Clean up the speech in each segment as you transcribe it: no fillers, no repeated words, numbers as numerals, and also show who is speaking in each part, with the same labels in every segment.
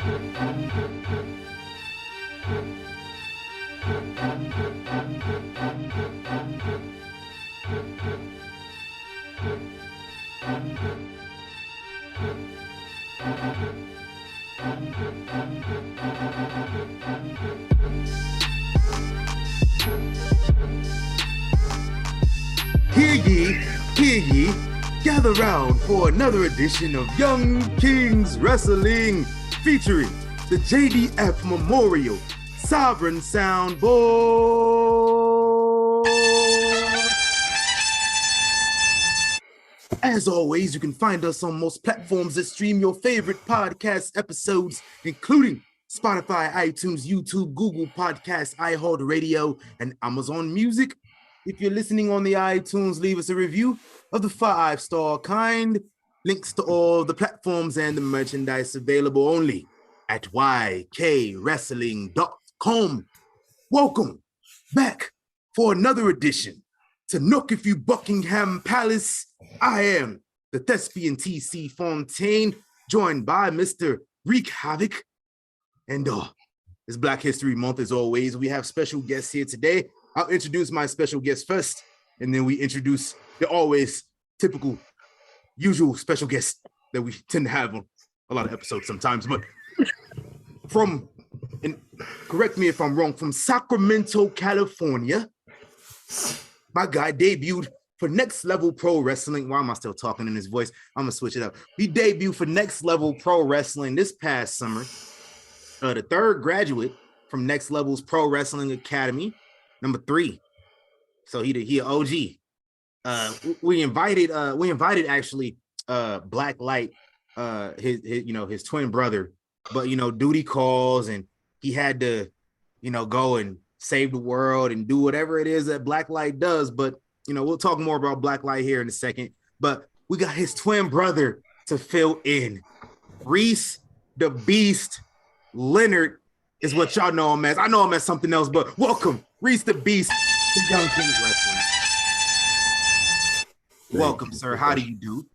Speaker 1: Hear ye, gather round for another edition of Young Kings Wrestling, featuring the JDF Memorial Sovereign Soundboard. As always, you can find us on most platforms that stream your favorite podcast episodes, including Spotify, iTunes, YouTube, Google Podcasts, iHeartRadio, and Amazon Music. If you're listening on the iTunes, leave us a review of the 5-star kind. Links to all the platforms and the merchandise available only at ykwrestling.com. Welcome back for another edition to Nook If You Buckingham Palace. I am the Thespian TC Fontaine, joined by Mr. Wreak Havoc. And it's Black History Month as always. We have special guests here today. I'll introduce my special guest first, and then we introduce the always typical, usual special guest that we tend to have on a lot of episodes sometimes. But and correct me if I'm wrong, from Sacramento, California, my guy debuted for Next Level Pro Wrestling. Why am I still talking in his voice? I'm going to switch it up. He debuted for Next Level Pro Wrestling this past summer. The third graduate from Next Level's Pro Wrestling Academy. Number 3, so he an OG. We invited actually BLAQLight, his twin brother, but duty calls and he had to go and save the world and do whatever it is that BLAQLight does. But we'll talk more about BLAQLight here in a second. But we got his twin brother to fill in. Reese the Beast Leonard is what y'all know him as. I know him as something else, but welcome, Reese the Beast to Young Kings Wrestling. Welcome, sir. How do you do?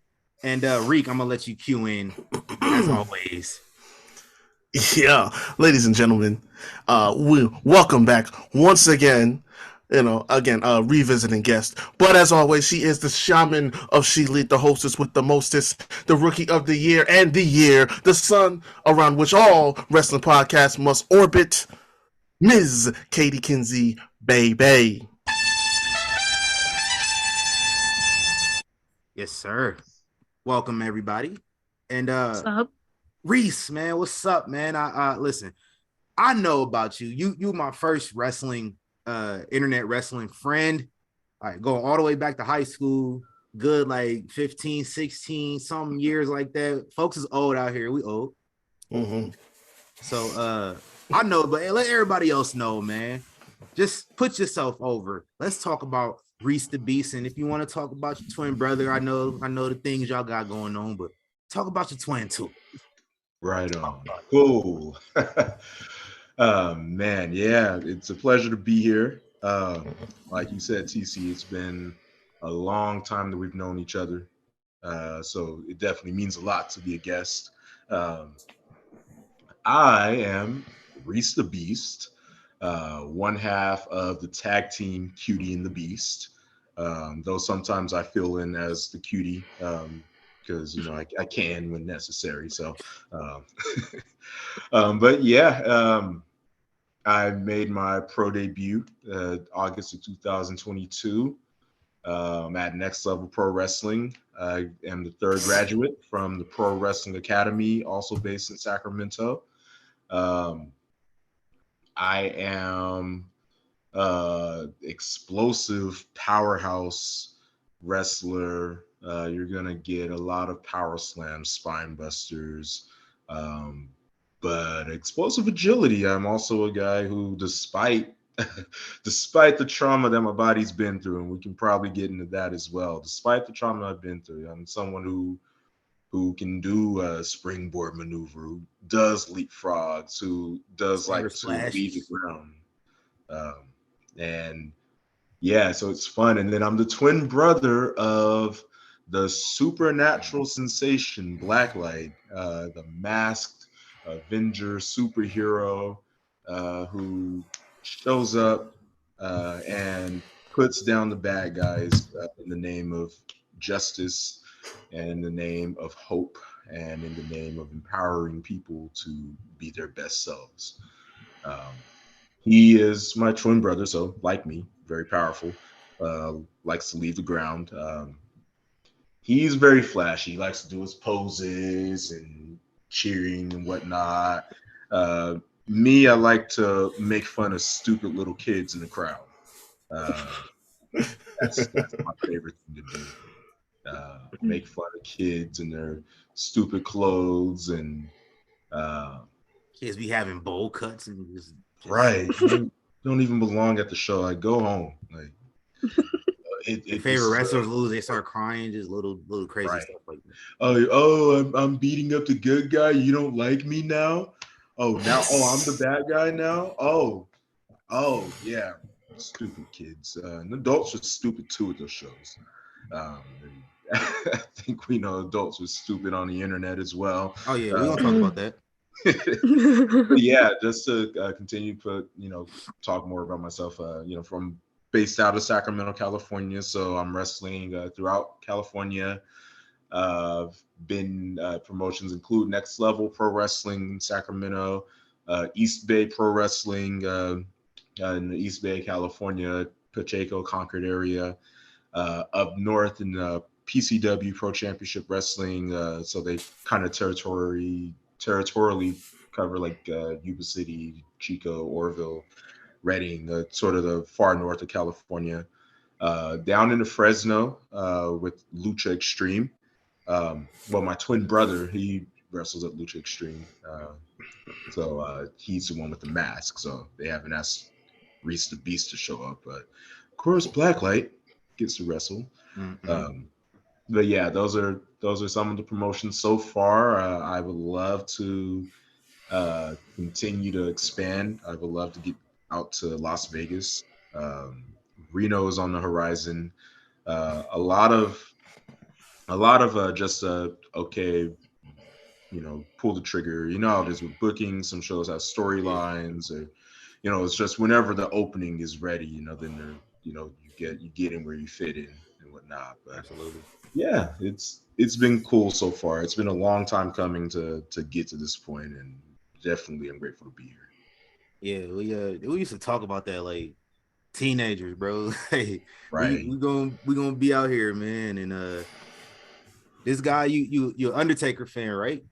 Speaker 1: And Reek, I'm gonna let you cue in as always.
Speaker 2: Yeah, ladies and gentlemen, we welcome back once again. Revisiting guest. But as always, she is the shaman of She-Lead, the hostess with the mostest, the rookie of the year and the year, the sun around which all wrestling podcasts must orbit, Ms. Katie Kinsey, baby.
Speaker 1: Yes, sir. Welcome, everybody. And
Speaker 3: what's up?
Speaker 1: Reese, man, what's up, man? I listen, I know about you. You my first internet wrestling friend. All right, going all the way back to high school, good like 15, 16, some years like that. Folks is old out here. We old.
Speaker 2: Mm-hmm.
Speaker 1: So I know, but let everybody else know, man. Just put yourself over. Let's talk about Reese the Beast. And if you want to talk about your twin brother, I know the things y'all got going on, but talk about your twin too.
Speaker 4: Right on. Cool. Man, yeah, it's a pleasure to be here. Like you said, TC, it's been a long time that we've known each other. So it definitely means a lot to be a guest. I am Reese the Beast, one half of the tag team Cutie and the Beast. Though sometimes I fill in as the cutie because I can when necessary. So, but yeah. I made my pro debut August of 2022 at Next Level Pro Wrestling. I am the third graduate from the Pro Wrestling Academy, also based in Sacramento. I am explosive powerhouse wrestler. You're going to get a lot of power slams, spine busters, but explosive agility. I'm also a guy who, despite the trauma that my body's been through, and we can probably get into that as well, despite the trauma I've been through, I'm someone who can do a springboard maneuver, who does leapfrogs, who does like to leave the ground. And yeah, so it's fun. And then I'm the twin brother of the supernatural sensation BLAQLight, the masked Avenger superhero who shows up and puts down the bad guys in the name of justice and in the name of hope and in the name of empowering people to be their best selves. He is my twin brother, so like me, very powerful, likes to leave the ground. He's very flashy. He likes to do his poses and cheering and whatnot. Uh, Me, I like to make fun of stupid little kids in the crowd. Uh, that's my favorite thing to do. Make fun of kids and their stupid clothes and
Speaker 1: Kids be having bowl cuts and just
Speaker 4: right. Don't even belong at the show. Like go home. Like
Speaker 1: their
Speaker 4: it
Speaker 1: favorite
Speaker 4: was
Speaker 1: wrestlers lose, they start crying, just little crazy
Speaker 4: right.
Speaker 1: stuff like that.
Speaker 4: I'm beating up the good guy. You don't like me now? Oh, I'm the bad guy now? Yeah. Stupid kids. And adults are stupid too at those shows. And I think we know adults are stupid on the internet as well.
Speaker 1: Oh yeah, we gonna talk about that.
Speaker 4: Yeah, just to continue talk more about myself. From based out of Sacramento, California, so I'm wrestling throughout California. Been promotions include Next Level Pro Wrestling in Sacramento, East Bay Pro Wrestling in the East Bay, California, Pacheco, Concord area. Up north in PCW Pro Championship Wrestling, so they kind of territorially cover like Yuba City, Chico, Orville, Redding, sort of the far north of California. Down into Fresno with Lucha Extreme. My twin brother, he wrestles at Lucha Extreme. So he's the one with the mask. So they haven't asked Reese the Beast to show up. But of course, BLAQLight gets to wrestle.
Speaker 1: Mm-hmm.
Speaker 4: But yeah, those are some of the promotions so far. I would love to continue to expand. I would love to get out to Las Vegas. Reno is on the horizon. A lot of just okay, pull the trigger. You know how it is with booking. Some shows have storylines, or it's just whenever the opening is ready. Then they're you get in where you fit in and whatnot. But
Speaker 1: Absolutely.
Speaker 4: yeah, it's been cool so far. It's been a long time coming to get to this point, and definitely I'm grateful to be here.
Speaker 1: Yeah, we used to talk about that like teenagers, bro. Hey,
Speaker 4: Right.
Speaker 1: we gonna be out here, man. And this guy, you're Undertaker fan, right?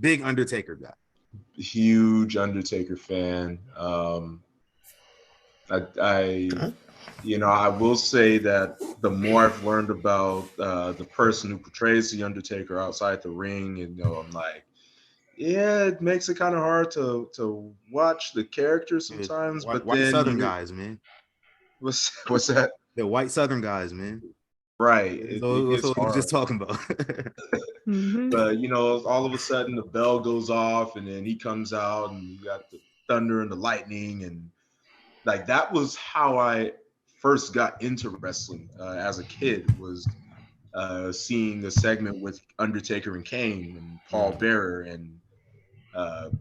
Speaker 1: Big Undertaker guy.
Speaker 4: Huge Undertaker fan. I will say that the more I've learned about the person who portrays the Undertaker outside the ring, and I'm like, yeah, it makes it kind of hard to watch the character sometimes. But
Speaker 1: White
Speaker 4: then
Speaker 1: Southern guys, man.
Speaker 4: what's that?
Speaker 1: The white Southern guys, man.
Speaker 4: Right, it
Speaker 1: That's
Speaker 4: gets
Speaker 1: what we were
Speaker 4: hard.
Speaker 1: just talking about.
Speaker 4: But all of a sudden the bell goes off, and then he comes out, and you got the thunder and the lightning, and like that was how I first got into wrestling as a kid. Was seeing a segment with Undertaker and Kane and Paul Bearer, and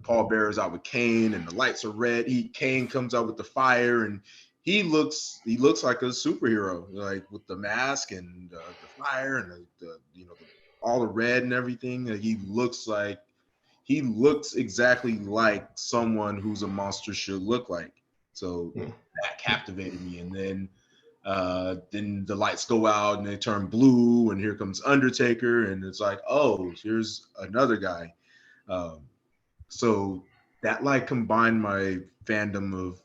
Speaker 4: Paul Bearer's out with Kane, and the lights are red. Kane comes out with the fire, and he looks like a superhero, like with the mask and the fire and all the red and everything. He looks exactly like someone who's a monster should look like. So that captivated me, and then the lights go out and they turn blue, and here comes Undertaker, and it's like, oh, here's another guy. So that like combined my fandom of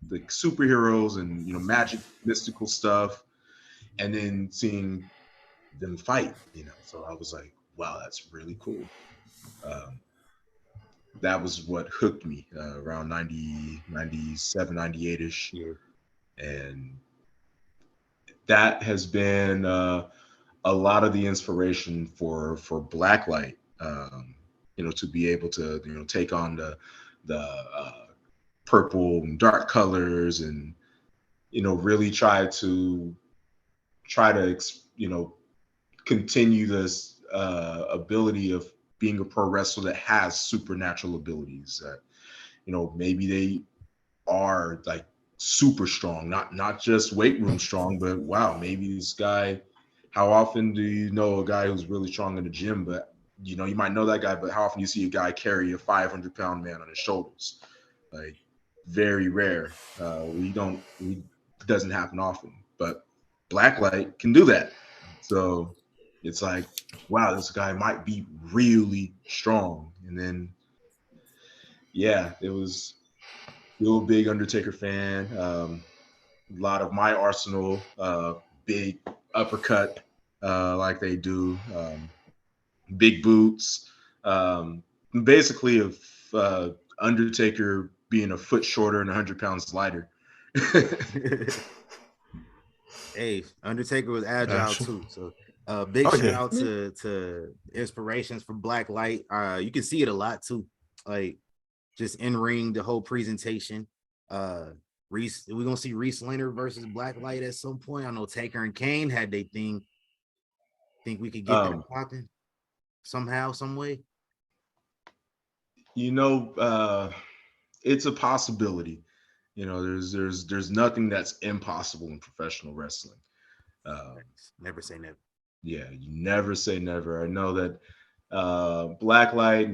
Speaker 4: the superheroes and magic, mystical stuff, and then seeing them fight. So I was like, wow, that's really cool. That was what hooked me around 90, 97, 98-ish.
Speaker 1: Yeah.
Speaker 4: And that has been a lot of the inspiration for BLAQLight. To be able to take on the purple and dark colors, and really try to continue this ability of being a pro wrestler that has supernatural abilities. That, you know, maybe they are like super strong, not just weight room strong, but wow, maybe this guy. How often do you know a guy who's really strong in the gym? But you know, you might know that guy, but how often do you see a guy carry a 500-pound man on his shoulders? Like, very rare. We doesn't happen often, but BLAQLight can do that. So it's like, wow, this guy might be really strong. And then, yeah, it was still a big Undertaker fan. A lot of my arsenal, big uppercut, like they do, big boots. Um, Basically, of Undertaker being a foot shorter and 100 pounds lighter.
Speaker 1: Hey, Undertaker was agile too. So big shout out to inspirations from BLAQLight. You can see it a lot too. Like just in ring, the whole presentation. Reese, we're gonna see Reese Leonard versus BLAQLight at some point. I know Taker and Kane had their thing. Think we could get that popping somehow, some way?
Speaker 4: You know, it's a possibility. You know, there's nothing that's impossible in professional wrestling.
Speaker 1: Never say never.
Speaker 4: Yeah, you never say never. I know that BLAQLight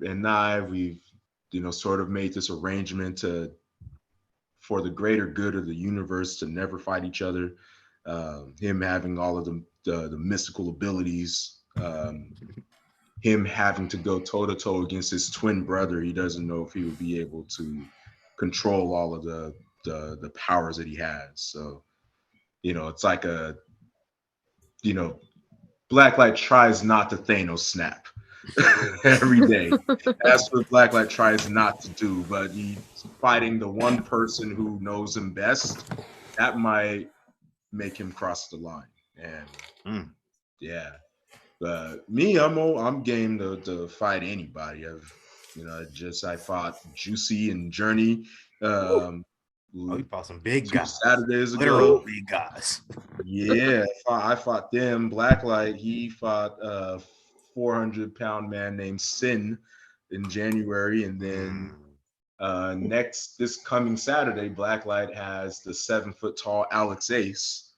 Speaker 4: and I, we've, you know, sort of made this arrangement for the greater good of the universe to never fight each other. Him having all of the mystical abilities, him having to go toe to toe against his twin brother. He doesn't know if he would be able to control all of the powers that he has. So, you know, it's like you know, BLAQLight tries not to Thanos snap every day. That's what BLAQLight tries not to do, but he's fighting the one person who knows him best. That might make him cross the line. And yeah, but me, I'm game to fight anybody. I fought Juicy and Journey.
Speaker 1: You fought some big guys.
Speaker 4: Saturdays
Speaker 1: Literal
Speaker 4: ago.
Speaker 1: big guys.
Speaker 4: Yeah, I fought them. BLAQLight, he fought a 400-pound man named Sin in January. And then this coming Saturday, BLAQLight has the 7-foot tall Alex Ace.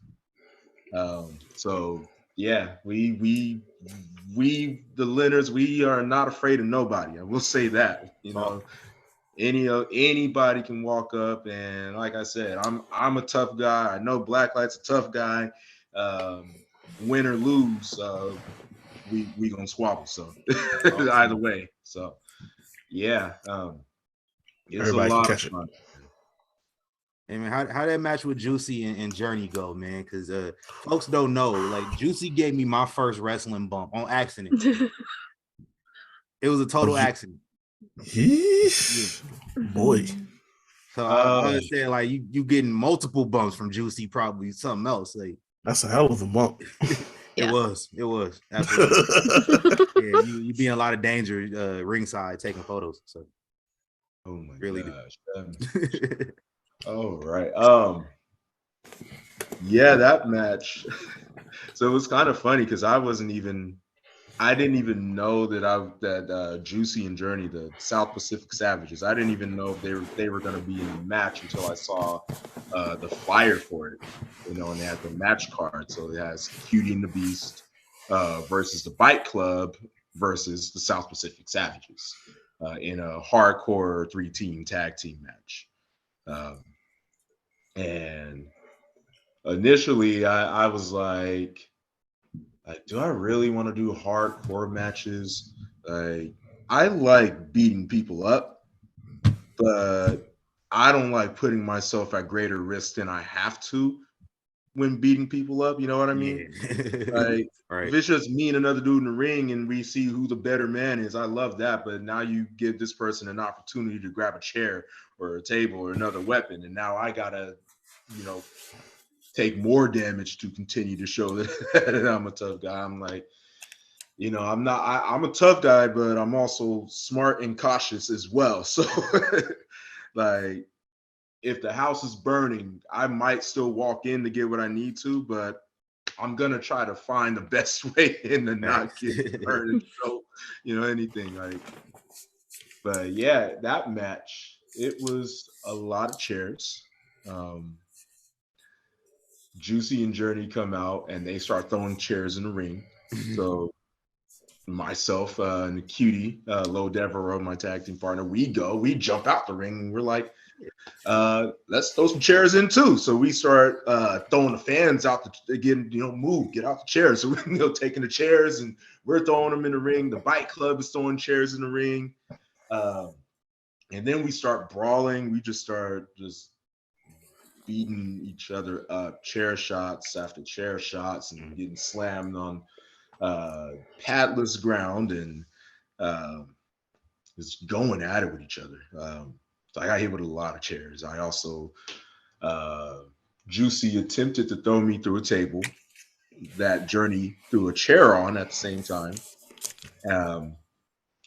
Speaker 4: So yeah, we the Leonards, we are not afraid of nobody. I will say that. You know, anybody can walk up, and like I said, I'm a tough guy. I know BLAQLight's a tough guy. Win or lose, we gonna squabble. So either way. So yeah, it's
Speaker 2: everybody
Speaker 4: a lot
Speaker 2: can catch
Speaker 4: of fun.
Speaker 1: Hey man, how that match with Juicy and Journey go, man? Because folks don't know, like Juicy gave me my first wrestling bump on accident. It was a total accident.
Speaker 2: Boy.
Speaker 1: So I understand, like you getting multiple bumps from Juicy, probably something else. Like
Speaker 2: that's a hell of a bump.
Speaker 1: It was absolutely. Yeah, you be in a lot of danger ringside taking photos. So
Speaker 4: oh my
Speaker 1: really
Speaker 4: gosh. All right. Yeah, that match. So it was kind of funny because I didn't even know that Juicy and Journey, the South Pacific Savages, I didn't even know if they were going to be in the match until I saw the flyer for it. You know, and they had the match card. So it has Cutie and the Beast versus the Bite Club versus the South Pacific Savages in a hardcore 3-team tag team match. And initially, I was like, do I really want to do hardcore matches? I like beating people up, but I don't like putting myself at greater risk than I have to when beating people up. You know what I mean?
Speaker 1: Yeah. Right.
Speaker 4: If it's just me and another dude in the ring and we see who the better man is, I love that. But now you give this person an opportunity to grab a chair or a table or another weapon, and now I gotta, you know, take more damage to continue to show that I'm a tough guy. I'm like, you know, I'm a tough guy, but I'm also smart and cautious as well. So like, if the house is burning, I might still walk in to get what I need to, but I'm gonna try to find the best way in to not get burned. So anything like. But yeah, that match, it was a lot of chairs. Juicy and Journey come out and they start throwing chairs in the ring. So myself and the Cutie, Low Devereaux, my tag team partner, we jump out the ring and we're like, let's throw some chairs in too. So we start throwing the fans out get out the chairs. So we're taking the chairs and we're throwing them in the ring. The Bike Club is throwing chairs in the ring. And then we start brawling. We just start beating each other up, chair shots after chair shots, and getting slammed on padless ground, and just going at it with each other. So I got hit with a lot of chairs. I also, Juicy attempted to throw me through a table that Journey threw a chair on at the same time.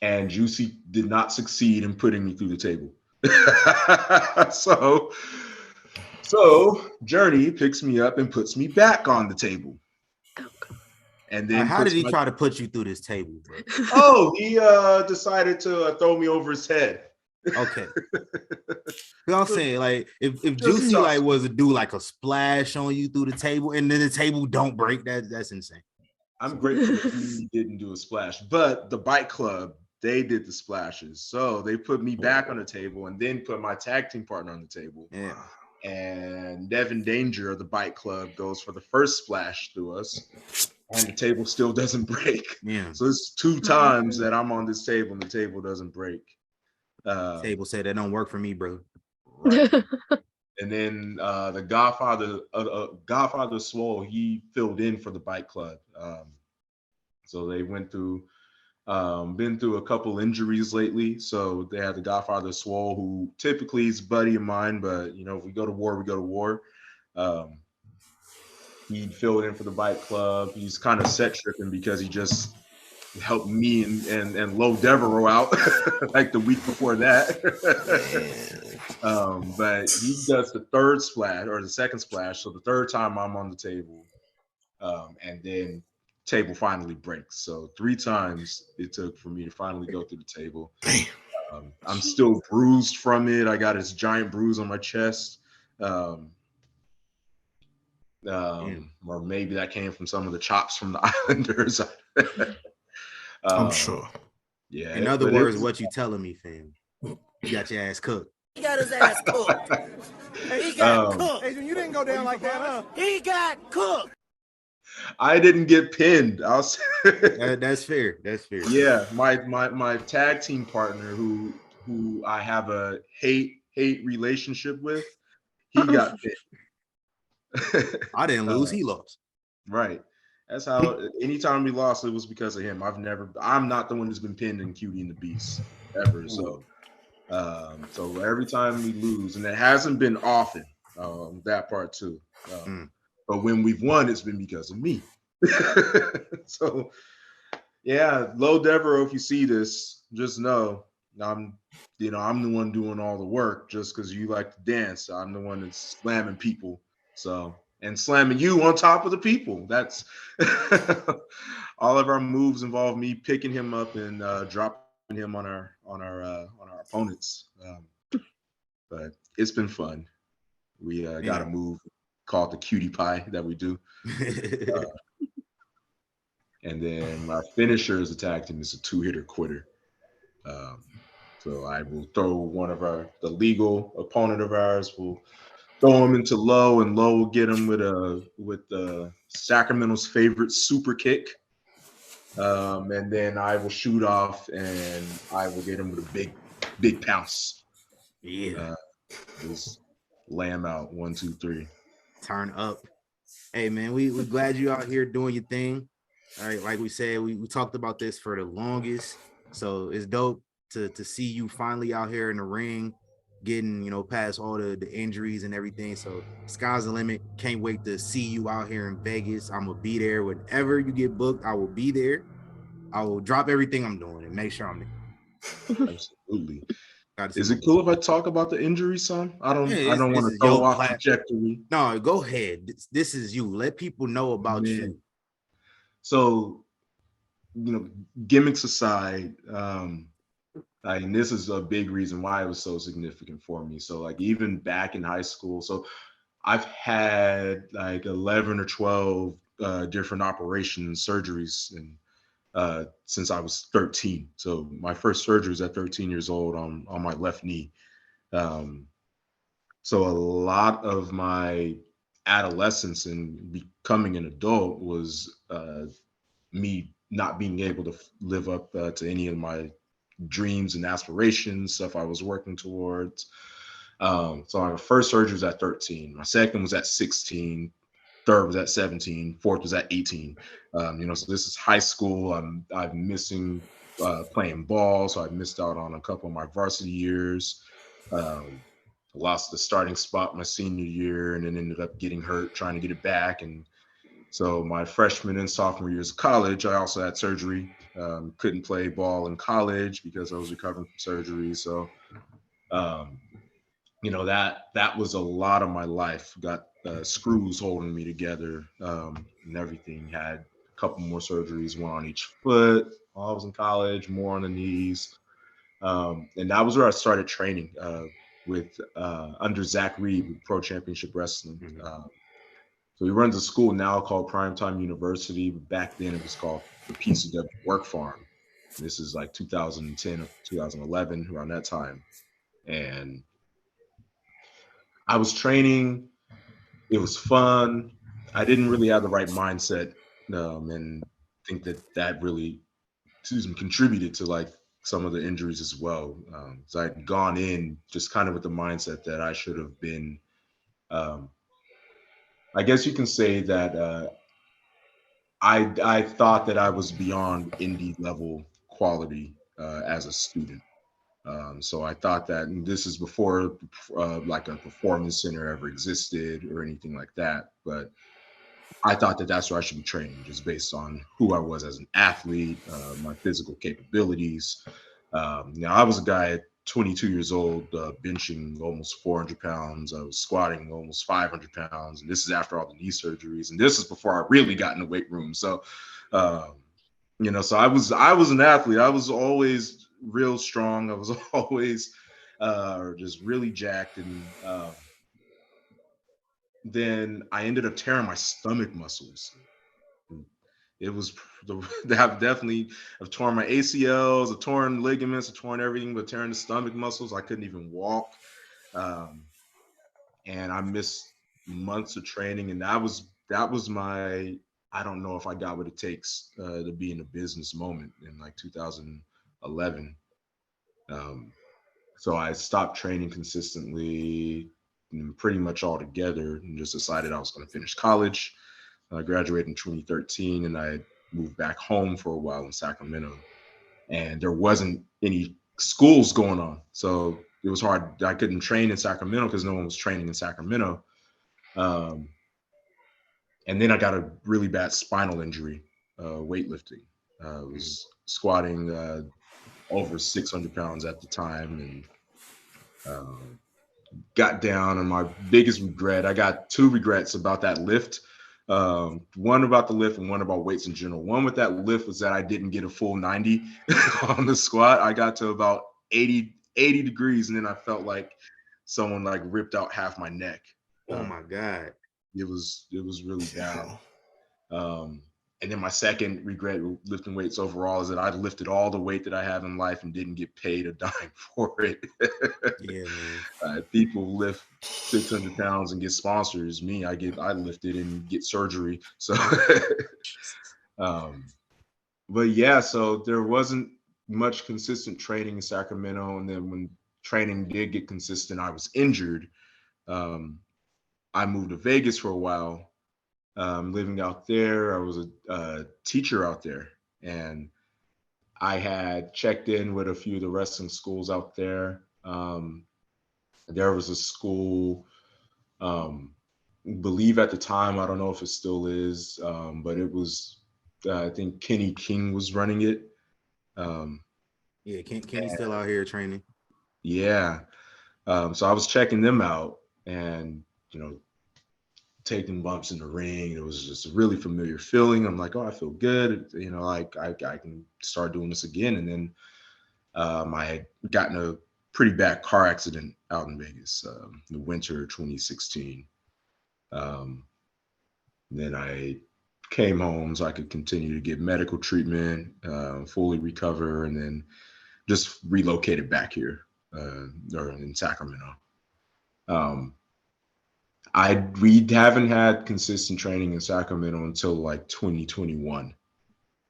Speaker 4: And Juicy did not succeed in putting me through the table. So Journey picks me up and puts me back on the table. And then
Speaker 1: how did he try to put you through this table, bro?
Speaker 4: Oh, he decided to throw me over his head.
Speaker 1: Okay. I'm saying, like, if Juicy like was to do like a splash on you through the table and then the table don't break, that's insane.
Speaker 4: I'm grateful that he didn't do a splash, but the Bike Club, they did the splashes. So they put me back on the table and then put my tag team partner on the table.
Speaker 1: Yeah.
Speaker 4: And Devin Danger of the Bike Club goes for the first splash through us, and the table still doesn't break.
Speaker 1: Yeah.
Speaker 4: So it's 2 times that I'm on this table and the table doesn't break.
Speaker 1: Table said that don't work for me, bro.
Speaker 4: Right. And then the Godfather Swole, he filled in for the Bike Club. So they went through, been through a couple injuries lately. So they had the Godfather Swole, who typically is a buddy of mine, but if we go to war, we go to war. He filled in for the Bike Club. He's kind of set tripping because he just helped me and Low Devereaux out like the week before that. But he does the third splash or the second splash. So the third time I'm on the table, and then table finally breaks. So 3 times it took for me to finally go through the table. I'm still bruised from it. I got this giant bruise on my chest. Or maybe that came from some of the chops from the Islanders.
Speaker 2: I'm sure.
Speaker 4: Yeah.
Speaker 1: In other words, what you telling me, fam? You got your ass cooked.
Speaker 3: He got his ass cooked. He got cooked.
Speaker 5: Adrian, you didn't go down like that, huh?
Speaker 3: He got cooked.
Speaker 4: I didn't get pinned.
Speaker 1: That's fair. That's fair.
Speaker 4: Yeah, my tag team partner, who I have a hate relationship with, he got pinned.
Speaker 1: I didn't lose. He lost.
Speaker 4: Right. That's how. Anytime we lost, it was because of him. I'm not the one who's been pinned in Cutie and the Beast ever. So, so every time we lose, and it hasn't been often, that part too. But when we've won, it's been because of me. So, yeah, Low Devereaux, if you see this, just know I'm the one doing all the work. Just because you like to dance, I'm the one that's slamming people. So, and slamming you on top of the people. That's all of our moves involve me picking him up and dropping him on our opponents. But it's been fun. We got a move called the cutie pie that we do. And then our finisher is a tag team. It's a 2-hitter quitter. So I will throw one of the legal opponent of ours will throw him into Low, and Low will get him with the Sacramento's favorite super kick. And then I will shoot off and I will get him with a big pounce.
Speaker 1: Yeah.
Speaker 4: Just lay him out. 1, 2, 3.
Speaker 1: Turn up. Hey man, we glad you out here doing your thing. All right, like we said, we talked about this for the longest. So it's dope to see you finally out here in the ring, getting past all the injuries and everything. So sky's the limit. Can't wait to see you out here in Vegas. I'm gonna be there whenever you get booked. I will be there. I will drop everything I'm doing and make sure I'm there.
Speaker 4: Absolutely. Is it cool if I talk about the injury some? I don't want to go off trajectory.
Speaker 1: No, go ahead. This is you. Let people know about you.
Speaker 4: So gimmicks aside, and this is a big reason why it was so significant for me. So like even back in high school, so I've had like 11 or 12 different operations, surgeries, and since I was 13. So my first surgery was at 13 years old on my left knee. So a lot of my adolescence and becoming an adult was me not being able to live up to any of my dreams and aspirations, stuff I was working towards. So my first surgery was at 13. My second was at 16. Third was at 17. Fourth was at 18. So this is high school. I'm missing playing ball, so I missed out on a couple of my varsity years. Lost the starting spot my senior year, and then ended up getting hurt trying to get it back. And so my freshman and sophomore years of college, I also had surgery. Couldn't play ball in college because I was recovering from surgery. So, that was a lot of my life. Got screws holding me together and everything. Had a couple more surgeries, one on each foot while I was in college, more on the knees. And that was where I started training with under Zach Reed with Pro Championship Wrestling. So he runs a school now called Primetime University, but back then it was called the PCW Work Farm. This is like 2010 or 2011, around that time. And I was training. It was fun. I didn't really have the right mindset, and think that really contributed to like some of the injuries as well. So I'd gone in just kind of with the mindset that I should have been, I guess you can say that I thought that I was beyond indie level quality as a student. So I thought that, and this is before like a performance center ever existed or anything like that, but I thought that that's where I should be training, just based on who I was as an athlete, my physical capabilities. I was a guy at 22 years old, benching almost 400 pounds. I was squatting almost 500 pounds. And this is after all the knee surgeries. And this is before I really got in the weight room. So, so I was an athlete. I was always real strong. I was always just really jacked. And then I ended up tearing my stomach muscles. It was I've torn my ACLs, I've torn ligaments, I've torn everything, but tearing the stomach muscles, I couldn't even walk. And I missed months of training, and that was my, I don't know if I got what it takes to be in a business moment in like 2011. So I stopped training consistently pretty much altogether and just decided I was going to finish college. I graduated in 2013, and I moved back home for a while in Sacramento. And there wasn't any schools going on. So it was hard. I couldn't train in Sacramento because no one was training in Sacramento. And then I got a really bad spinal injury, weightlifting. I was squatting over 600 pounds at the time, and got down. And my biggest regret, I got two regrets about that lift. One about the lift and one about weights in general. One with that lift was that I didn't get a full 90 on the squat. I got to about 80 degrees, and then I felt like someone like ripped out half my neck.
Speaker 1: Oh my God.
Speaker 4: It was really bad. And then my second regret with lifting weights overall is that I lifted all the weight that I have in life and didn't get paid a dime for it.
Speaker 1: Yeah, man.
Speaker 4: People lift 600 pounds and get sponsors. Me, I lift it and get surgery. So, but yeah, so there wasn't much consistent training in Sacramento. And then when training did get consistent, I was injured. I moved to Vegas for a while. Living out there, I was a teacher out there, and I had checked in with a few of the wrestling schools out there. There was a school, believe at the time, I don't know if it still is, but it was, I think Kenny King was running it.
Speaker 1: Yeah, Kenny's still out here training.
Speaker 4: Yeah. So I was checking them out, and, taking bumps in the ring. It was just a really familiar feeling. I'm like, oh, I feel good. You know, like I can start doing this again. And then I had gotten a pretty bad car accident out in Vegas, the winter of 2016. Then I came home so I could continue to get medical treatment, fully recover, and then just relocated back here or in Sacramento. We haven't had consistent training in Sacramento until like 2021.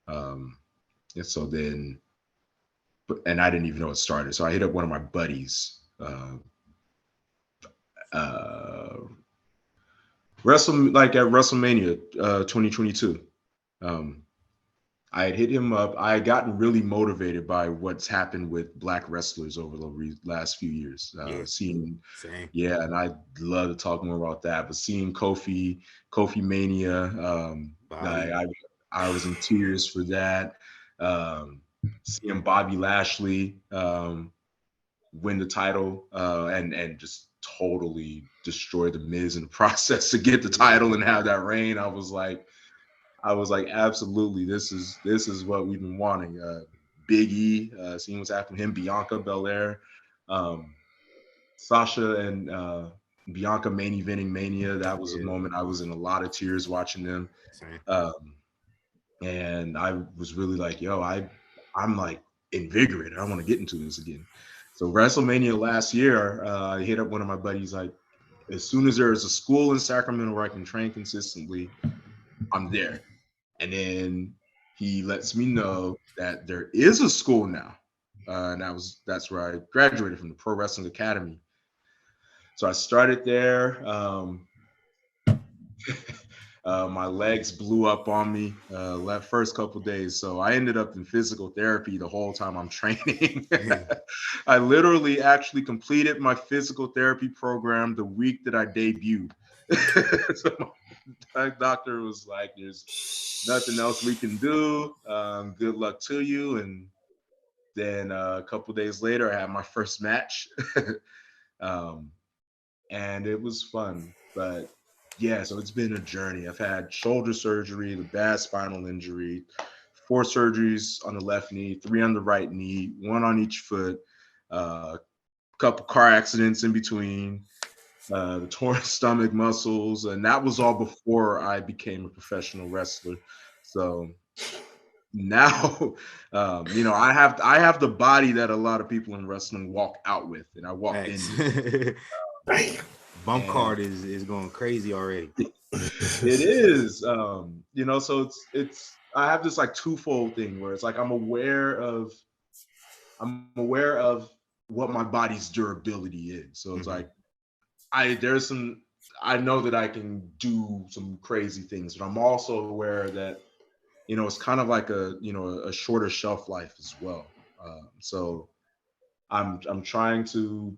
Speaker 4: And so then, and I didn't even know it started. So I hit up one of my buddies, like at WrestleMania 2022. I had hit him up. I had gotten really motivated by what's happened with Black wrestlers over the last few years. Seeing, yeah, and I'd love to talk more about that. But seeing Kofi Mania, I was in tears for that. Seeing Bobby Lashley win the title and just totally destroy the Miz in the process to get the title and have that reign. I was like, absolutely, this is what we've been wanting. Big E, seeing what's happened to him, Bianca Belair, Sasha and Bianca main eventing Mania. That was a moment I was in a lot of tears watching them. And I was really like, yo, I'm like invigorated. I want to get into this again. So WrestleMania last year, I hit up one of my buddies, like, as soon as there is a school in Sacramento where I can train consistently, I'm there. And then he lets me know that there is a school now. And that's where I graduated from, the Pro Wrestling Academy. So I started there. My legs blew up on me that first couple of days. So I ended up in physical therapy the whole time I'm training. I literally actually completed my physical therapy program the week that I debuted. So my doctor was like, there's nothing else we can do. Good luck to you. And then a couple of days later, I had my first match. And it was fun. But yeah, so it's been a journey. I've had shoulder surgery, the bad spinal injury, 4 surgeries on the left knee, 3 on the right knee, 1 on each foot, a couple car accidents in between, the torn stomach muscles, and that was all before I became a professional wrestler. So now, I have the body that a lot of people in wrestling walk out with, and I walked in.
Speaker 1: Bump card is going crazy already.
Speaker 4: It is, so it's I have this like twofold thing where it's like I'm aware of what my body's durability is. So it's like I know that I can do some crazy things, but I'm also aware that it's kind of like a shorter shelf life as well. So I'm trying to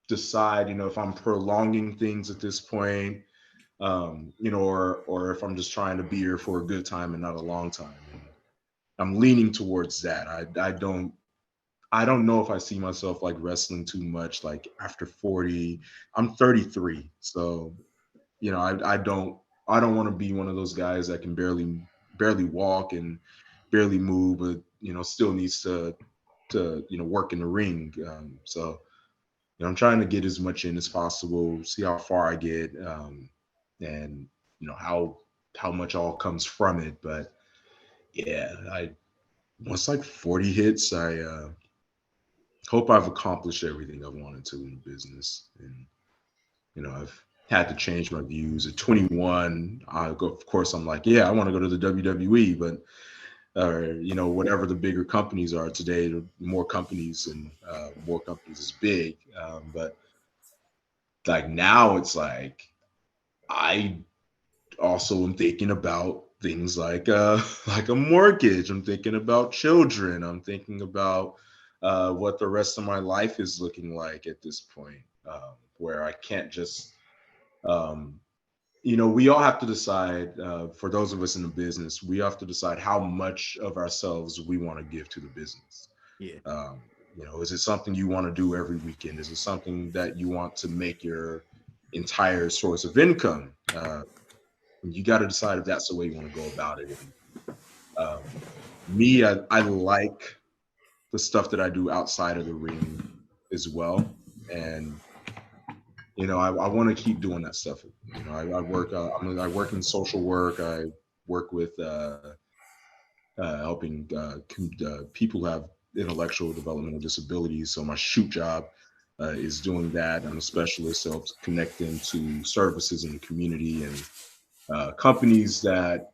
Speaker 4: decide, if I'm prolonging things at this point, or if I'm just trying to be here for a good time and not a long time. And I'm leaning towards that. I don't know if I see myself like wrestling too much, like after 40. I'm 33, so I don't want to be one of those guys that can barely walk and barely move, but still needs to work in the ring. So I'm trying to get as much in as possible, see how far I get, and how much all comes from it. But yeah, once like 40 hits, I hope I've accomplished everything I wanted to in the business. And I've had to change my views. At 21, of course, I'm like, yeah, I want to go to the WWE, but whatever the bigger companies are today, more companies and more companies is big. But like now it's like, I also am thinking about things like a mortgage. I'm thinking about children. I'm thinking about what the rest of my life is looking like at this point, where I can't just, we all have to decide, for those of us in the business, we have to decide how much of ourselves we want to give to the business. Yeah. Is it something you want to do every weekend? Is it something that you want to make your entire source of income? you got to decide if that's the way you want to go about it. And, I like the stuff that I do outside of the ring as well. And, I want to keep doing that stuff. I work, I work in social work. I work with helping people who have intellectual developmental disabilities. So my shoot job is doing that. I'm a specialist, so helps connect them to services in the community and companies that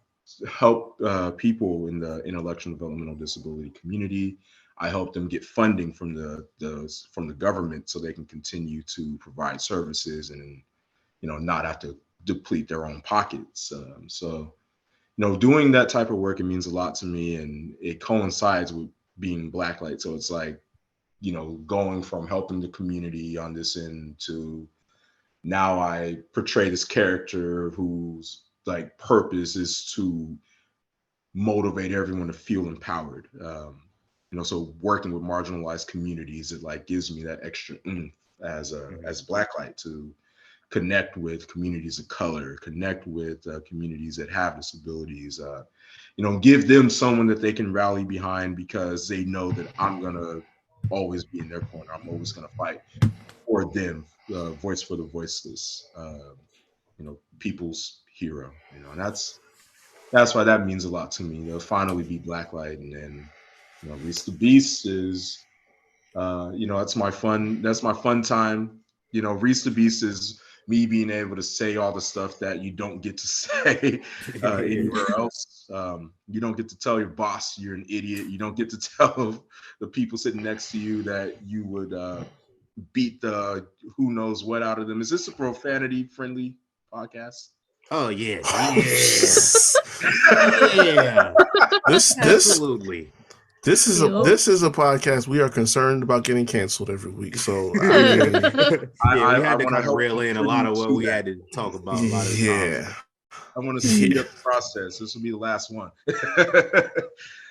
Speaker 4: help people in the intellectual developmental disability community. I help them get funding from the government so they can continue to provide services and not have to deplete their own pockets. So doing that type of work, it means a lot to me, and it coincides with being BLAQLight. So it's like going from helping the community on this end to now I portray this character whose like purpose is to motivate everyone to feel empowered. So working with marginalized communities, it like gives me that extra oomph as BLAQLight to connect with communities of color, connect with communities that have disabilities, give them someone that they can rally behind because they know that I'm gonna always be in their corner. I'm always gonna fight for them, voice for the voiceless, people's hero, and that's why that means a lot to me. Finally be BLAQLight, and then Reese the Beast is that's my fun time. Reese the Beast is me being able to say all the stuff that you don't get to say anywhere else. You don't get to tell your boss you're an idiot. You don't get to tell the people sitting next to you that you would beat the who knows what out of them. Is this a profanity friendly podcast?
Speaker 1: Oh yeah. Yeah. Absolutely.
Speaker 2: This is a podcast. We are concerned about getting canceled every week. So we had to
Speaker 1: kind of rail in a lot of what we had to talk about. A lot of times.
Speaker 4: I want to speed up the process. This will be the last one.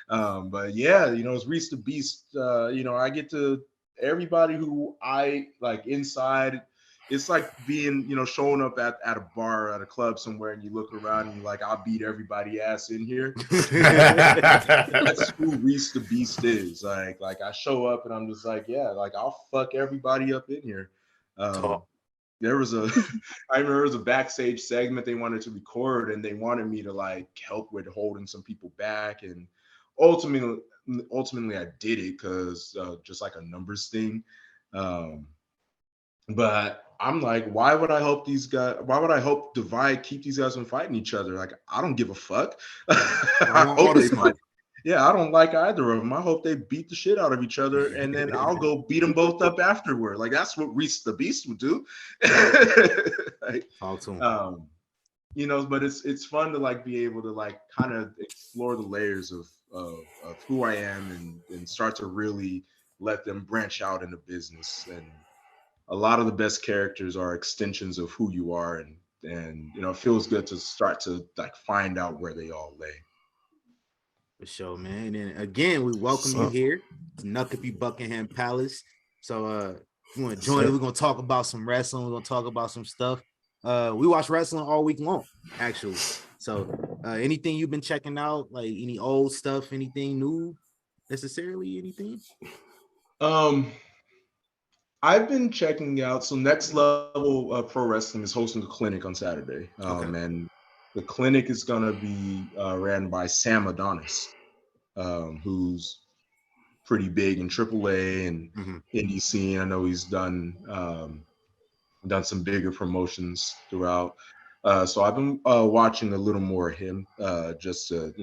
Speaker 4: But yeah, it's Reese the Beast. I get to everybody who I like inside. It's like being, showing up at a bar, at a club somewhere, and you look around and you're like, I'll beat everybody ass in here. That's who Reese the Beast is. Like I show up and I'm just like, yeah, like I'll fuck everybody up in here. There was I remember there was a backstage segment they wanted to record, and they wanted me to like help with holding some people back, and ultimately I did it because just like a numbers thing. But I'm like, why would I help these guys? Why would I help keep these guys from fighting each other? Like, I don't give a fuck. I hope they fight. Yeah, I don't like either of them. I hope they beat the shit out of each other, and then I'll go beat them both up afterward. Like, that's what Reese the Beast would do. Like, but it's fun to like be able to like kind of explore the layers of who I am and start to really let them branch out into business. And a lot of the best characters are extensions of who you are, and it feels good to start to like find out where they all lay.
Speaker 1: For sure, man. And again, we welcome you here to Nuckapee Buckingham Palace. So you want to join us? We're gonna talk about some wrestling. We're gonna talk about some stuff. We watch wrestling all week long, actually. So anything you've been checking out, like any old stuff, anything new, necessarily, anything?
Speaker 4: I've been checking out. So Next Level Pro Wrestling is hosting a clinic on Saturday. And the clinic is going to be ran by Sam Adonis, who's pretty big in AAA and indie scene. I know he's done some bigger promotions throughout. So I've been watching a little more of him just to,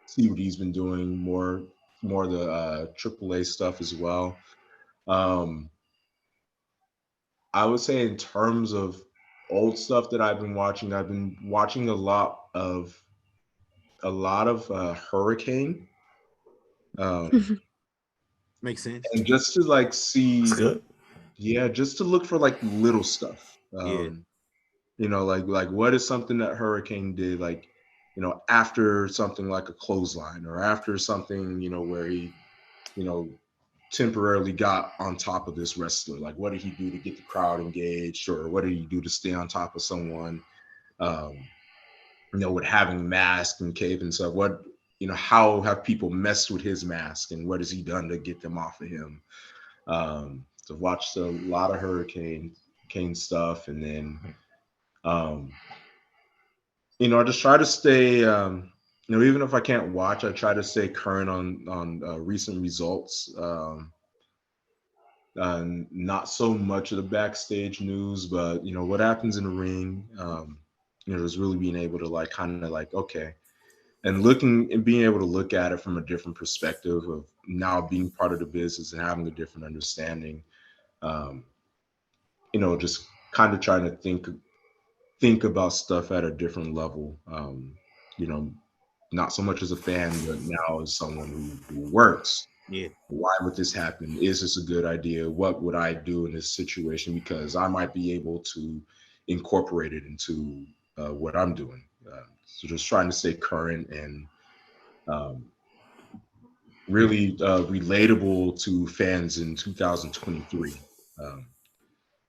Speaker 4: see what he's been doing, more of the AAA stuff as well. I would say in terms of old stuff that I've been watching a lot of Hurricane.
Speaker 1: Makes sense.
Speaker 4: And just to like see, just to look for like little stuff. Like what is something that Hurricane did, like, after something like a clothesline, or after something, where he, temporarily got on top of this wrestler. Like, what did he do to get the crowd engaged, or what did he do to stay on top of someone? with having mask and cape and stuff, what, how have people messed with his mask and what has he done to get them off of him? So watched a lot of Hurricane stuff, and then, I just try to stay, even if I can't watch, I try to stay current on recent results. Not so much of the backstage news, but what happens in the ring. Just really being able to okay, and looking and being able to look at it from a different perspective of now being part of the business and having a different understanding. Just kind of trying to think about stuff at a different level. Not so much as a fan, but now as someone who works.
Speaker 1: Yeah.
Speaker 4: Why would this happen? Is this a good idea? What would I do in this situation? Because I might be able to incorporate it into what I'm doing. So just trying to stay current and really relatable to fans in 2023.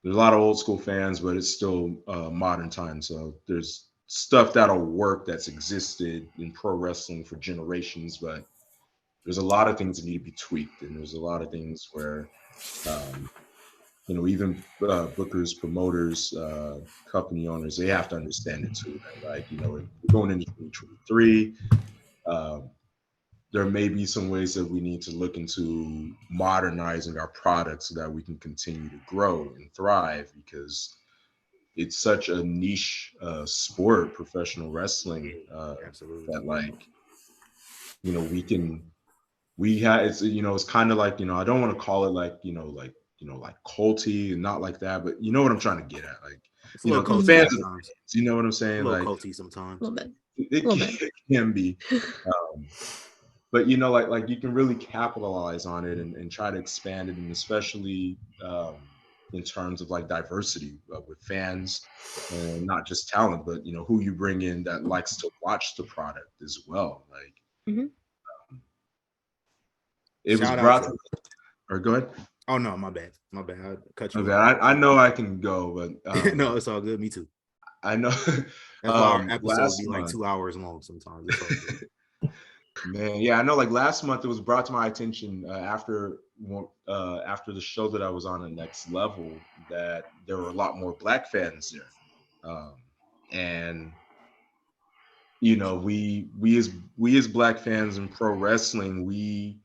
Speaker 4: There's a lot of old school fans, but it's still modern times. So there's stuff that'll work that's existed in pro wrestling for generations, but there's a lot of things that need to be tweaked, and there's a lot of things where, even bookers, promoters, company owners, they have to understand it too. That, we're going into 2023. There may be some ways that we need to look into modernizing our products so that we can continue to grow and thrive, because it's such a niche sport, professional wrestling,
Speaker 1: Absolutely.
Speaker 4: that it's kind of like, I don't want to call it like culty and not like that, but you know what I'm trying to get at, like,
Speaker 1: It's a little culty
Speaker 4: fans,
Speaker 1: sometimes.
Speaker 4: you know what I'm saying?
Speaker 1: A little
Speaker 4: Like
Speaker 1: culty sometimes.
Speaker 5: A little bit.
Speaker 4: it can be. But like you can really capitalize on it and try to expand it, and especially in terms of like diversity with fans, and not just talent, but who you bring in that likes to watch the product as well. Like it was brought to, or go ahead.
Speaker 1: Oh no, my bad. I cut you.
Speaker 4: Okay, I know I can go, but
Speaker 1: no, it's all good. Me too.
Speaker 4: I know.
Speaker 1: That's why our episodes be like 2 hours long sometimes. It's all good.
Speaker 4: Man, yeah, I know. Like last month, it was brought to my attention after the show that I was on, the Next Level, that there were a lot more Black fans there, and we as Black fans in pro wrestling, we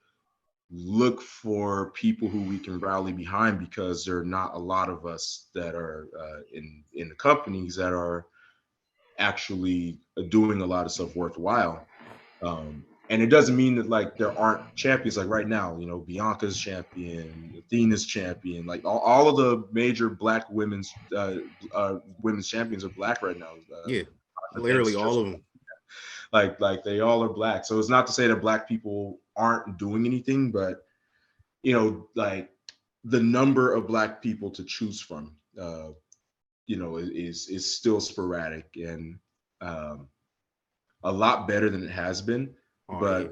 Speaker 4: look for people who we can rally behind, because there are not a lot of us that are in the companies that are actually doing a lot of stuff worthwhile. And it doesn't mean that like there aren't champions. Like right now, Bianca's champion, Athena's champion, like all of the major Black women's champions are Black right now.
Speaker 1: Yeah, literally all of them.
Speaker 4: Like they all are Black. So it's not to say that Black people aren't doing anything, but like the number of Black people to choose from, is still sporadic, and a lot better than it has been. But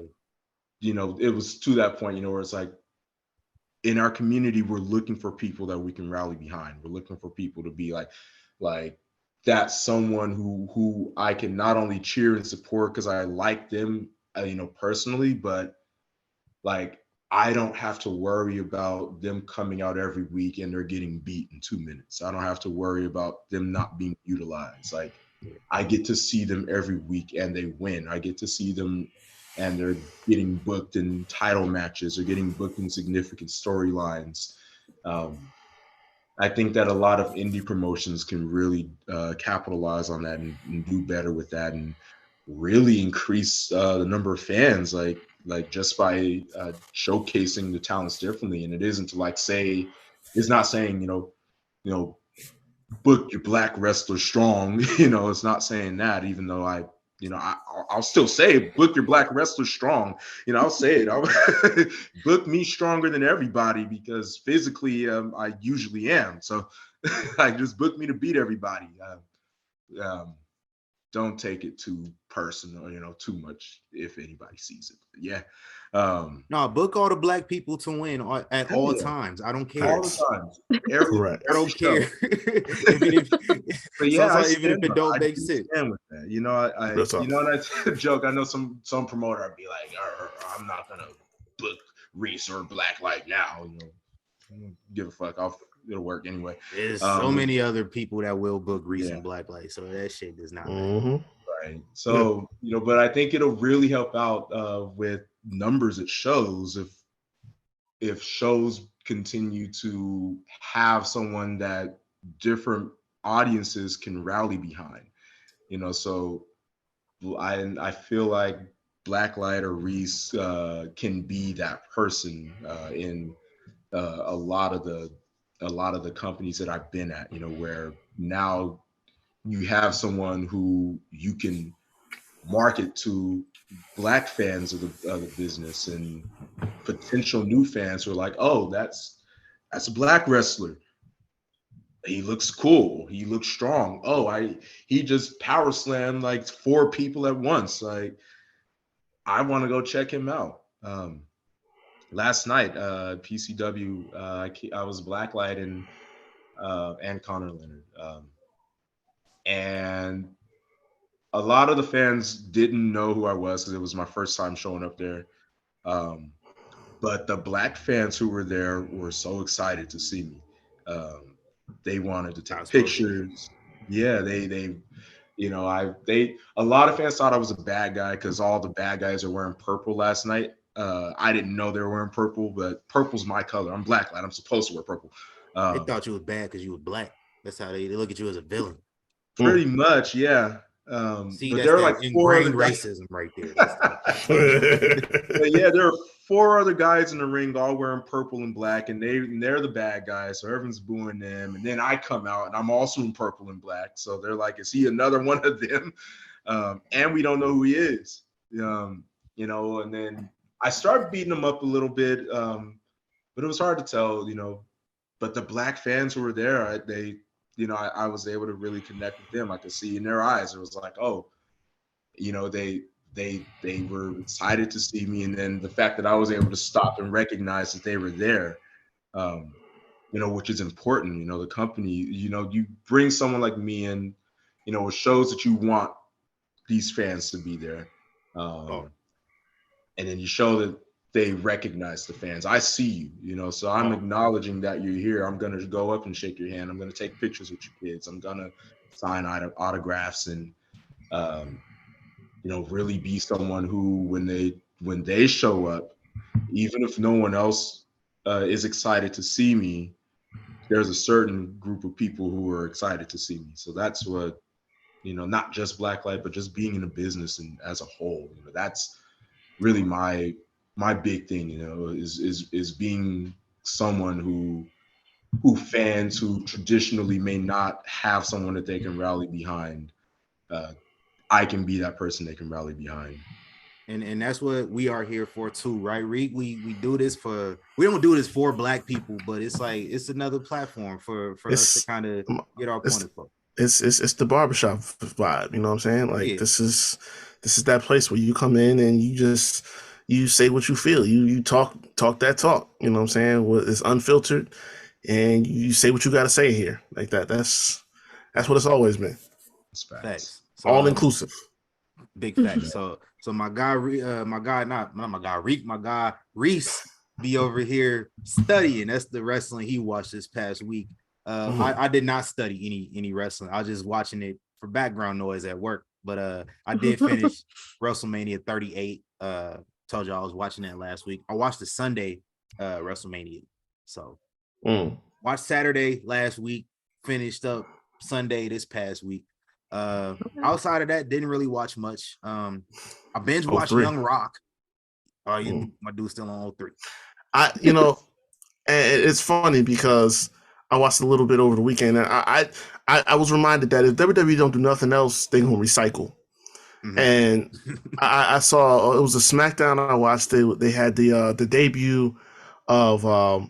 Speaker 4: it was to that point, where it's like in our community, we're looking for people that we can rally behind. We're looking for people to be like that's someone who I can not only cheer and support because I like them, personally, but like I don't have to worry about them coming out every week and they're getting beat in 2 minutes. I don't have to worry about them not being utilized. Like I get to see them every week and they win. I get to see them and they're getting booked in title matches or getting booked in significant storylines. I think that a lot of indie promotions can really capitalize on that and do better with that, and really increase the number of fans, like just by showcasing the talents differently. And it isn't to like say, it's not saying, book your Black wrestler strong, it's not saying that, even though I'll still say book your Black wrestler strong. I'll say it. I'll book me stronger than everybody, because physically I usually am. So like just book me to beat everybody. don't take it too personal, too much if anybody sees it. But yeah.
Speaker 1: No, book all the black people to win at all
Speaker 4: Yeah.
Speaker 1: times. I don't care.
Speaker 4: All the time.
Speaker 2: Correct.
Speaker 1: I don't care.
Speaker 4: But yeah,
Speaker 1: sometimes even if it don't make sense.
Speaker 4: Stand with that. And I joke. I know some promoter I'd be like, I'm not gonna book Reese or BLAQLight now. Give a fuck. It'll work anyway.
Speaker 1: There's so many other people that will book Reese and BLAQLight, so that shit does not matter.
Speaker 4: Right. So but I think it'll really help out with numbers at shows if shows continue to have someone that different audiences can rally behind. So I feel like BLAQLight or Reese can be that person in a lot of the companies that I've been at, where now you have someone who you can market to black fans of the business and potential new fans who are like, oh, that's a black wrestler. He looks cool. He looks strong. Oh, he just power slammed like 4 people at once. Like, I want to go check him out. Last night, PCW, I was BLAQLight and Connor Leonard. And a lot of the fans didn't know who I was because it was my first time showing up there. But the black fans who were there were so excited to see me. They wanted to take pictures. Yeah, a lot of fans thought I was a bad guy because all the bad guys are wearing purple last night. I didn't know they were wearing purple, but purple's my color. I'm BLAQLight. I'm supposed to wear purple.
Speaker 1: They thought you was bad because you was black. That's how they look at you as a villain.
Speaker 4: Pretty much, yeah.
Speaker 1: See,
Speaker 4: but there are like 4 other
Speaker 1: racism right there.
Speaker 4: But yeah, there are 4 other guys in the ring all wearing purple and black, and they're the bad guys, so everyone's booing them. And then I come out and I'm also in purple and black, so they're like, is he another one of them? And we don't know who he is. And then I started beating him up a little bit, but it was hard to tell, but the black fans who were there, I was able to really connect with them. I could see in their eyes. It was like, oh, they were excited to see me. And then the fact that I was able to stop and recognize that they were there, which is important. The company, you bring someone like me in, it shows that you want these fans to be there. And then you show that they recognize the fans. I see you, so I'm acknowledging that you're here. I'm going to go up and shake your hand. I'm going to take pictures with your kids. I'm going to sign autographs and, really be someone who, when they show up, even if no one else is excited to see me, there's a certain group of people who are excited to see me. So that's what, not just BLAQLight, but just being in a business and as a whole, that's really my big thing, is being someone who fans who traditionally may not have someone that they can rally behind. I can be that person they can rally behind.
Speaker 1: And that's what we are here for too, right? We do this we don't do this for black people, but it's like it's another platform for us to kind of get our point across.
Speaker 2: It's the barbershop vibe, you know what I'm saying? Like this is that place where you come in and you say what you feel. You talk that talk, you know what I'm saying? It's unfiltered and you say what you got to say here. Like that. That's what it's always been.
Speaker 1: Facts. So,
Speaker 2: all inclusive.
Speaker 1: Big facts. So my guy Reese be over here studying. That's the wrestling he watched this past week. I did not study any wrestling. I was just watching it for background noise at work. But I did finish WrestleMania 38. Told you I was watching that last week. I watched the Sunday WrestleMania. So watched Saturday last week, finished up Sunday this past week. Outside of that, didn't really watch much. I binge watched Young Rock. My dude's still on 03.
Speaker 2: And it's funny because I watched a little bit over the weekend, and I was reminded that if WWE don't do nothing else, they're gonna recycle. Mm-hmm. And I saw it was a SmackDown I watched. They had the debut of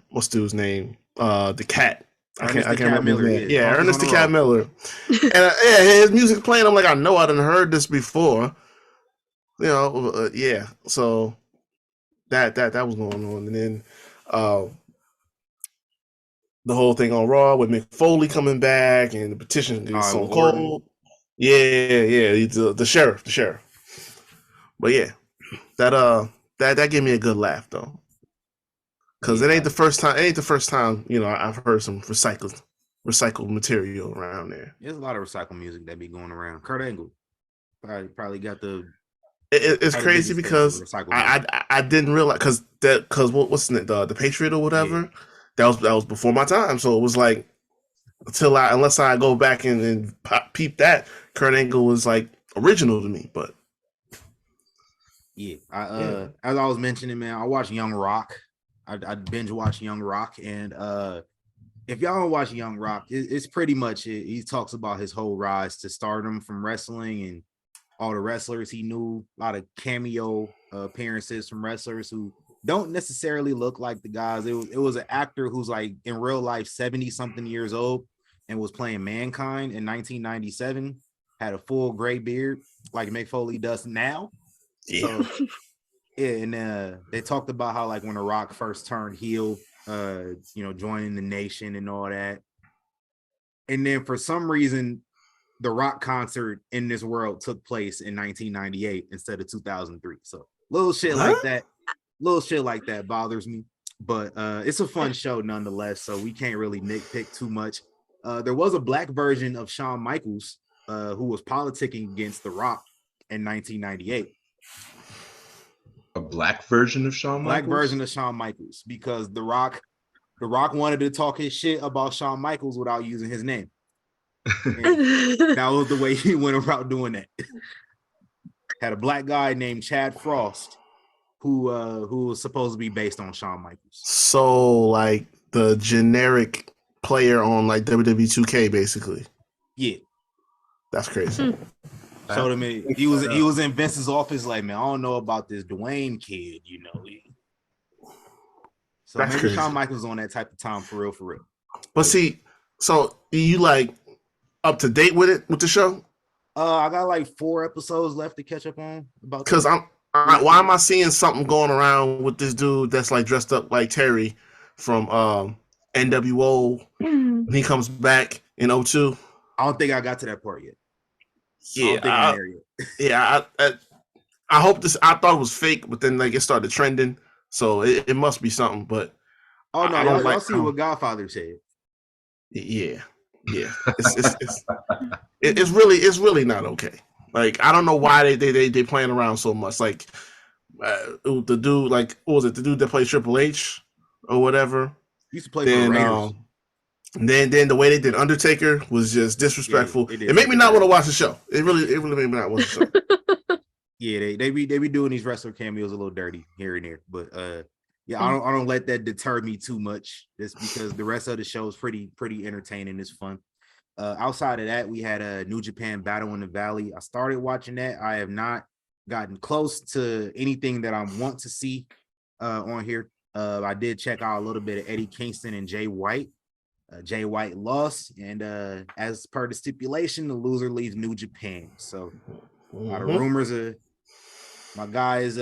Speaker 2: what's the dude's name? The Cat. I can't remember
Speaker 1: Miller,
Speaker 2: his name. Yeah,
Speaker 1: Uncles
Speaker 2: Ernest
Speaker 1: on
Speaker 2: the
Speaker 1: the
Speaker 2: Cat
Speaker 1: Road.
Speaker 2: Miller. And yeah, his music playing. I'm like, I know I done heard this before. You know, yeah. So that was going on, and then the whole thing on Raw with Mick Foley coming back and the petition against Stone Cold. Yeah, he's the sheriff. But yeah, that gave me a good laugh though, because it ain't the first time. You know, I've heard some recycled material around there.
Speaker 1: There's a lot of recycled music that be going around. Kurt Angle probably got the.
Speaker 2: It's crazy because I didn't realize because what's the Patriot or whatever, that was before my time, so it was like unless I go back and peep that, Kurt Angle was like original to me, but
Speaker 1: as I was mentioning, man, I watched Young Rock. I binge watched Young Rock, and if y'all don't watch Young Rock, it's pretty much it. He talks about his whole rise to stardom from wrestling and all the wrestlers he knew, a lot of cameo appearances from wrestlers who don't necessarily look like the guys. It was an actor who's like in real life 70-something years old and was playing Mankind in 1997, had a full gray beard like Mick Foley does now.
Speaker 2: Yeah.
Speaker 1: So, and they talked about how like when The Rock first turned heel, joining the Nation and all that. And then for some reason, the Rock concert in this world took place in 1998 instead of 2003. So little shit like that bothers me, but it's a fun show nonetheless. So we can't really nitpick too much. There was a black version of Shawn Michaels who was politicking against The Rock in 1998.
Speaker 4: A black version of Shawn Michaels?
Speaker 1: Black version of Shawn Michaels, because The Rock wanted to talk his shit about Shawn Michaels without using his name. That was the way he went about doing that. Had a black guy named Chad Frost who was supposed to be based on Shawn Michaels.
Speaker 2: So like the generic player on like WWE 2K basically.
Speaker 1: Yeah.
Speaker 2: That's crazy.
Speaker 1: Showed him he was in Vince's office like, man, I don't know about this Dwayne kid, you know. So
Speaker 2: that's
Speaker 1: maybe
Speaker 2: crazy.
Speaker 1: Shawn Michaels on that type of time for real.
Speaker 2: But see, so you like up to date with the show?
Speaker 1: I got like 4 episodes left to catch up on. About
Speaker 2: because why am I seeing something going around with this dude that's like dressed up like Terry from NWO when he comes back in 02?
Speaker 1: I don't think I got to that part yet.
Speaker 2: Yeah, I hope this. I thought it was fake, but then like it started trending, so it must be something. But
Speaker 1: oh no, y'all see what Godfather said.
Speaker 2: Yeah. It's really not okay. Like I don't know why they playing around so much. Like the dude, like what was it? The dude that played Triple H or whatever.
Speaker 1: He used to play for the Raiders.
Speaker 2: Then the way they did Undertaker was just disrespectful. It made me not want to watch the show. It really made me not watch the show.
Speaker 1: Yeah, they be doing these wrestler cameos a little dirty here and there, but I don't let that deter me too much. Just because the rest of the show is pretty entertaining. It's fun. Outside of that, we had a New Japan Battle in the Valley. I started watching that. I have not gotten close to anything that I want to see on here. I did check out a little bit of Eddie Kingston and Jay White. Jay White lost, and as per the stipulation, the loser leaves New Japan. So a lot of rumors of my guy is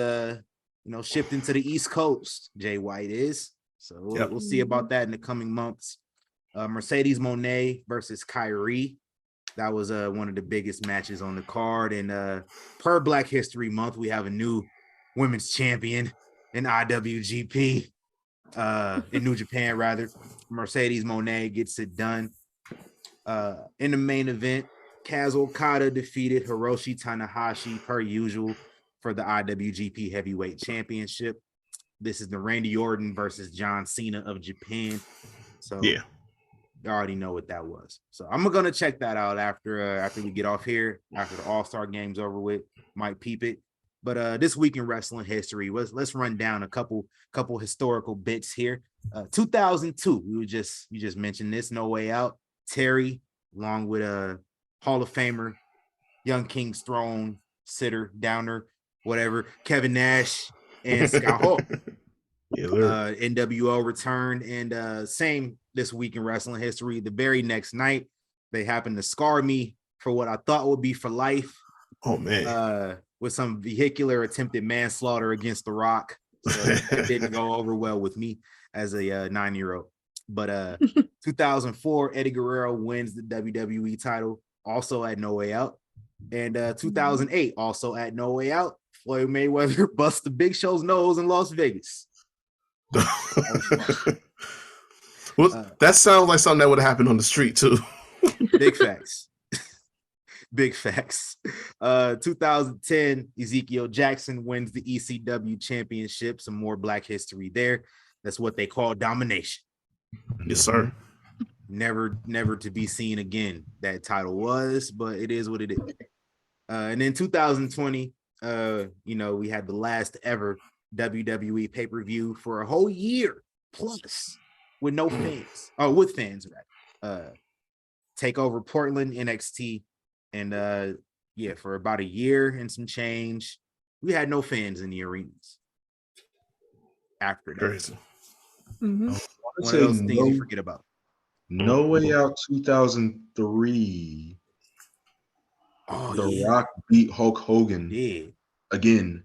Speaker 1: shifting to the East Coast. Jay White is. So we'll see about that in the coming months. Mercedes Moné versus Kyrie. That was one of the biggest matches on the card. And per Black History Month, we have a new women's champion in IWGP. In New Japan, rather. Mercedes Moné gets it done. In the main event, Kaz Okada defeated Hiroshi Tanahashi per usual for the IWGP Heavyweight Championship. This is the Randy Orton versus John Cena of Japan. So you already know what that was. So I'm gonna check that out after we get off here, after the All-Star game's over with. Might peep it. But this week in wrestling history, let's run down a couple historical bits here. 2002, you just mentioned this, No Way Out. Terry, along with Hall of Famer, Young King's Throne sitter, downer, whatever, Kevin Nash and Scott Hall. NWO returned, and same this week in wrestling history. The very next night, they happened to scar me for what I thought would be for life.
Speaker 2: Oh man,
Speaker 1: with some vehicular attempted manslaughter against The Rock. So that didn't go over well with me as a 9-year-old. But 2004, Eddie Guerrero wins the WWE title, also at No Way Out. And 2008, also at No Way Out, Floyd Mayweather busts the Big Show's nose in Las Vegas.
Speaker 2: Well, that sounds like something that would happen on the street too.
Speaker 1: Big facts. Big facts. 2010, Ezekiel Jackson wins the ECW championship. Some more Black history there. That's what they call domination.
Speaker 2: Yes, sir.
Speaker 1: Never to be seen again. That title was, but it is what it is. And then 2020, we had the last ever WWE pay-per-view for a whole year plus with no fans. Oh, with fans, right? Take over Portland NXT. And for about a year and some change, we had no fans in the arenas. After that,
Speaker 2: crazy.
Speaker 1: One of those things you forget about.
Speaker 4: No Way Out 2003. The Rock beat Hulk Hogan again,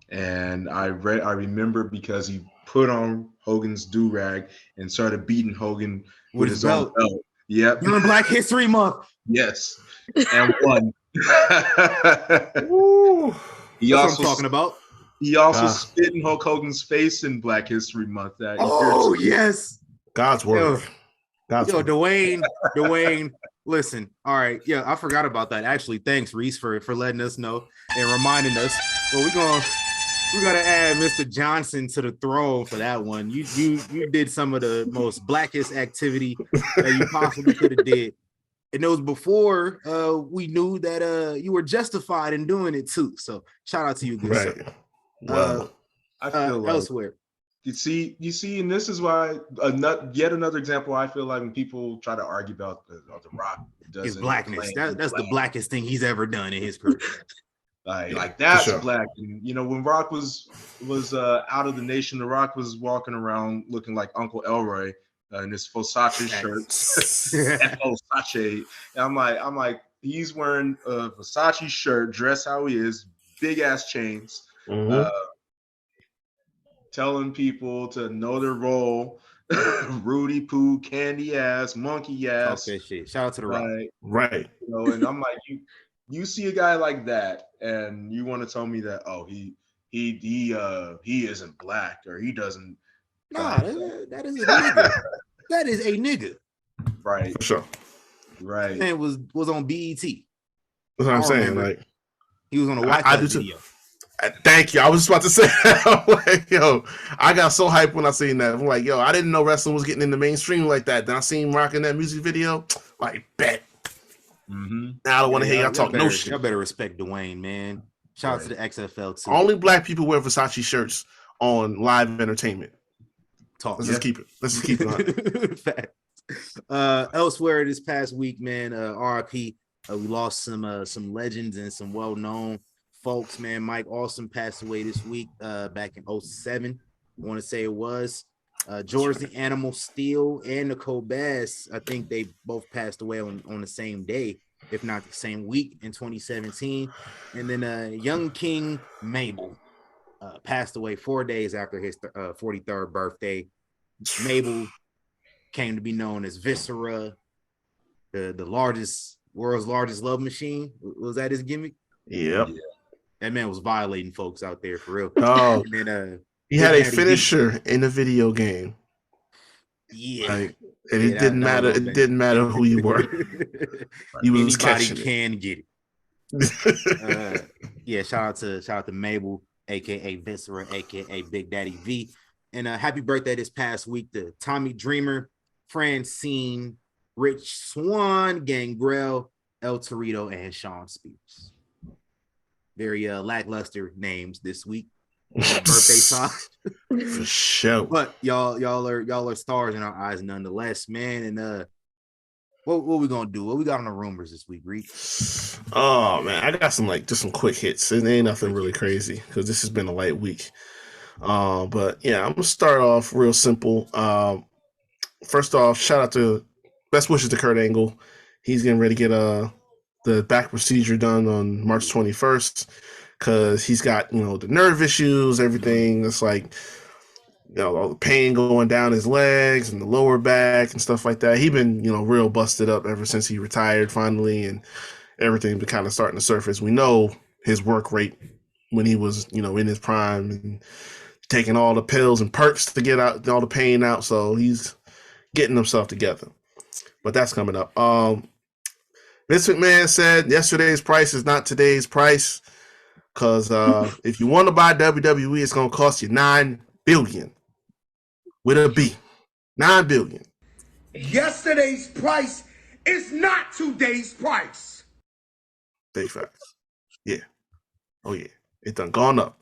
Speaker 4: and I remember because he put on Hogan's do-rag and started beating Hogan with his own belt. Yep.
Speaker 1: During Black History Month.
Speaker 4: Yes. And won.
Speaker 1: That's what I'm talking about.
Speaker 4: He also spit in Hulk Hogan's face in Black History Month.
Speaker 1: Yes.
Speaker 2: God's word.
Speaker 1: Dwayne, listen. All right. Yeah, I forgot about that. Actually, thanks, Reese, for letting us know and reminding us. But we're gonna add Mr. Johnson to the throne for that one. You did some of the most blackest activity that you possibly could have did. And it was before we knew that you were justified in doing it too. So shout out to you, good sir.
Speaker 2: Well,
Speaker 4: I feel like
Speaker 1: elsewhere.
Speaker 4: You see, and this is why yet another example. I feel like when people try to argue about the Rock,
Speaker 1: his blackness, that's the blackest thing he's ever done in his career.
Speaker 4: Like that's black. And when Rock was out of the nation, the Rock was walking around looking like Uncle Elroy. In his Versace shirt, and Versace. And I'm like, he's wearing a Versace shirt, dressed how he is, big ass chains, telling people to know their role. Rudy Poo, candy ass, monkey ass.
Speaker 1: Talk that shit. Shout out to the Rock.
Speaker 2: Right.
Speaker 4: And I'm like, you see a guy like that, and you want to tell me that he isn't black or he doesn't.
Speaker 1: Nah, that is a nigga. That is a nigga.
Speaker 4: Right.
Speaker 2: For sure.
Speaker 4: Right.
Speaker 1: And was on BET.
Speaker 2: That's what I'm saying. Like
Speaker 1: he was on a Wi-Fi video.
Speaker 2: Thank you. I was just about to say that. I got so hyped when I seen that. I'm like, I didn't know wrestling was getting in the mainstream like that. Then I seen Rock in that music video. Like, bet. Now I don't want to hear y'all talk no shit.
Speaker 1: Y'all better respect Dwayne, man. Shout out to the XFL too.
Speaker 2: Only black people wear Versace shirts on live entertainment. Let's just keep it.
Speaker 1: Elsewhere this past week, man, RIP. We lost some legends and some well-known folks, man. Mike Awesome passed away this week, back in 2007. I want to say it was. George the Animal Steele and Nicole Bass, I think they both passed away on the same day, if not the same week in 2017. And then Young King Mabel passed away 4 days after his 43rd birthday. Mabel came to be known as Viscera, the world's largest love machine. Was that his gimmick?
Speaker 2: Yep.
Speaker 1: That man was violating folks out there for real.
Speaker 2: Oh,
Speaker 1: and then,
Speaker 2: he had a finisher in the video game.
Speaker 1: Yeah.
Speaker 2: And it didn't matter. It didn't matter who you were. You was
Speaker 1: Anybody
Speaker 2: catching
Speaker 1: can
Speaker 2: it.
Speaker 1: get it. Shout out to Mabel, aka Viscera, aka Big Daddy V. And happy birthday this past week to Tommy Dreamer, Francine, Rich Swan, Gangrel, El Torito, and Sean Spears. Very lackluster names this week. Birthday time.
Speaker 2: For sure.
Speaker 1: But y'all are stars in our eyes nonetheless, man. And what we gonna do? What we got on the rumors this week, Reese?
Speaker 2: Oh man, I got some quick hits. It ain't nothing really crazy because this has been a light week. But yeah, I'm gonna start off real simple. First off, shout out to best wishes to Kurt Angle. He's getting ready to get the back procedure done on March 21st because he's got the nerve issues, everything. It's like all the pain going down his legs and the lower back and stuff like that. He's been real busted up ever since he retired finally, and everything been kind of starting to surface. We know his work rate when he was in his prime and taking all the pills and perks to get out all the pain out. So he's getting himself together. But that's coming up. Vince McMahon said yesterday's price is not today's price because if you want to buy WWE, it's going to cost you $9 billion with a B. $9 billion.
Speaker 3: Yesterday's price is not today's price.
Speaker 2: Big facts. Yeah. Oh yeah. It done gone up.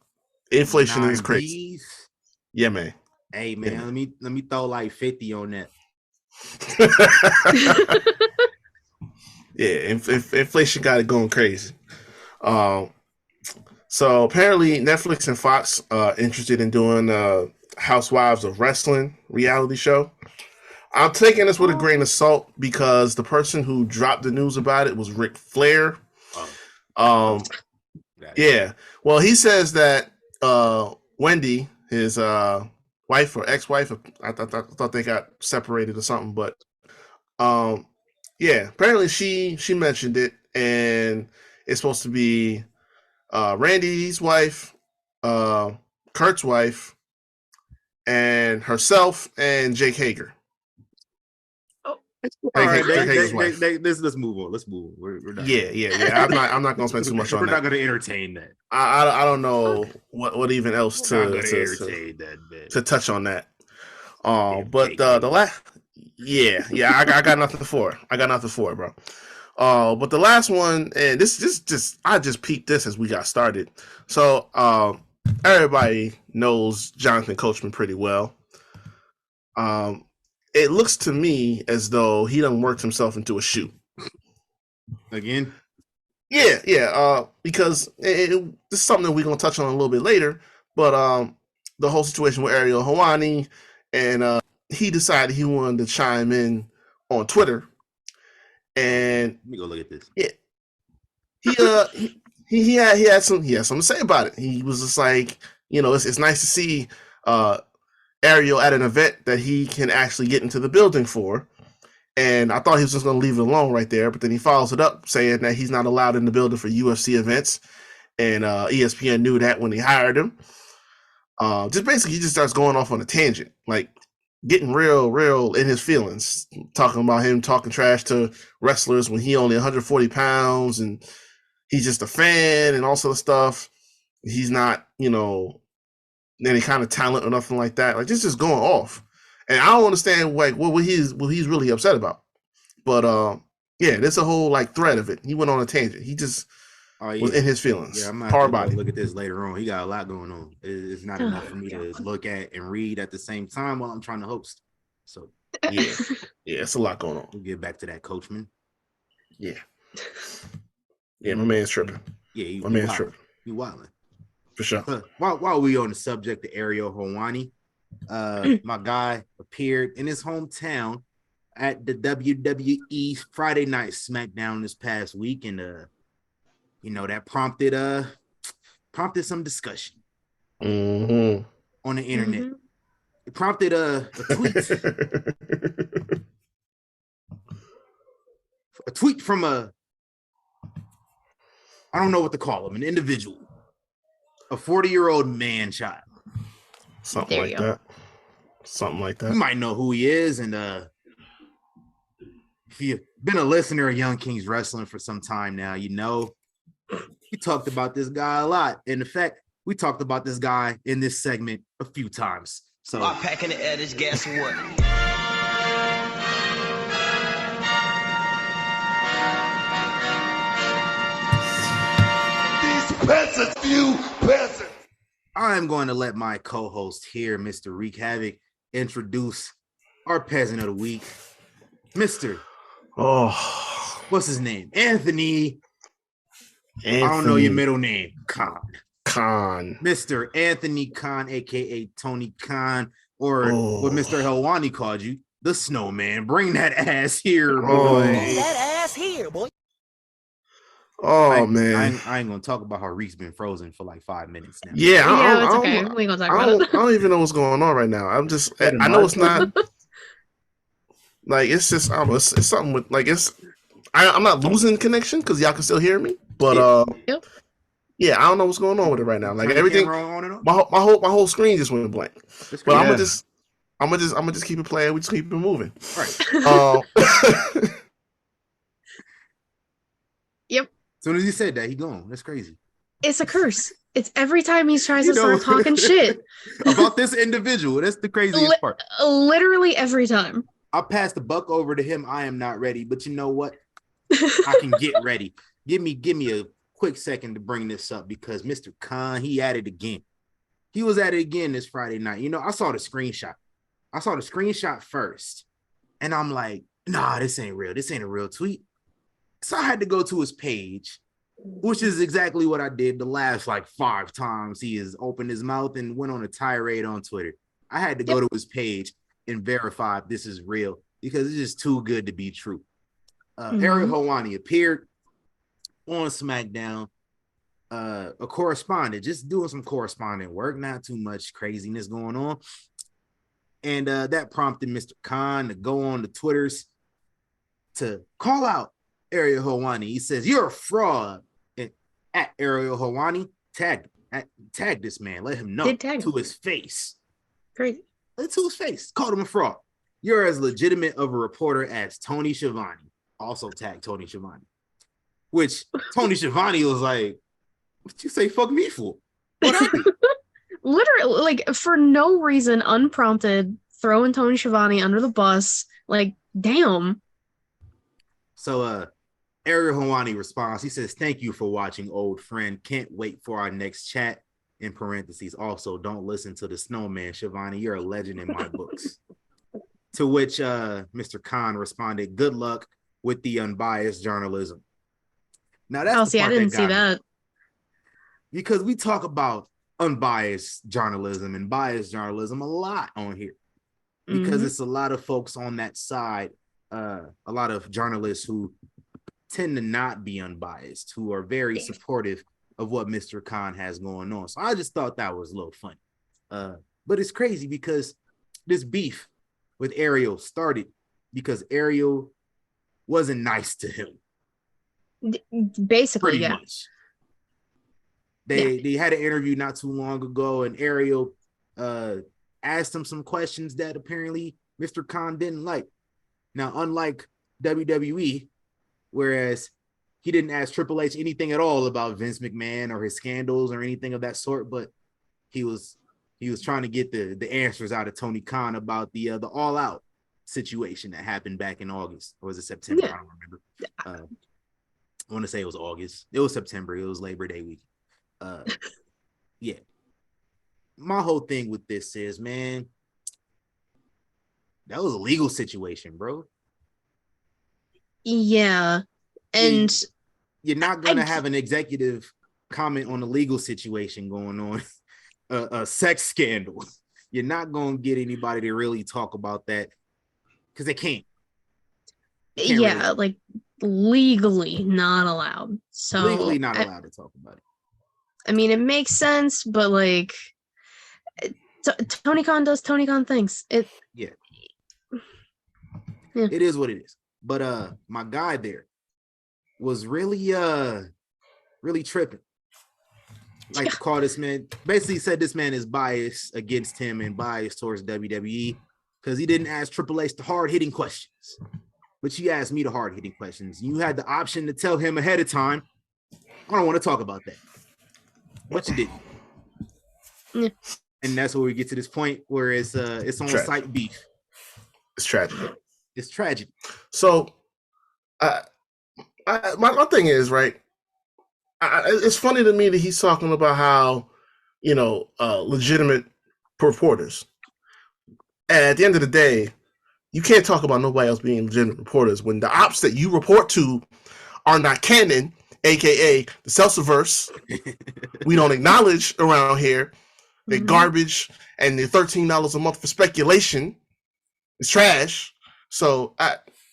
Speaker 2: Inflation is crazy.
Speaker 1: B's.
Speaker 2: Yeah, man.
Speaker 1: Hey man,
Speaker 2: Yeah.
Speaker 1: let me throw like 50 on that.
Speaker 2: Yeah, inflation got it going crazy. So apparently Netflix and Fox interested in doing Housewives of Wrestling reality show. I'm taking this with a grain of salt because the person who dropped the news about it was Ric Flair. Yeah. Well, he says that Wendy, his wife or ex-wife, I thought they got separated or something, but yeah, apparently she mentioned it, and it's supposed to be Randy's wife, Kurt's wife, and herself, and Jake Hager.
Speaker 1: All right,
Speaker 2: Hager's wife.
Speaker 1: let's move on. Let's move on. We're not.
Speaker 2: Yeah. I'm not gonna spend too much on
Speaker 1: We're
Speaker 2: that.
Speaker 1: not gonna entertain that.
Speaker 2: I don't know what even else to
Speaker 1: Entertain that bit.
Speaker 2: to touch on that. But the last, I got nothing for it. I got nothing for it, bro. But the last one, and I just peeped this as we got started. So everybody knows Jonathan Coachman pretty well. It looks to me as though he done worked himself into a shoe.
Speaker 1: Again?
Speaker 2: Yeah. Because this is something that we're gonna touch on a little bit later. But the whole situation with Ariel Helwani, and he decided he wanted to chime in on Twitter. And
Speaker 1: Let me go look at this.
Speaker 2: Yeah, he had something to say about it. He was just like, it's nice to see Ariel at an event that he can actually get into the building for. And I thought he was just going to leave it alone right there, but then he follows it up saying that he's not allowed in the building for UFC events, and ESPN knew that when they hired him. Just basically, he just starts going off on a tangent, like getting real in his feelings, talking about him talking trash to wrestlers when he only 140 pounds and he's just a fan and all sort of stuff. He's not, any kind of talent or nothing like that. Like, just going off. And I don't understand what he's really upset about. But yeah, there's a whole thread of it. He went on a tangent. He just was in his feelings.
Speaker 1: Yeah, I'm
Speaker 2: Power body.
Speaker 1: Look at this later on. He got a lot going on. It's not enough for me to look at and read at the same time while I'm trying to host. So
Speaker 2: yeah, it's a lot going on.
Speaker 1: We'll get back to that, Coachman.
Speaker 2: Yeah, my man's tripping.
Speaker 1: Yeah,
Speaker 2: my man's tripping.
Speaker 1: You wilding.
Speaker 2: For sure.
Speaker 1: While we on the subject of Ariel Helwani, my guy appeared in his hometown at the WWE Friday Night SmackDown this past week, and that prompted some discussion on the internet. Mm-hmm. It prompted a tweet. A tweet from I don't know what to call him, an individual. A 40-year-old man child.
Speaker 2: Something like that.
Speaker 1: You might know who he is. And if you've been a listener of Young Kings Wrestling for some time now, we talked about this guy a lot. And in fact, we talked about this guy in this segment a few times. So
Speaker 5: I'm packing the edge, guess what?
Speaker 3: Peasants.
Speaker 1: I'm going to let my co-host here, Mr. Wreak Havoc, introduce our peasant of the week, Mr. What's his name? Anthony. I don't know your middle name. Khan.
Speaker 2: Khan.
Speaker 1: Mr. Anthony Khan, aka Tony Khan, or what Mr. Helwani called you, the Snowman. Bring that ass here, boy.
Speaker 3: Bring that ass here, boy.
Speaker 2: Man.
Speaker 1: I ain't gonna talk about how Reese been frozen for like 5 minutes now.
Speaker 2: Yeah,
Speaker 6: it's okay. We ain't gonna talk about it.
Speaker 2: I don't even know what's going on right now. I'm just, I know it's not like, it's just, I don't know, it's something with like, I'm not losing connection because y'all can still hear me, but yeah, I don't know what's going on with it right now. Like everything, my whole screen just went blank. But I'm gonna just keep it playing. We just keep it moving.
Speaker 1: Right.
Speaker 6: Yep.
Speaker 1: As soon as he said that, he gone. That's crazy.
Speaker 6: It's a curse. It's every time he tries to start talking shit
Speaker 1: about this individual. That's the craziest part.
Speaker 6: Literally every time.
Speaker 1: I'll pass the buck over to him. I am not ready, but you know what? I can get ready. Give me a quick second to bring this up because Mr. Khan, he at it again. He was at it again this Friday night. You know, I saw the screenshot. First, and I'm like, nah, this ain't real. This ain't a real tweet. So I had to go to his page, which is exactly what I did the last like 5 times he has opened his mouth and went on a tirade on Twitter. I had to go to his page and verify if this is real because it's just too good to be true. Ariel Helwani appeared on SmackDown, a correspondent, just doing some correspondent work, not too much craziness going on. And that prompted Mr. Khan to go on the Twitters to call out Ariel Helwani. He says, "You're a fraud." And at Ariel Helwani, tag this man. Let him know to his face.
Speaker 6: Crazy.
Speaker 1: To his face. Called him a fraud. You're as legitimate of a reporter as Tony Schiavone. Also tagged Tony Schiavone. Which Tony Schiavone was like, "What you say fuck me for?" What happened?
Speaker 6: Literally, like, for no reason, unprompted, throwing Tony Schiavone under the bus. Like, damn.
Speaker 1: So, Ariel Helwani responds. He says, "Thank you for watching, old friend. Can't wait for our next chat." In parentheses, also, don't listen to the Snowman, Schiavone. You're a legend in my books. To which Mr. Khan responded, "Good luck with the unbiased journalism." Now, that's the part
Speaker 6: I didn't see that.
Speaker 1: Because we talk about unbiased journalism and biased journalism a lot on here because it's a lot of folks on that side, a lot of journalists who tend to not be unbiased, who are very supportive of what Mr. Khan has going on. So I just thought that was a little funny. But it's crazy because this beef with Ariel started because Ariel wasn't nice to him.
Speaker 6: Basically,
Speaker 1: pretty much. They had an interview not too long ago, and Ariel asked him some questions that apparently Mr. Khan didn't like. Now, unlike WWE, whereas he didn't ask Triple H anything at all about Vince McMahon or his scandals or anything of that sort, but he was trying to get the answers out of Tony Khan about the All Out situation that happened back in August, or was it September? I don't remember. I want to say it was August. It was September. It was Labor Day week. Yeah. My whole thing with this is, man, that was a legal situation, bro.
Speaker 6: Yeah. And
Speaker 1: you're not going to have an executive comment on the legal situation going on, a sex scandal. You're not going to get anybody to really talk about that because they can't.
Speaker 6: Yeah, really. Like legally not allowed. So
Speaker 1: legally not allowed to talk about it.
Speaker 6: I mean, it makes sense, but like Tony Khan does Tony Khan things. It
Speaker 1: is what it is. But my guy there was really tripping. Like to call this man, basically said this man is biased against him and biased towards WWE because he didn't ask Triple H the hard-hitting questions. But you asked me the hard-hitting questions. You had the option to tell him ahead of time, I don't want to talk about that. But you didn't.
Speaker 6: Yeah.
Speaker 1: And that's where we get to this point where it's on-site beef.
Speaker 2: It's tragic.
Speaker 1: It's tragic.
Speaker 2: So, my thing is, right, it's funny to me that he's talking about how, legitimate reporters. And at the end of the day, you can't talk about nobody else being legitimate reporters when the ops that you report to are not canon aka the Celsiverse. We don't acknowledge around here that garbage and the $13 a month for speculation is trash. So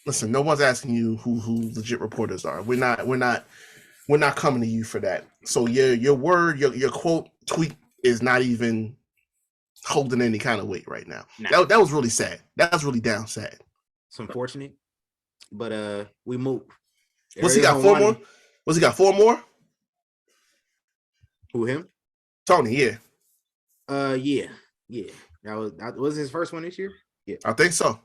Speaker 2: listen, no one's asking you who legit reporters are. We're not coming to you for that. So your word, your quote tweet is not even holding any kind of weight right now. Nah. That was really sad. That was really down sad.
Speaker 1: It's unfortunate, but we move.
Speaker 2: What's he got? 4 more? What's he got? 4 more?
Speaker 1: Who, him?
Speaker 2: Tony, yeah.
Speaker 1: Yeah. That was his first one this year? Yeah.
Speaker 2: I think so.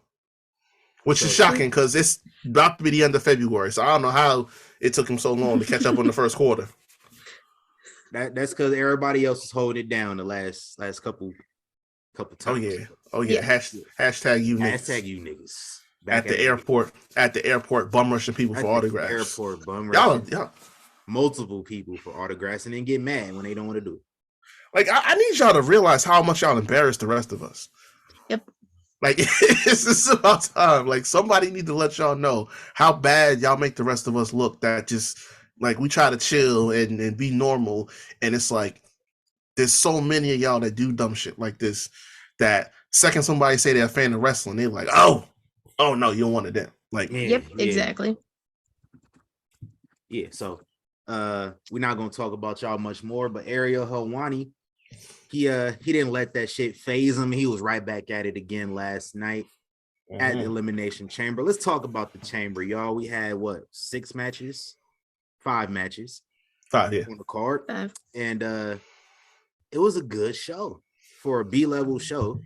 Speaker 2: Which is shocking because it's about to be the end of February. So I don't know how it took him so long to catch up on the first quarter.
Speaker 1: That's because everybody else is holding it down the last couple times.
Speaker 2: Oh yeah. Hashtag you niggas.
Speaker 1: Hashtag you niggas.
Speaker 2: At the airport, bum rushing people for autographs.
Speaker 1: Airport bum rushing. Y'all. Multiple people for autographs and then get mad when they don't want to do it.
Speaker 2: Like I need y'all to realize how much y'all embarrass the rest of us.
Speaker 6: Yep.
Speaker 2: Like it's just about time. Like somebody need to let y'all know how bad y'all make the rest of us look. That just like we try to chill and be normal, and it's like there's so many of y'all that do dumb shit like this. That second somebody say they're a fan of wrestling, they're like, oh no, you don't want it then. Like
Speaker 6: exactly.
Speaker 1: Yeah. So we're not gonna talk about y'all much more, but Ariel Helwani. He didn't let that shit phase him. He was right back at it again last night at the Elimination Chamber. Let's talk about the Chamber, y'all. We had 5 matches? 5 matches.
Speaker 2: 5, yeah.
Speaker 1: On the card. And it was a good show for a B-level show.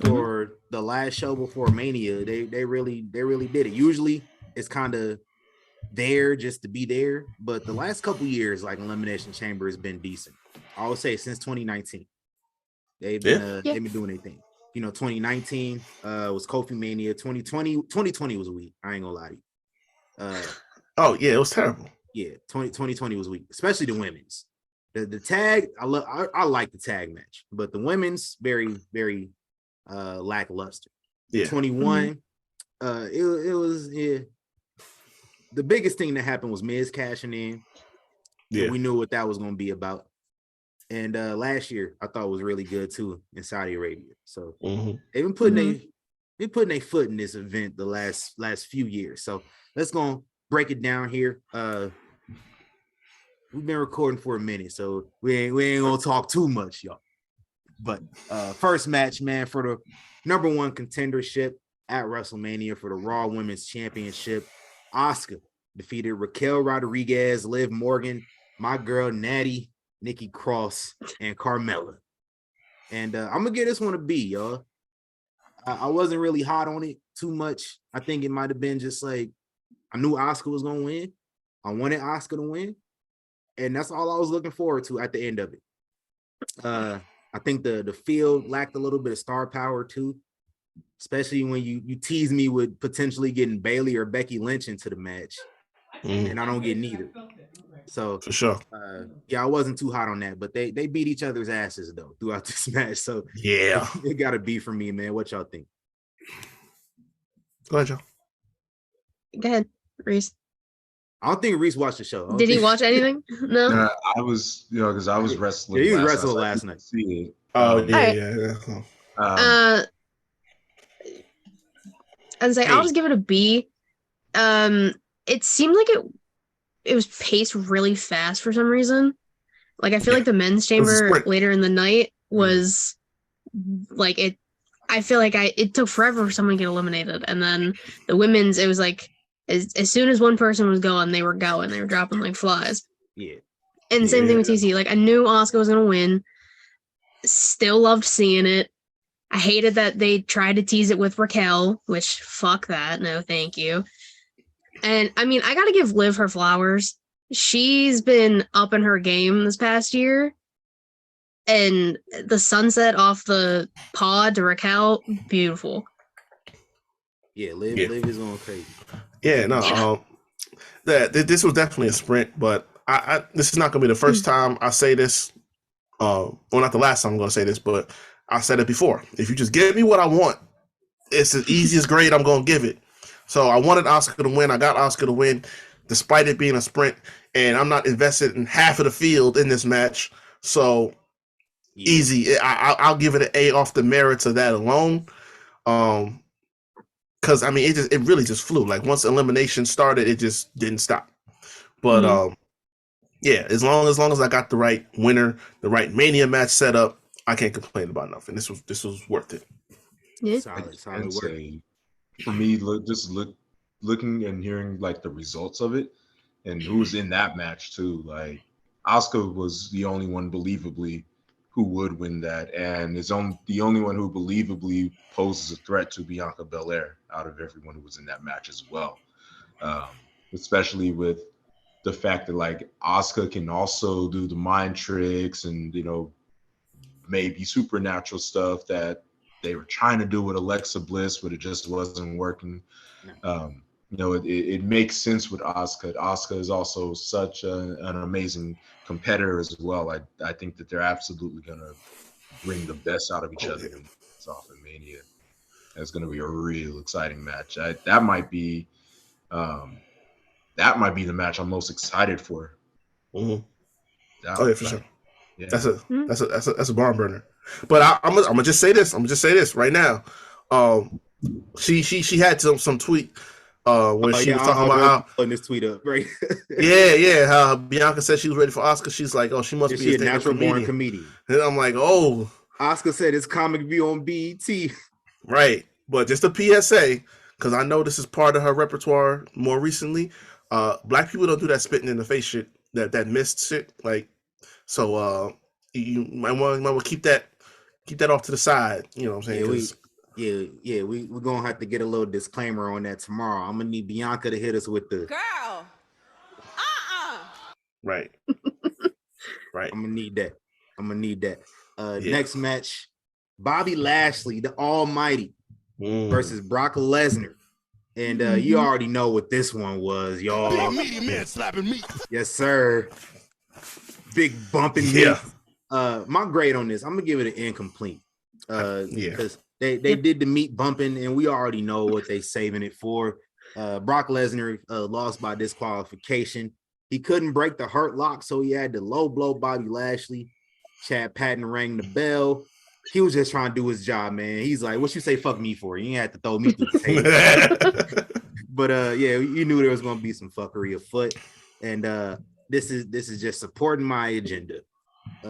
Speaker 1: For the last show before Mania, they really did it. Usually it's kind of there just to be there, but the last couple years, like Elimination Chamber has been decent. I would say since 2019, they've been doing their thing. 2019 was Kofi Mania. 2020 was weak. I ain't gonna lie to you.
Speaker 2: It was terrible.
Speaker 1: Yeah, 2020 was weak, especially the women's. The tag, I like the tag match, but the women's very, very lackluster. Yeah. 21, it was the biggest thing that happened was Miz cashing in. Yeah, we knew what that was going to be about. And last year, I thought was really good too in Saudi Arabia. So they've been putting their foot in this event the last few years. So let's go break it down here. We've been recording for a minute, so we ain't gonna talk too much, y'all. But first match, man, for the #1 contendership at WrestleMania for the Raw Women's Championship, Asuka defeated Raquel Rodriguez, Liv Morgan, my girl Natty, Nikki Cross, and Carmella. And I'm gonna give this one a B, y'all. I wasn't really hot on it too much. I think it might have been just like I knew Asuka was gonna win. I wanted Asuka to win, and that's all I was looking forward to at the end of it. I think the field lacked a little bit of star power too, especially when you tease me with potentially getting Bayley or Becky Lynch into the match, and I don't get neither. So
Speaker 2: for sure,
Speaker 1: I wasn't too hot on that, but they beat each other's asses though throughout this match. So
Speaker 2: yeah,
Speaker 1: it got to be for me, man. What y'all think?
Speaker 2: Go ahead, Joe.
Speaker 6: Go ahead, Reese.
Speaker 1: I don't think Reese watched the show.
Speaker 6: Did he watch anything? No.
Speaker 4: I was, because I was wrestling.
Speaker 1: Yeah, he was wrestling last night.
Speaker 4: See it.
Speaker 2: Oh yeah.
Speaker 6: I'd say I'll just give it a B. It seemed like it was paced really fast for some reason. Like I feel like the men's chamber later in the night was like it. I feel like it took forever for someone to get eliminated, and then the women's, it was like as soon as one person was going, they were going. They were dropping like flies.
Speaker 1: Yeah.
Speaker 6: And same thing with TC. Like I knew Asuka was gonna win. Still loved seeing it. I hated that they tried to tease it with Raquel, which fuck that. No, thank you. And I mean, I gotta give Liv her flowers. She's been up in her game this past year. And the sunset off the pod to Raquel, beautiful.
Speaker 1: Yeah, Liv is going crazy.
Speaker 2: Yeah, no, this was definitely a sprint, but I this is not going to be the first time I say this. Well, not the last time I'm going to say this, but I said it before. If you just give me what I want, it's the easiest grade I'm going to give it. So I wanted Asuka to win. I got Asuka to win, despite it being a sprint. and I'm not invested in half of the field in this match. So easy. I'll give it an A off the merits of that alone. Because I mean, it really just flew. Like once elimination started, it just didn't stop. But yeah, as long as I got the right winner, the right Mania match set up, I can't complain about nothing. This was worth it.
Speaker 6: Yeah.
Speaker 1: Solid work.
Speaker 4: For me, looking and hearing like the results of it, and who was in that match too. Like Asuka was the only one believably who would win that, and is the only one who believably poses a threat to Bianca Belair out of everyone who was in that match as well. Especially with the fact that like Asuka can also do the mind tricks and maybe supernatural stuff that they were trying to do with Alexa Bliss, but it just wasn't working. It makes sense with Asuka. Asuka is also such an amazing competitor as well. I think that they're absolutely gonna bring the best out of each other in Mania. It's gonna be a real exciting match. That might be the match I'm most excited for.
Speaker 2: Mm-hmm. For sure.
Speaker 4: Yeah.
Speaker 2: That's a barn burner. But I'm gonna just say this. I'm gonna just say this right now. She had some tweet when she was talking about how
Speaker 1: putting this tweet up, right?
Speaker 2: yeah. How Bianca said she was ready for Asuka. She's like, oh, she must be a
Speaker 1: natural born comedian.
Speaker 2: And I'm like, oh.
Speaker 1: Asuka said it's ComicView on BET.
Speaker 2: Right, but just a PSA because I know this is part of her repertoire more recently. Black people don't do that spitting in the face shit, that missed shit. Like, so you might want to keep that off to the side. You know what I'm saying?
Speaker 1: We're gonna have to get a little disclaimer on that tomorrow. I'm gonna need Bianca to hit us with the
Speaker 3: girl.
Speaker 2: Right. Right.
Speaker 1: I'm gonna need that. Next match, Bobby Lashley, the Almighty, versus Brock Lesnar. And you already know what this one was, y'all.
Speaker 3: Big meaty man slapping me.
Speaker 1: Yes, sir. Big bumping me. My grade on this, I'm gonna give it an incomplete. Because they did the meat bumping, and we already know what they saving it for. Brock Lesnar lost by disqualification. He couldn't break the hurt lock, so he had to low blow Bobby Lashley. Chad Patton rang the bell. He was just trying to do his job, man. He's like, what you say fuck me for? You ain't have to throw me through the table. But you knew there was gonna be some fuckery afoot. And this is just supporting my agenda.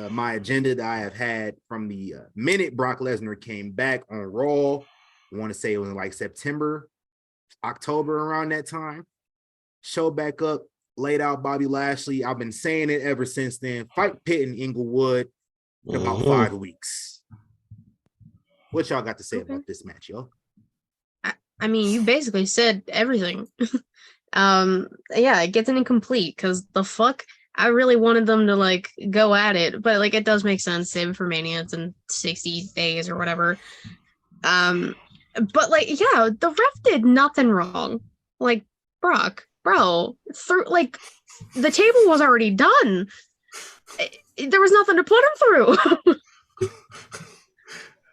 Speaker 1: My agenda that I have had from the minute Brock Lesnar came back on Raw. I want to say it was like September, October, around that time. Show back up, laid out Bobby Lashley. I've been saying it ever since then. Fight Pitt in Inglewood in about 5 weeks. What y'all got to say about this match, y'all?
Speaker 6: I mean, you basically said everything. It gets an incomplete because the fuck, I really wanted them to like go at it, but like it does make sense. Save it for Mania. It's in 60 days or whatever. But like, yeah, the ref did nothing wrong. Like, Brock, bro, like the table was already done. There was nothing to put him through.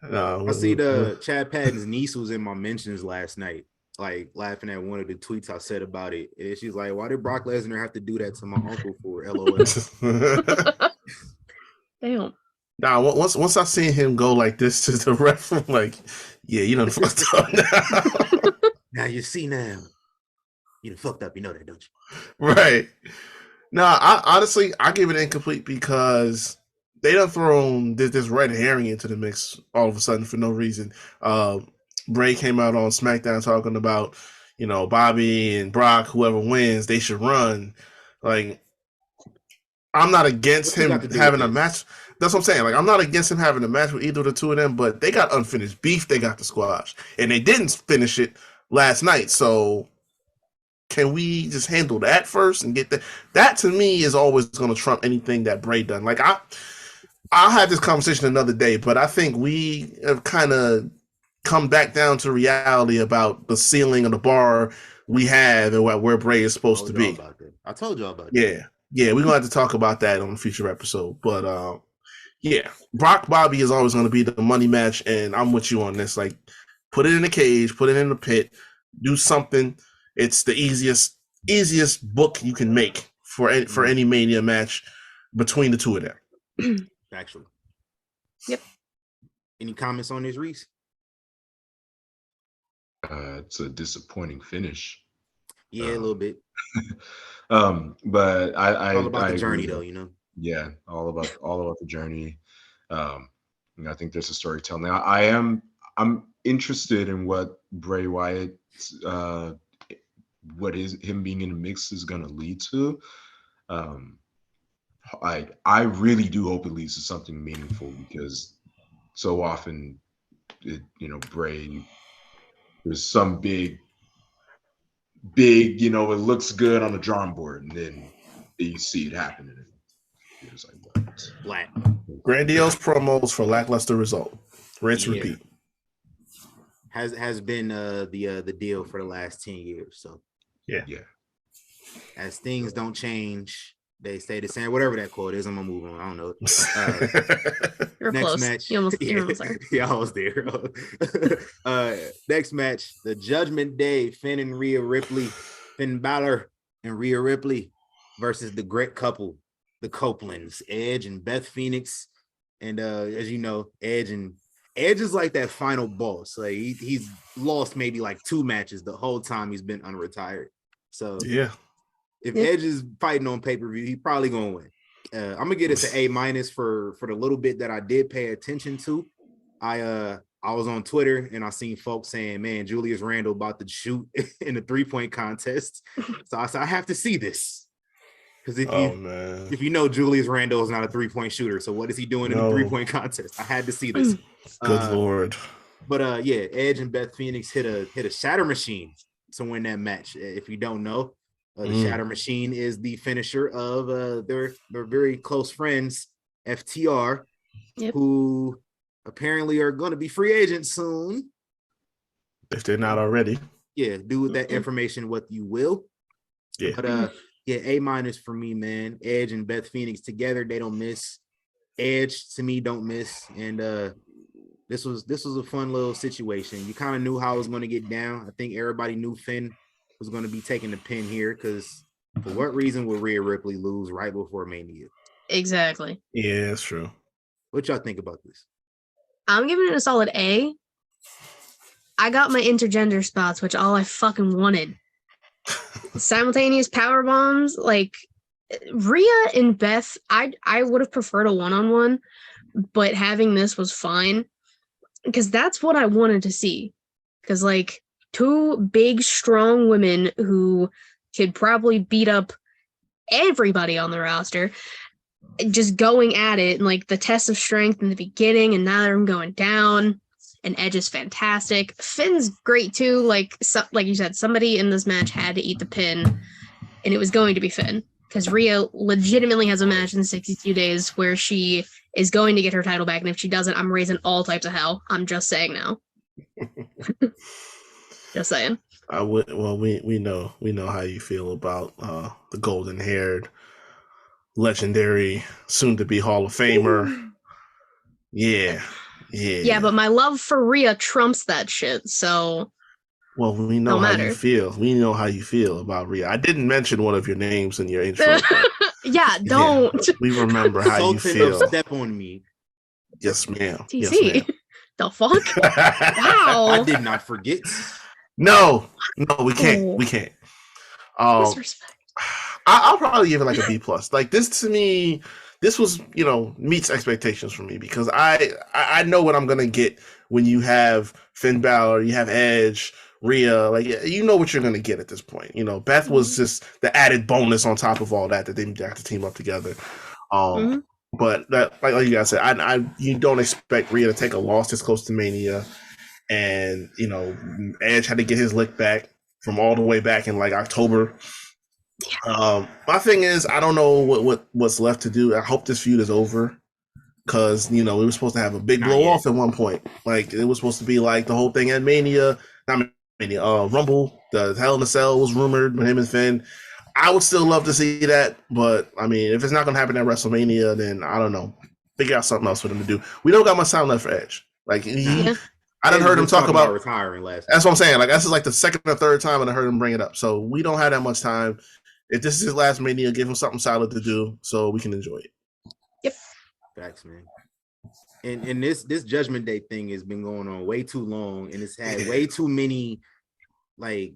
Speaker 1: I see the Chad Patton's niece was in my mentions last night, like laughing at one of the tweets I said about it. And she's like, why did Brock Lesnar have to do that to my uncle for LOL?
Speaker 6: Damn.
Speaker 2: Nah, once I seen him go like this to the ref, I'm like, yeah, you done fucked up now.
Speaker 1: Now you see now. You done fucked up, you know that, don't you?
Speaker 2: Right. Nah, I give it incomplete because they done thrown this red herring into the mix all of a sudden for no reason. Bray came out on SmackDown talking about, Bobby and Brock, whoever wins, they should run. Like, I'm not against him having a match. That's what I'm saying. Like, I'm not against him having a match with either of the two of them, but they got unfinished beef they got to squash. And they didn't finish it last night. So can we just handle that first and get that? That to me is always going to trump anything that Bray done. Like, I'll have this conversation another day, but I think we have kind of come back down to reality about the ceiling of the bar we have and where Bray is supposed to be.
Speaker 1: I told y'all about that.
Speaker 2: Yeah, we're gonna have to talk about that on a future episode. But Brock Bobby is always gonna be the money match, and I'm with you on this. Like, put it in the cage, put it in the pit, do something. It's the easiest book you can make for any Mania match between the two of them.
Speaker 1: Actually.
Speaker 6: Yep.
Speaker 1: Any comments on this, Reese?
Speaker 4: It's a disappointing finish.
Speaker 1: Yeah, a little bit.
Speaker 4: But I
Speaker 1: all about the journey,
Speaker 4: agree,
Speaker 1: though, you know.
Speaker 4: Yeah, all about the journey. I think there's a storytelling. I'm interested in what Bray Wyatt, what is him being in the mix is going to lead to. I really do hope it leads to something meaningful, because so often, Bray, there's some big, it looks good on the drawing board, and then you see it happening. It was like, what?
Speaker 1: Black.
Speaker 2: Grandiose promos for lackluster result. Rinse, repeat.
Speaker 1: Has been the deal for the last 10 years. So
Speaker 2: yeah.
Speaker 1: As things don't change, they stay the same. Whatever that quote is, I'm gonna move on. I don't know.
Speaker 6: You're
Speaker 1: next
Speaker 6: close.
Speaker 1: match.
Speaker 6: You're almost there.
Speaker 1: Yeah, I was there. Next match, the Judgment Day, Finn and Rhea Ripley, Finn Balor and Rhea Ripley versus the great couple, the Copelands, Edge and Beth Phoenix. And as you know, Edge is like that final boss. Like he's lost maybe like 2 matches the whole time he's been unretired. So
Speaker 2: yeah,
Speaker 1: if Edge is fighting on pay-per-view, he's probably gonna win. I'm gonna get it to A- for the little bit that I did pay attention to. I was on Twitter and I seen folks saying, "Man, Julius Randle about to shoot in the 3-point contest." So I said, I have to see this. Because if you know, Julius Randle is not a 3-point shooter, so what is he doing in the 3-point contest? I had to see this.
Speaker 2: Good Lord.
Speaker 1: But Edge and Beth Phoenix hit a shatter machine to win that match. If you don't know, the shatter machine is the finisher of their very close friends, FTR, who apparently are going to be free agents soon.
Speaker 2: If they're not already.
Speaker 1: Yeah, do with that information what you will.
Speaker 2: Yeah.
Speaker 1: But yeah, A- for me, man. Edge and Beth Phoenix together, they don't miss. Edge to me don't miss. And this was a fun little situation. You kind of knew how it was going to get down. I think everybody knew Finn was going to be taking the pin here, because for what reason would Rhea Ripley lose right before Mania?
Speaker 6: Exactly.
Speaker 2: Yeah, that's true.
Speaker 1: What y'all think about this?
Speaker 6: I'm giving it a solid A. I got my intergender spots, which all I fucking wanted. Simultaneous power bombs, like Rhea and Beth, I would have preferred a one-on-one, but having this was fine, because that's what I wanted to see. Because like 2 big, strong women who could probably beat up everybody on the roster, just going at it, and like the test of strength in the beginning, and now they're going down. And Edge is fantastic. Finn's great too. Like you said, somebody in this match had to eat the pin, and it was going to be Finn, because Rhea legitimately has a match in 62 days where she is going to get her title back, and if she doesn't, I'm raising all types of hell. I'm just saying now. Just saying.
Speaker 2: We know how you feel about the golden-haired, legendary, soon-to-be Hall of Famer. Yeah,
Speaker 6: but my love for Rhea trumps that shit, so...
Speaker 2: Well, we know how you feel. We know how you feel about Rhea. I didn't mention one of your names in your intro.
Speaker 6: Yeah, don't.
Speaker 2: Yeah, we remember how you feel.
Speaker 1: Step on me.
Speaker 2: Yes, ma'am.
Speaker 6: TC.
Speaker 2: Yes, ma'am.
Speaker 6: The fuck? Wow.
Speaker 1: I did not forget.
Speaker 2: No, we can't. We can't.
Speaker 6: Disrespect.
Speaker 2: I'll probably give it like a B+. Like this to me, this was, meets expectations for me, because I know what I'm gonna get when you have Finn Balor, you have Edge, Rhea, like you know what you're gonna get at this point. Beth was just the added bonus on top of all that they got to team up together. But that, like you guys said, you don't expect Rhea to take a loss this close to Mania, and Edge had to get his lick back from all the way back in like October. My thing is, I don't know what's left to do. I hope this feud is over, because we were supposed to have a big blow off at one point. Like it was supposed to be like the whole thing at Mania, not Mania, Rumble. The Hell in a Cell was rumored with him and Finn. I would still love to see that, but I mean, if it's not going to happen at WrestleMania, then I don't know. Figure out something else for them to do. We don't got much time left for Edge. Like I done heard him talk about
Speaker 1: retiring last.
Speaker 2: That's what I'm saying. Like this is like the second or third time I heard him bring it up. So we don't have that much time. If this is his last Mania, give him something solid to do so we can enjoy it.
Speaker 6: Yep.
Speaker 1: Facts, man. And this Judgment Day thing has been going on way too long, and it's had way too many like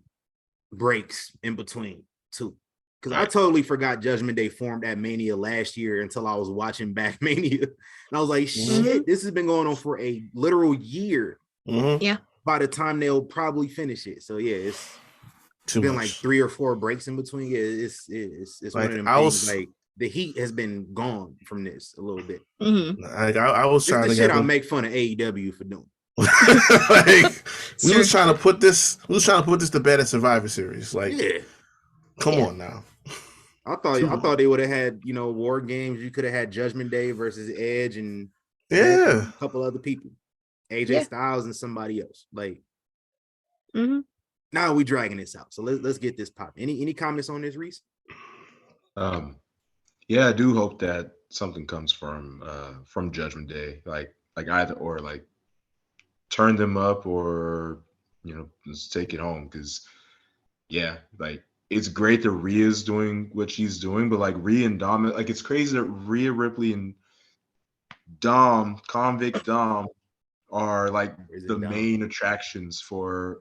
Speaker 1: breaks in between too. Because I totally forgot Judgment Day formed at Mania last year until I was watching back Mania, and I was like, shit, this has been going on for a literal year.
Speaker 6: Yeah.
Speaker 1: By the time they'll probably finish it, so yeah, it's been like 3 or 4 breaks in between. Yeah, it's like, one of them things. Like the heat has been gone from this a little bit.
Speaker 2: Like I was trying to
Speaker 1: shit. I'll make fun of AEW for doing.
Speaker 2: Like, we was trying to put this to bed at Survivor Series. Like, come on now.
Speaker 1: I thought they would have had, War Games. You could have had Judgment Day versus Edge and a couple other people, AJ Styles and somebody else. Like, now we dragging this out. So let's get this pop. Any comments on this, Reese?
Speaker 4: Yeah, I do hope that something comes from Judgment Day, like either or like turn them up or just take it home, because like it's great that Rhea's doing what she's doing, but like Rhea and Dom, like it's crazy that Rhea Ripley and Convict Dom are like the main attractions for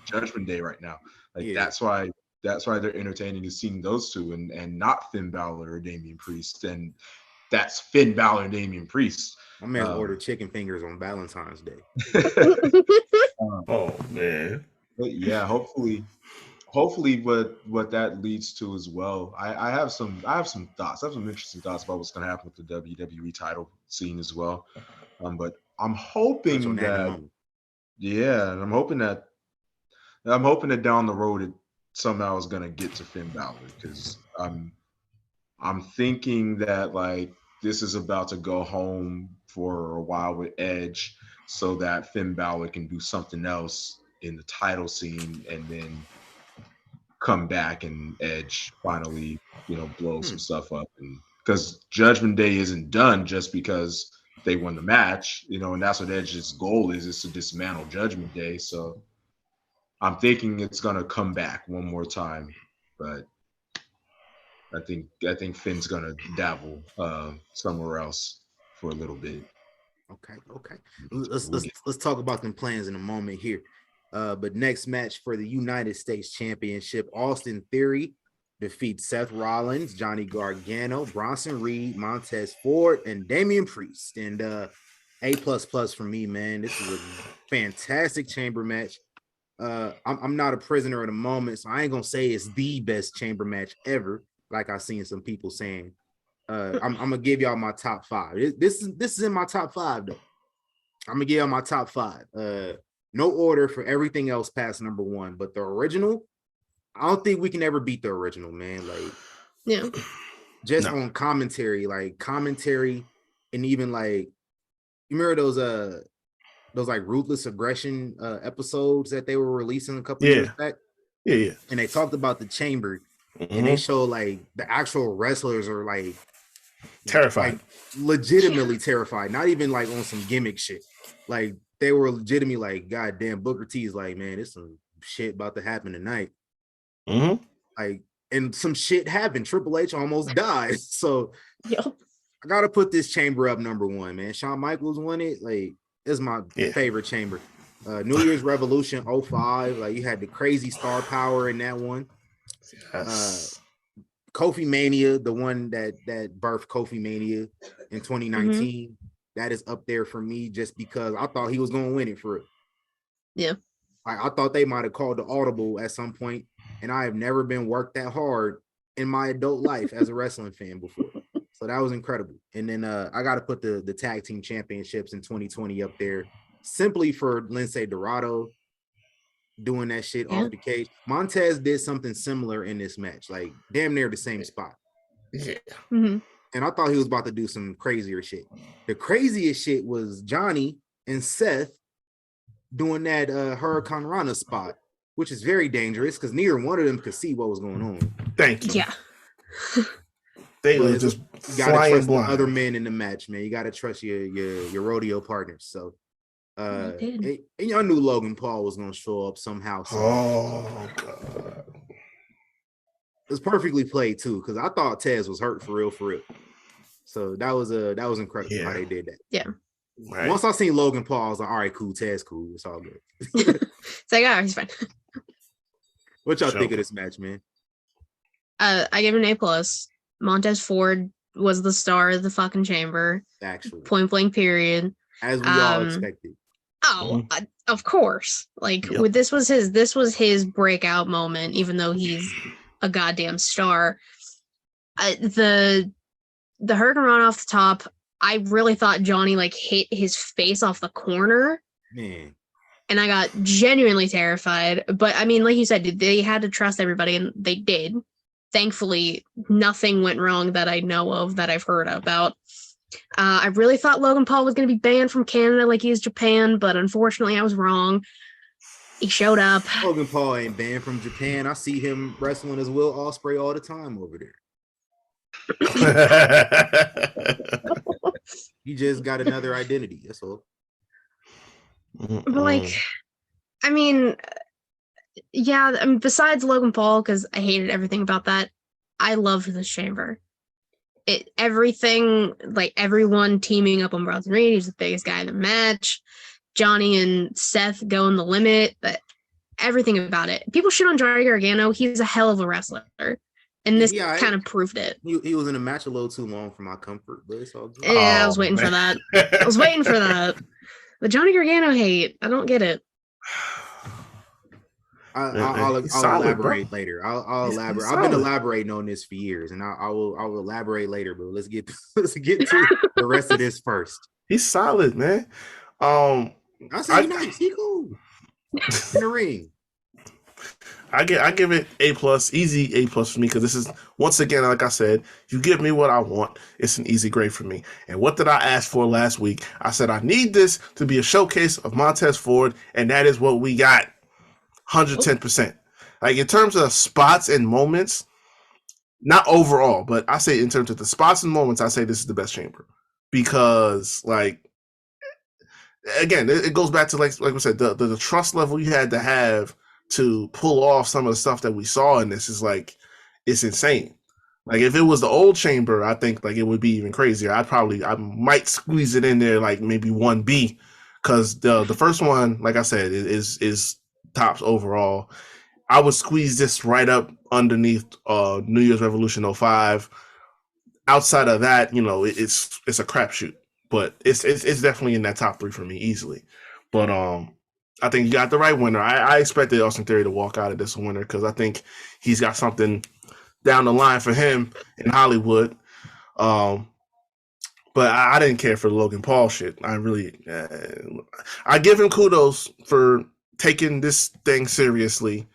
Speaker 4: Judgment Day right now. Like that's why they're entertaining, is seeing those two and not Finn Balor or Damian Priest. And that's Finn Balor and Damian Priest.
Speaker 1: My man ordered chicken fingers on Valentine's Day.
Speaker 2: Oh man.
Speaker 4: But yeah, hopefully what that leads to as well. I have some thoughts. I have some interesting thoughts about what's going to happen with the WWE title scene as well. But I'm hoping that I'm hoping that down the road it somehow is going to get to Finn Balor, because I'm thinking that like this is about to go home for a while with Edge, so that Finn Balor can do something else in the title scene and then come back and Edge finally, blow some stuff up. And because Judgment Day isn't done just because they won the match, and that's what Edge's goal is to dismantle Judgment Day. So I'm thinking it's gonna come back one more time, but I think Finn's gonna dabble somewhere else for a little bit.
Speaker 1: Okay. Let's talk about them plans in a moment here. But next match for the United States Championship, Austin Theory defeats Seth Rollins, Johnny Gargano, Bronson Reed, Montez Ford, and Damian Priest. And A++ for me, man. This is a fantastic chamber match. I'm not a prisoner of the moment, so I ain't gonna say it's the best chamber match ever, like I've seen some people saying. I'm gonna give y'all my top 5. This is in my top 5 though. I'm gonna give y'all my top 5. No order for everything else past number 1, but the original, I don't think we can ever beat the original, man. Like, on commentary, and even like, you remember those like ruthless aggression episodes that they were releasing a couple years back?
Speaker 2: Yeah.
Speaker 1: And they talked about the chamber, and they show like the actual wrestlers are like
Speaker 2: terrified,
Speaker 1: like legitimately terrified, not even like on some gimmick shit. Like they were legitimately like, God damn, Booker T is like, man, there's some shit about to happen tonight. Like, and some shit happened. Triple H almost died. So I gotta put this chamber up number 1, man. Shawn Michaels won it. Like, it's my favorite chamber. New Year's Revolution 05. Like, you had the crazy star power in that one. Kofi Mania, the one that birthed Kofi Mania in 2019. That is up there for me, just because I thought he was going to win it for it.
Speaker 6: Yeah.
Speaker 1: I thought they might have called the audible at some point, and I have never been worked that hard in my adult life as a wrestling fan before. So that was incredible. And then I got to put the tag team championships in 2020 up there, simply for Lince Dorado doing that shit off the cage. Montez did something similar in this match, like damn near the same spot.
Speaker 2: Yeah.
Speaker 1: And I thought he was about to do some crazier shit. The craziest shit was Johnny and Seth doing that Hurricane Rana spot, which is very dangerous because neither one of them could see what was going on.
Speaker 2: Thank you.
Speaker 6: Yeah.
Speaker 2: They were just
Speaker 1: flying trust blind. The other men in the match, man. You got to trust your rodeo partners. So, and y'all knew Logan Paul was going to show up somehow.
Speaker 2: Oh, God.
Speaker 1: was perfectly played too, because I thought Tez was hurt for real. So that was incredible how they did that.
Speaker 6: Yeah.
Speaker 2: Right.
Speaker 1: Once I seen Logan Paul, I was like, all right, cool, Tez, cool, it's all good.
Speaker 6: It's like, oh, he's fine.
Speaker 1: What y'all think of this match, man?
Speaker 6: I give it an A+. Montez Ford was the star of the fucking chamber.
Speaker 1: Actually,
Speaker 6: point blank period.
Speaker 1: As we all expected.
Speaker 6: Oh, of course. Like this was his breakout moment, even though he's a goddamn star. The Hurricane Run off the top, I really thought Johnny like hit his face off the corner.
Speaker 1: Man.
Speaker 6: And I got genuinely terrified. But I mean, like you said, they had to trust everybody, and they did. Thankfully, nothing went wrong that I know of, that I've heard about. I really thought Logan Paul was going to be banned from Canada like he is Japan, but unfortunately I was wrong. He showed up.
Speaker 1: Logan Paul ain't banned from Japan. I see him wrestling as Will Ospreay all the time over there. He just got another identity. That's all.
Speaker 6: But like, I mean, yeah, I mean, besides Logan Paul, because I hated everything about that, I loved this chamber. Everything, like everyone teaming up on Bronson Reed, he's the biggest guy in the match. Johnny and Seth going the limit, but everything about it. People shit on Johnny Gargano. He's a hell of a wrestler. And this kind of proved it.
Speaker 1: He was in a match a little too long for my comfort, but it's all good.
Speaker 6: Yeah, I was waiting for that. I was waiting for that. The Johnny Gargano hate, I don't get it.
Speaker 1: I'll elaborate later. I'll elaborate. I've been elaborating on this for years, and I will elaborate later. But let's get to the rest of this first.
Speaker 2: He's solid, man.
Speaker 1: I say he's nice. He cool in the ring.
Speaker 2: I give it A+, easy A+ for me, because this is, once again, like I said, you give me what I want. It's an easy grade for me. And what did I ask for last week? I said I need this to be a showcase of Montez Ford, and that is what we got. 110%. Like, in terms of spots and moments, not overall, but I say in terms of the spots and moments, I say this is the best chamber. Because, like, again, it goes back to, like we said, the trust level you had to have to pull off some of the stuff that we saw in this is like, it's insane. Like, if it was the old chamber, I think like it would be even crazier. I might squeeze it in there like maybe 1B, because the first one, like I said, is tops overall. I would squeeze this right up underneath New Year's Revolution 05. Outside of that, you know, it's a crapshoot, but it's definitely in that top 3 for me easily. But I think you got the right winner. I expected Austin Theory to walk out of this winner, because I think he's got something down the line for him in Hollywood. But I didn't care for the Logan Paul shit. I give him kudos for taking this thing seriously,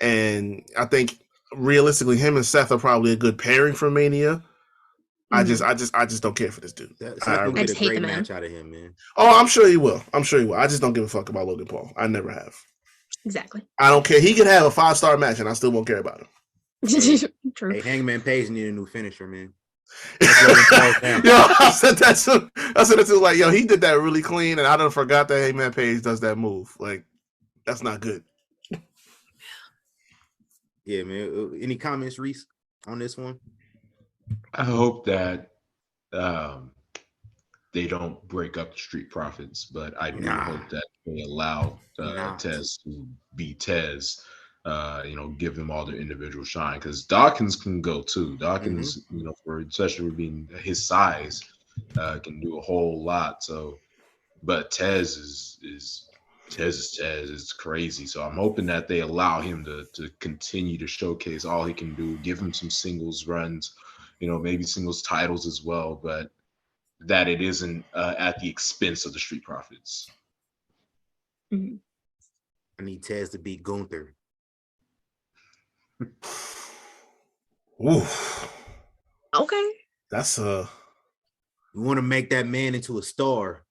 Speaker 2: and I think realistically, him and Seth are probably a good pairing for Mania. Mm-hmm. I just don't care for this dude.
Speaker 1: I get a great match out of him, man.
Speaker 2: Oh, I'm sure he will. I just don't give a fuck about Logan Paul. I never have.
Speaker 6: Exactly.
Speaker 2: I don't care. He could have a 5-star match, and I still won't care about him.
Speaker 6: True.
Speaker 1: Hey, Hangman Page need a new finisher, man.
Speaker 2: Yo, I said that too. Like, yo, he did that really clean, and I done forgot that Hangman Page does that move. Like, that's not good.
Speaker 1: Yeah, man. Any comments, Reese, on this one?
Speaker 4: I hope that they don't break up the Street Profits, but I do hope that they allow Tez to be Tez. Give them all their individual shine, because Dawkins can go too. Dawkins, for especially being his size, can do a whole lot. So, but Tez is crazy. So I'm hoping that they allow him to continue to showcase all he can do. Give him some singles runs, maybe singles titles as well, but that it isn't at the expense of the Street Profits.
Speaker 6: Mm-hmm.
Speaker 1: I need Tez to beat Gunther.
Speaker 2: Ooh.
Speaker 6: Okay.
Speaker 2: That's a.
Speaker 1: You want to make that man into a star.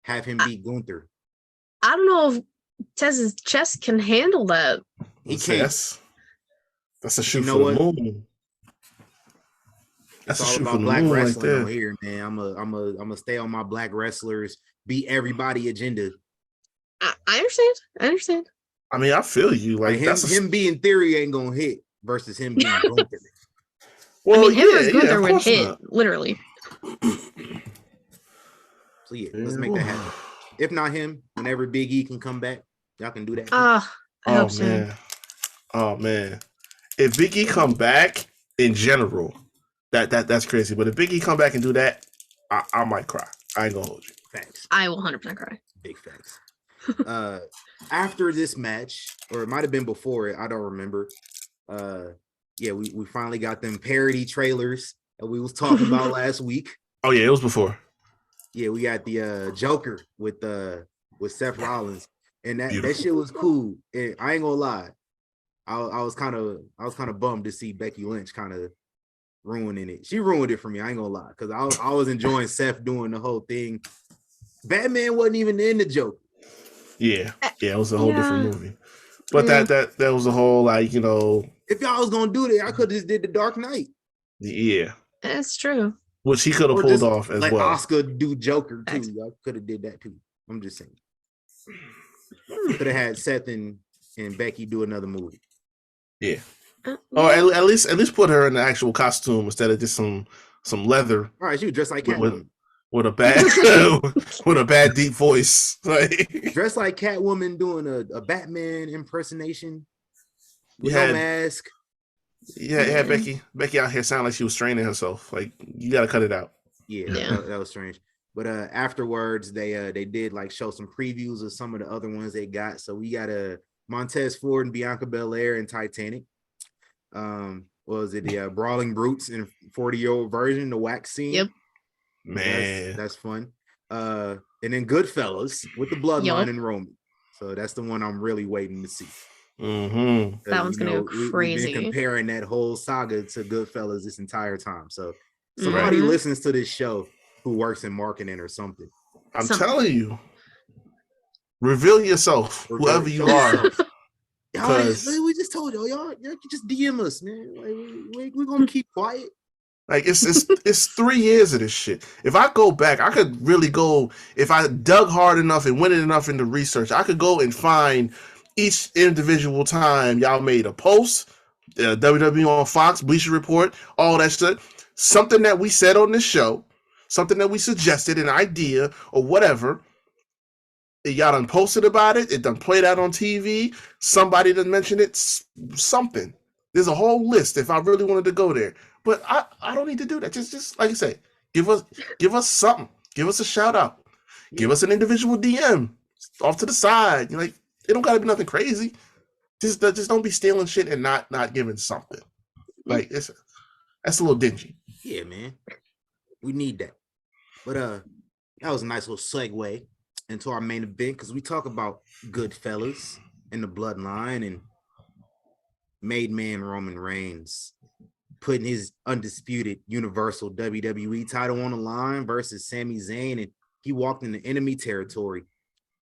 Speaker 1: Have him beat Gunther.
Speaker 6: I don't know if Tez's chest can handle that.
Speaker 1: He can't.
Speaker 2: That's a shoot for the moon.
Speaker 1: That's all about black wrestling right here, man. I'm a stay on my black wrestlers, beat everybody agenda.
Speaker 6: I understand.
Speaker 2: I mean, I feel you. Like
Speaker 1: him being Theory ain't gonna hit, versus him being Gunther.
Speaker 2: Well,
Speaker 6: I mean, him versus Gunther
Speaker 2: of
Speaker 6: would
Speaker 2: course
Speaker 6: hit,
Speaker 2: not.
Speaker 6: literally.
Speaker 1: So yeah, let's make that happen. If not him, whenever Big E can come back, y'all can do that. Too.
Speaker 6: I hope so.
Speaker 2: Man. Oh man. If Big E come back in general, that's crazy. But if Big E come back and do that, I might cry. I ain't gonna hold you.
Speaker 1: Facts.
Speaker 6: I will 100% cry.
Speaker 1: Big facts. After this match, or it might have been before it, I don't remember. Yeah, we finally got them parody trailers that we was talking about last week.
Speaker 2: Oh yeah, it was before.
Speaker 1: Yeah, we got the Joker with Seth Rollins, and that shit was cool. And I ain't gonna lie, I was kind of bummed to see Becky Lynch kind of ruining it. She ruined it for me. I ain't gonna lie, because I was enjoying Seth doing the whole thing. Batman wasn't even in the Joker.
Speaker 2: Yeah, it was a whole different movie. But that was a whole, like, you know.
Speaker 1: If y'all was gonna do that, I could have just did the Dark Knight.
Speaker 2: Yeah,
Speaker 6: that's true.
Speaker 2: Which he could have pulled off as well.
Speaker 1: Oscar do Joker too. Y'all could have did that too. I'm just saying. Could have had Seth and Becky do another movie.
Speaker 2: Yeah. Or at least put her in the actual costume instead of just some leather.
Speaker 1: All right, she was dressed like Catwoman.
Speaker 2: With a bad deep voice. Like,
Speaker 1: dressed like Catwoman doing a Batman impersonation with
Speaker 2: no
Speaker 1: mask.
Speaker 2: Yeah, Becky out here sound like she was straining herself. Like, you gotta cut it out.
Speaker 1: Yeah. That was strange. But afterwards, they did like show some previews of some of the other ones they got. So we got Montez Ford and Bianca Belair in Titanic. What was it? The Brawling Brutes in 40-year-old version, the wax scene.
Speaker 6: Yep.
Speaker 2: Man,
Speaker 1: that's fun. And then Goodfellas with the Bloodline and Roman. So that's the one I'm really waiting to see.
Speaker 2: Mm-hmm.
Speaker 6: That one's gonna go crazy.
Speaker 1: We've been comparing that whole saga to Goodfellas this entire time. So somebody listens to this show who works in marketing or something.
Speaker 2: I'm telling you, reveal yourself, whoever you are.
Speaker 1: Because we just told y'all can just DM us, man. Like, we're gonna keep quiet.
Speaker 2: Like, it's 3 years of this shit. If I go back, I could really go. If I dug hard enough and went enough into research, I could go and find each individual time y'all made a post, WWE on Fox, Bleacher Report, all that shit. Something that we said on this show, something that we suggested, an idea or whatever. Y'all done posted about it. It done played out on TV. Somebody done mentioned it. Something. There's a whole list if I really wanted to go there. But I don't need to do that. Just like you say, give us something. Give us a shout out. Give us an individual DM off to the side. You're like, it don't gotta be nothing crazy. Just don't be stealing shit and not giving something. Like, that's a little dingy.
Speaker 1: Yeah, man. We need that. But that was a nice little segue into our main event, because we talk about Goodfellas and the Bloodline and Made Man Roman Reigns putting his undisputed Universal WWE title on the line versus Sami Zayn, and he walked into enemy territory.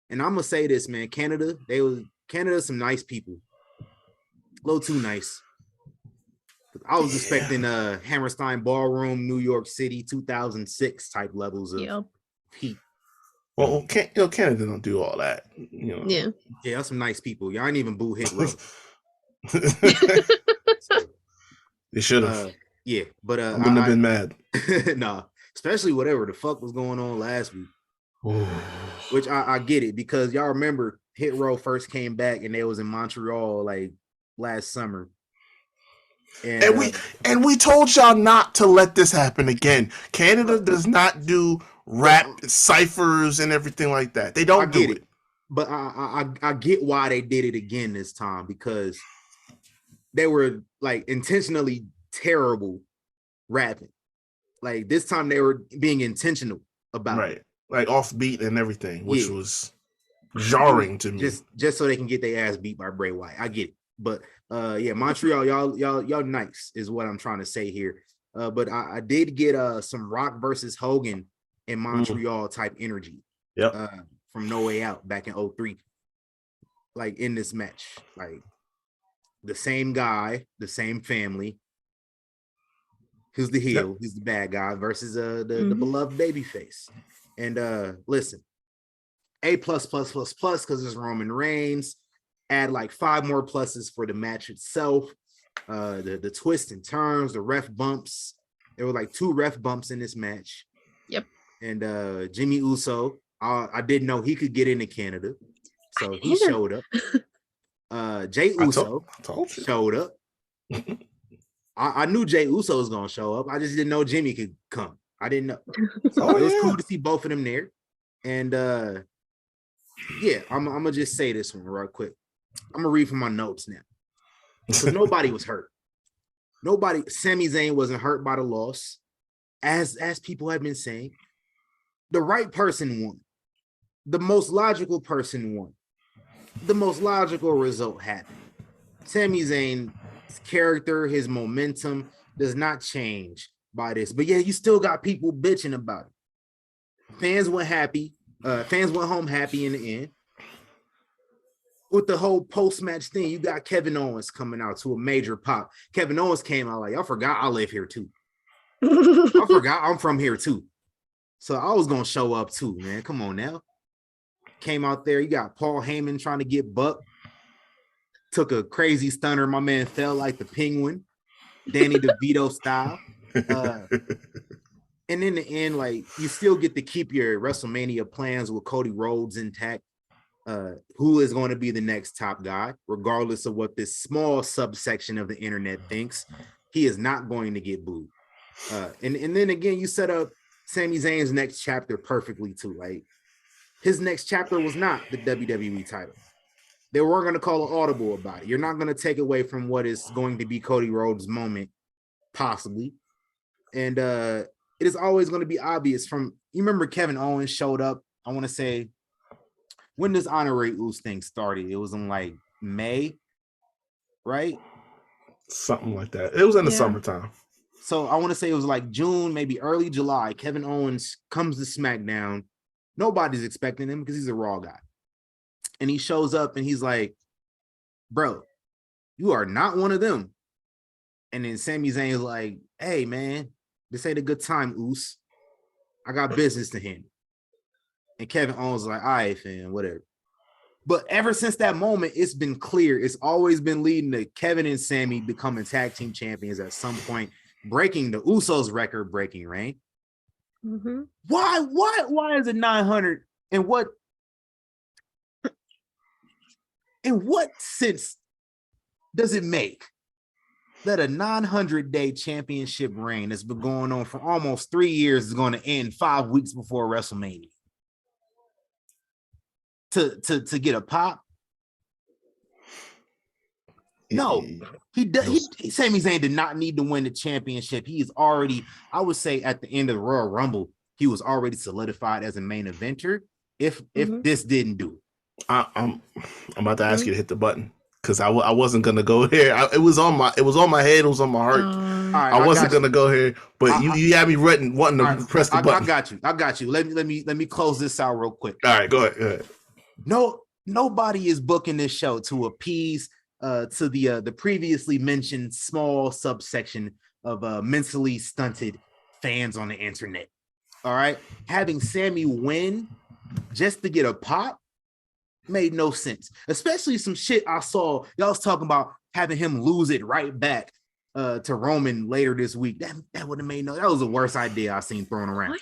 Speaker 1: And I'm gonna say this, man, Canada's some nice people. A little too nice. I was expecting Hammerstein Ballroom, New York City, 2006 type levels of heat.
Speaker 2: Well, Canada don't do all that.
Speaker 1: Yeah, that's some nice people. Y'all ain't even boo Hit Row.
Speaker 2: They should have.
Speaker 1: Yeah, but
Speaker 2: I wouldn't have been mad.
Speaker 1: Nah, especially whatever the fuck was going on last week. Which I get it, because y'all remember Hit Row first came back and they was in Montreal like last summer.
Speaker 2: And we told y'all not to let this happen again. Canada does not do rap ciphers and everything like that. They don't do it.
Speaker 1: But I get why they did it again this time, because they were like intentionally terrible rapping. Like, this time they were being intentional about it.
Speaker 2: Like offbeat and everything, which was jarring to me.
Speaker 1: Just so they can get their ass beat by Bray Wyatt. I get it. But Montreal, y'all nice is what I'm trying to say here. But I did get some Rock versus Hogan in Montreal type energy. From No Way Out back in 2003. Like, in this match. Like, the same guy, the same family. Who's the heel? Who's the bad guy versus the beloved babyface. And listen, A++++, because it's Roman Reigns. Add like 5 more pluses for the match itself. The twists and turns, the ref bumps. There were like 2 ref bumps in this match.
Speaker 6: Yep.
Speaker 1: And Jimmy Uso, I didn't know he could get into Canada, so he showed up. Jay Uso showed up. I knew Jay Uso was gonna show up. I just didn't know Jimmy could come. I didn't know. So it was cool to see both of them there. And yeah, I'm gonna just say this one real quick. I'm gonna read from my notes now. So nobody was hurt. Sami Zayn wasn't hurt by the loss, as people have been saying. The right person won. The most logical person won. The most logical result happened. Sami Zayn's character, his momentum does not change by this. But yeah, you still got people bitching about it. Fans went home happy in the end. With the whole post-match thing, you got Kevin Owens coming out to a major pop. Kevin Owens came out like, I forgot I live here too. I forgot I'm from here too. So I was going to show up too, man. Come on now. Came out there. You got Paul Heyman trying to get Buck. Took a crazy stunner. My man fell like the penguin. Danny DeVito style. And in the end, like, you still get to keep your WrestleMania plans with Cody Rhodes intact. Who is going to be the next top guy, regardless of what this small subsection of the internet thinks. He is not going to get booed. And then again, you set up Sami Zayn's next chapter perfectly too. Like, his next chapter was not the WWE title. They weren't going to call an audible about it. You're not going to take away from what is going to be Cody Rhodes' moment, possibly. And it is always going to be obvious from, you remember Kevin Owens showed up, I want to say, when this Honorary Uso thing started? It was in like May, right?
Speaker 2: Something like that. It was in the summertime.
Speaker 1: So I want to say it was like June, maybe early July. Kevin Owens comes to SmackDown. Nobody's expecting him because he's a Raw guy. And he shows up and he's like, bro, you are not one of them. And then Sami Zayn is like, hey, man, this ain't a good time, Uso. I got business to handle. And Kevin Owens is like, all right, fam, whatever. But ever since that moment, it's been clear. It's always been leading to Kevin and Sami becoming tag team champions at some point, breaking the Usos' record-breaking reign.
Speaker 6: Mm-hmm.
Speaker 1: Why is it 900? And what sense does it make that a 900-day championship reign that's been going on for almost 3 years is going to end 5 weeks before WrestleMania? To get a pop? No, Sami Zayn did not need to win the championship. He is already, I would say, at the end of the Royal Rumble, he was already solidified as a main eventer. If this didn't do it,
Speaker 2: I'm about to ask you to hit the button because I wasn't gonna go here. It was on my head. It was on my heart.
Speaker 1: Right,
Speaker 2: I wasn't gonna go here, but you had me wanting to press the button.
Speaker 1: I got you. Let me close this out real quick.
Speaker 2: All right, go ahead.
Speaker 1: No, nobody is booking this show to appease to the previously mentioned small subsection of mentally stunted fans on the internet. All right, having Sami win just to get a pop made no sense. Especially some shit I saw y'all was talking about having him lose it right back to Roman later this week. That would have made that was the worst idea I've seen thrown around. What?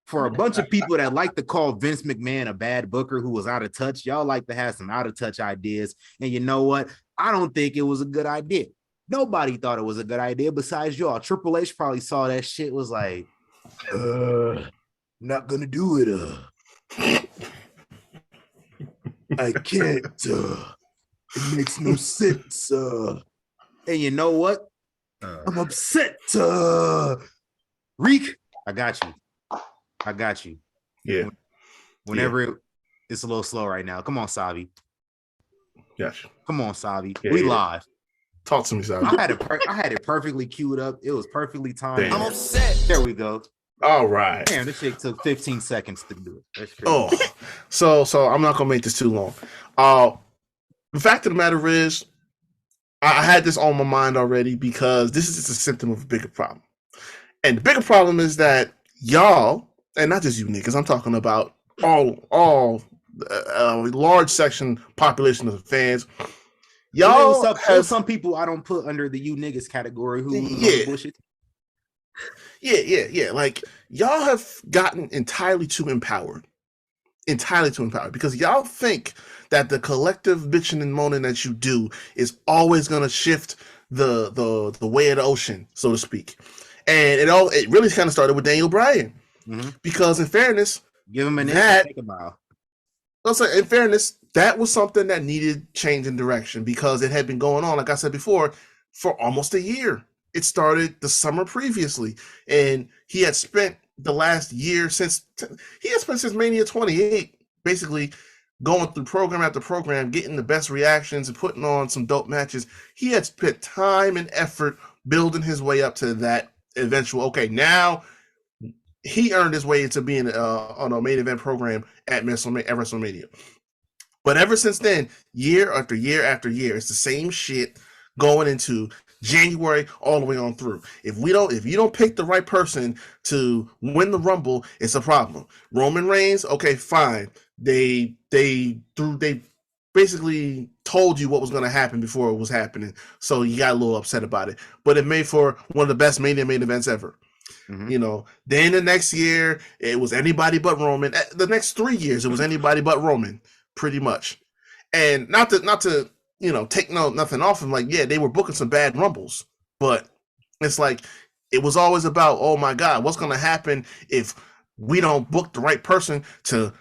Speaker 1: For a bunch of people that like to call Vince McMahon a bad booker who was out of touch, y'all like to have some out of touch ideas. And you know what? I don't think it was a good idea. Nobody thought it was a good idea besides y'all. Triple H probably saw that shit, was like, not gonna do it. I can't. It makes no sense. And you know what? I'm upset. Reek, I got you.
Speaker 2: Yeah.
Speaker 1: Whenever it's a little slow right now. Come on, Savi.
Speaker 2: Yes.
Speaker 1: Come on, Savi. We live.
Speaker 2: Talk to me, Savi.
Speaker 1: I had it perfectly queued up. It was perfectly timed.
Speaker 3: I'm upset.
Speaker 1: There we go.
Speaker 2: All right.
Speaker 1: Damn, this shit took 15 seconds to do it. That's crazy.
Speaker 2: So I'm not gonna make this too long. The fact of the matter is, I had this on my mind already because this is just a symptom of a bigger problem. And the bigger problem is that y'all, and not just you niggas, I'm talking about all large section population of fans, Y'all
Speaker 1: there's some people I don't put under the you niggas category who bullshit.
Speaker 2: Yeah. Like, y'all have gotten entirely too empowered because y'all think that the collective bitching and moaning that you do is always going to shift the way of the ocean, so to speak. And it really kind of started with Daniel Bryan, because in fairness,
Speaker 1: give him a name to think about.
Speaker 2: In fairness, that was something that needed change in direction because it had been going on, like I said before, for almost a year. It started the summer previously, and he had spent the last year since Mania 28, basically going through program after program, getting the best reactions and putting on some dope matches. He had spent time and effort building his way up to that eventual. Okay, now he earned his way into being on a main event program at WrestleMania. But ever since then, year after year after year, it's the same shit going into January all the way on through. If you don't pick the right person to win the Rumble, it's a problem. Roman Reigns, okay, fine. They basically told you what was going to happen before it was happening, so you got a little upset about it. But it made for one of the best main events ever. You know, then the next year it was anybody but Roman. The next 3 years it was anybody but Roman, pretty much. And not to take nothing off him. Like, yeah, they were booking some bad Rumbles, but it's like it was always about, oh my God, what's going to happen if we don't book the right person to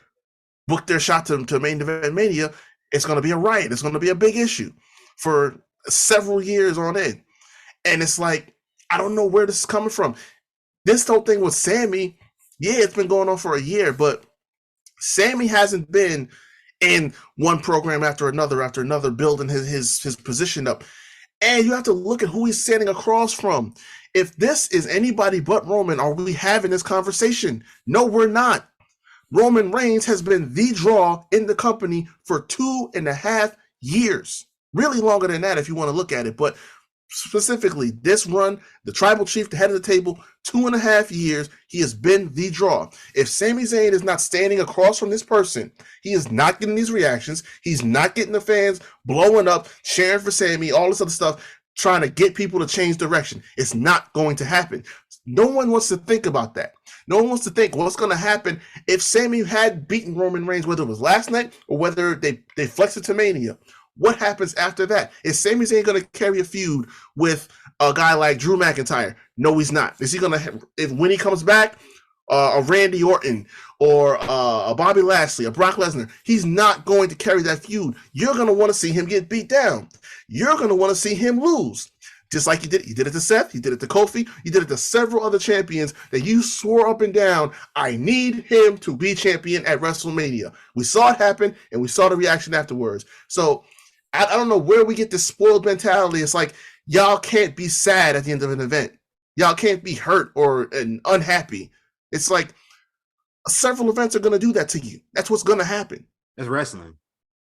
Speaker 2: book their shot to main event Mania? It's going to be a riot. It's going to be a big issue for several years on end. And it's like, I don't know where this is coming from. This whole thing with Sami, yeah, it's been going on for a year, but Sami hasn't been in one program after another, building his position up. And you have to look at who he's standing across from. If this is anybody but Roman, are we having this conversation? No, we're not. Roman Reigns has been the draw in the company for 2.5 years. Really longer than that if you want to look at it. But specifically, this run, the tribal chief, the head of the table, 2.5 years, he has been the draw. If Sami Zayn is not standing across from this person, he is not getting these reactions. He's not getting the fans blowing up, cheering for Sami, all this other stuff, trying to get people to change direction. It's not going to happen. No one wants to think about that. No one wants to think what's going to happen if Sami had beaten Roman Reigns, whether it was last night or whether they flexed it to Mania. What happens after that? Is Sami Zayn going to carry a feud with a guy like Drew McIntyre? No, he's not. Is he going to, when he comes back, a Randy Orton or a Bobby Lashley, a Brock Lesnar? He's not going to carry that feud. You're going to want to see him get beat down. You're going to want to see him lose. Just like you did it to Seth, you did it to Kofi, you did it to several other champions that you swore up and down, I need him to be champion at WrestleMania. We saw it happen, and we saw the reaction afterwards. So I don't know where we get this spoiled mentality. It's like, y'all can't be sad at the end of an event. Y'all can't be hurt or unhappy. It's like several events are going to do that to you. That's what's going to happen.
Speaker 1: It's wrestling.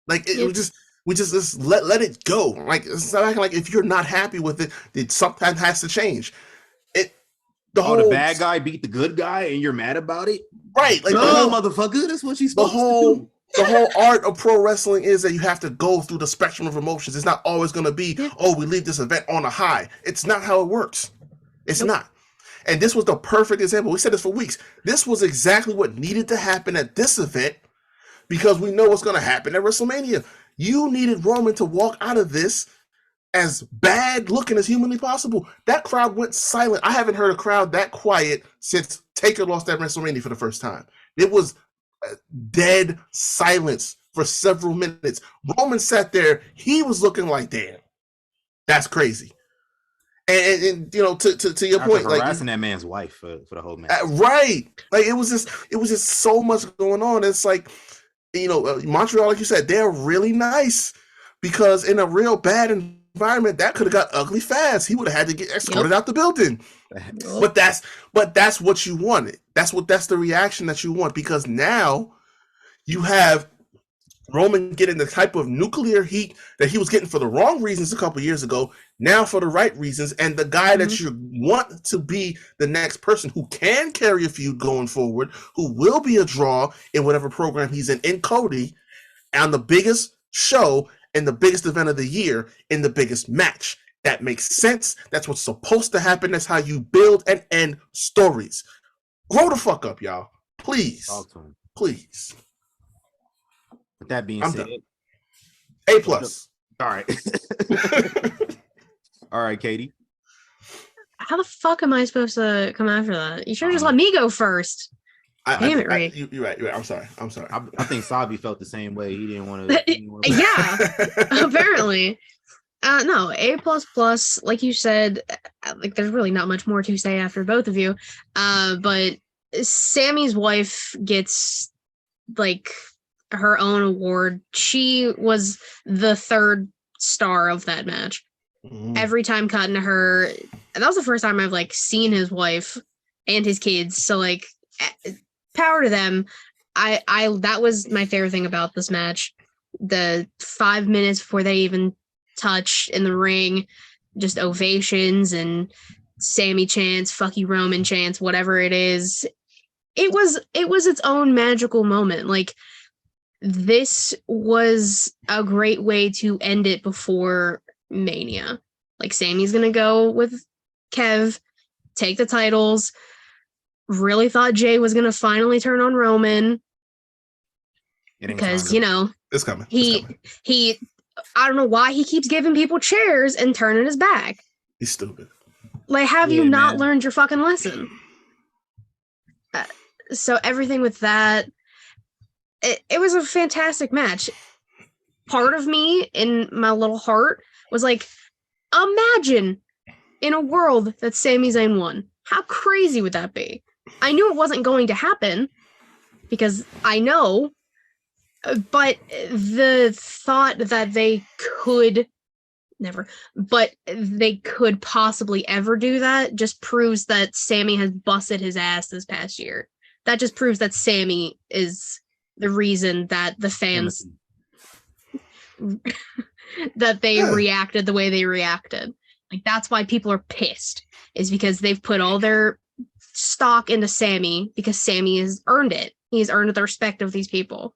Speaker 2: Like, we just let it go. Like, it's not acting like if you're not happy with it, it sometimes has to change.
Speaker 1: The bad guy beat the good guy and you're mad about it?
Speaker 2: Right. Like,
Speaker 1: motherfucker, that's what she's supposed to do.
Speaker 2: The whole art of pro wrestling is that you have to go through the spectrum of emotions. It's not always going to be, we leave this event on a high. It's not how it works. It's not. And this was the perfect example. We said this for weeks. This was exactly what needed to happen at this event because we know what's going to happen at WrestleMania. You needed Roman to walk out of this as bad looking as humanly possible. That crowd went silent. I haven't heard a crowd that quiet since Taker lost at WrestleMania for the first time. It was dead silence for several minutes. Roman sat there. He was looking like, damn, that's crazy. And to your point, like
Speaker 1: harassing that man's wife for the whole match.
Speaker 2: Right. Like it was just so much going on. It's like, Montreal, like you said, they're really nice because in a real bad environment, that could have got ugly fast. He would have had to get escorted out the building. But that's what you wanted. That's the reaction that you want because now you have Roman getting the type of nuclear heat that he was getting for the wrong reasons a couple years ago, now for the right reasons, and the guy that you want to be the next person who can carry a feud going forward, who will be a draw in whatever program he's in Cody, on the biggest show in the biggest event of the year in the biggest match. That makes sense. That's what's supposed to happen. That's how you build and end stories. Grow the fuck up, y'all. Please.
Speaker 1: Talk to him.
Speaker 2: Please.
Speaker 1: With that being
Speaker 2: I'm
Speaker 1: said,
Speaker 2: done. A plus.
Speaker 1: All right. All right, Katie.
Speaker 6: How the fuck am I supposed to come after that? You should have just let me go first. Damn it, Ray.
Speaker 2: You're right. I'm sorry.
Speaker 1: I think Sabi felt the same way. He didn't want to.
Speaker 6: Yeah, apparently. No, A++, like you said, like there's really not much more to say after both of you. But Sammy's wife gets like her own award. She was the third star of that match. Every time cutting to her, and that was the first time I've like seen his wife and his kids. So like, power to them. I that was my favorite thing about this match. The 5 minutes before they even touch in the ring, just ovations and Sammy chants, fuck you Roman chants, whatever it is. It was its own magical moment. Like, this was a great way to end it before Mania. Like, Sammy's gonna go with Kev, take the titles. Really thought Jay was gonna finally turn on Roman because, you know,
Speaker 2: it's coming.
Speaker 6: He I don't know why he keeps giving people chairs and turning his back.
Speaker 2: He's stupid.
Speaker 6: Like, have you not learned your fucking lesson? So everything with that, it was a fantastic match. Part of me in my little heart was like, imagine in a world that Sami Zayn won. How crazy would that be? I knew it wasn't going to happen because I know, but the thought that they could possibly ever do that just proves that Sami has busted his ass this past year. That just proves that Sami is the reason that the fans that they reacted the way they reacted. Like, that's why people are pissed, is because they've put all their stock into Sami because Sami has earned it. He's earned the respect of these people.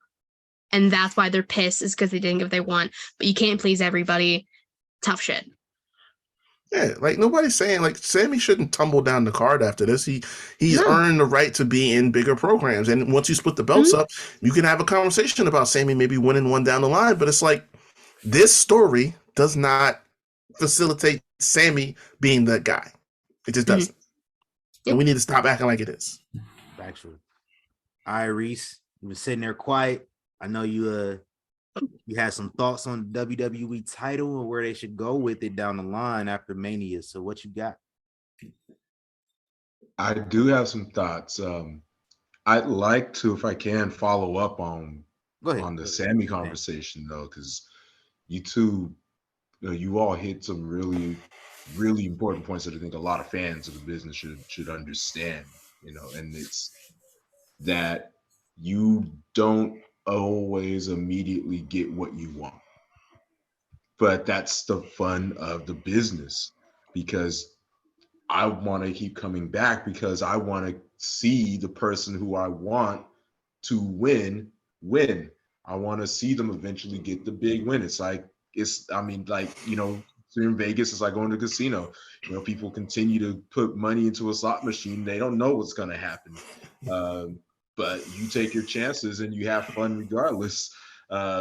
Speaker 6: And that's why they're pissed, is because they didn't get what they want. But you can't please everybody. Tough shit.
Speaker 2: Yeah, like, nobody's saying like Sami shouldn't tumble down the card after this. He's earned the right to be in bigger programs. And once you split the belts up, you can have a conversation about Sami maybe winning one down the line. But it's like, this story does not facilitate Sami being that guy. It just doesn't. And we need to stop acting like it is.
Speaker 1: Factual. All right, Reese, you were sitting there quiet. I know you had some thoughts on the WWE title and where they should go with it down the line after Mania. So what you got?
Speaker 4: I do have some thoughts. I'd like to, if I can, follow up on the Sami conversation though, because you two, you all hit some really, really important points that I think a lot of fans of the business should understand. And it's that you don't always immediately get what you want, but that's the fun of the business, because I want to keep coming back, because I want to see the person who I want to win. I want to see them eventually get the big win. In Vegas, it's like going to a casino. People continue to put money into a slot machine. They don't know what's going to happen. But you take your chances and you have fun regardless.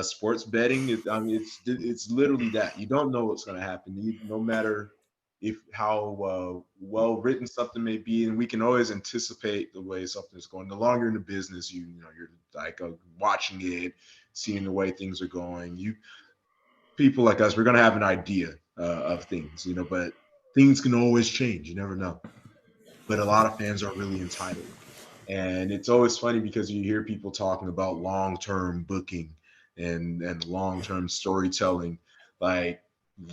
Speaker 4: Sports betting, it's literally that. You don't know what's going to happen, no matter how well written something may be, and we can always anticipate the way something's going. The longer in the business, you're like watching it, seeing the way things are going. People like us, we're going to have an idea of things, but things can always change. You never know. But a lot of fans are really entitled. And it's always funny because you hear people talking about long-term booking and long-term storytelling. Like,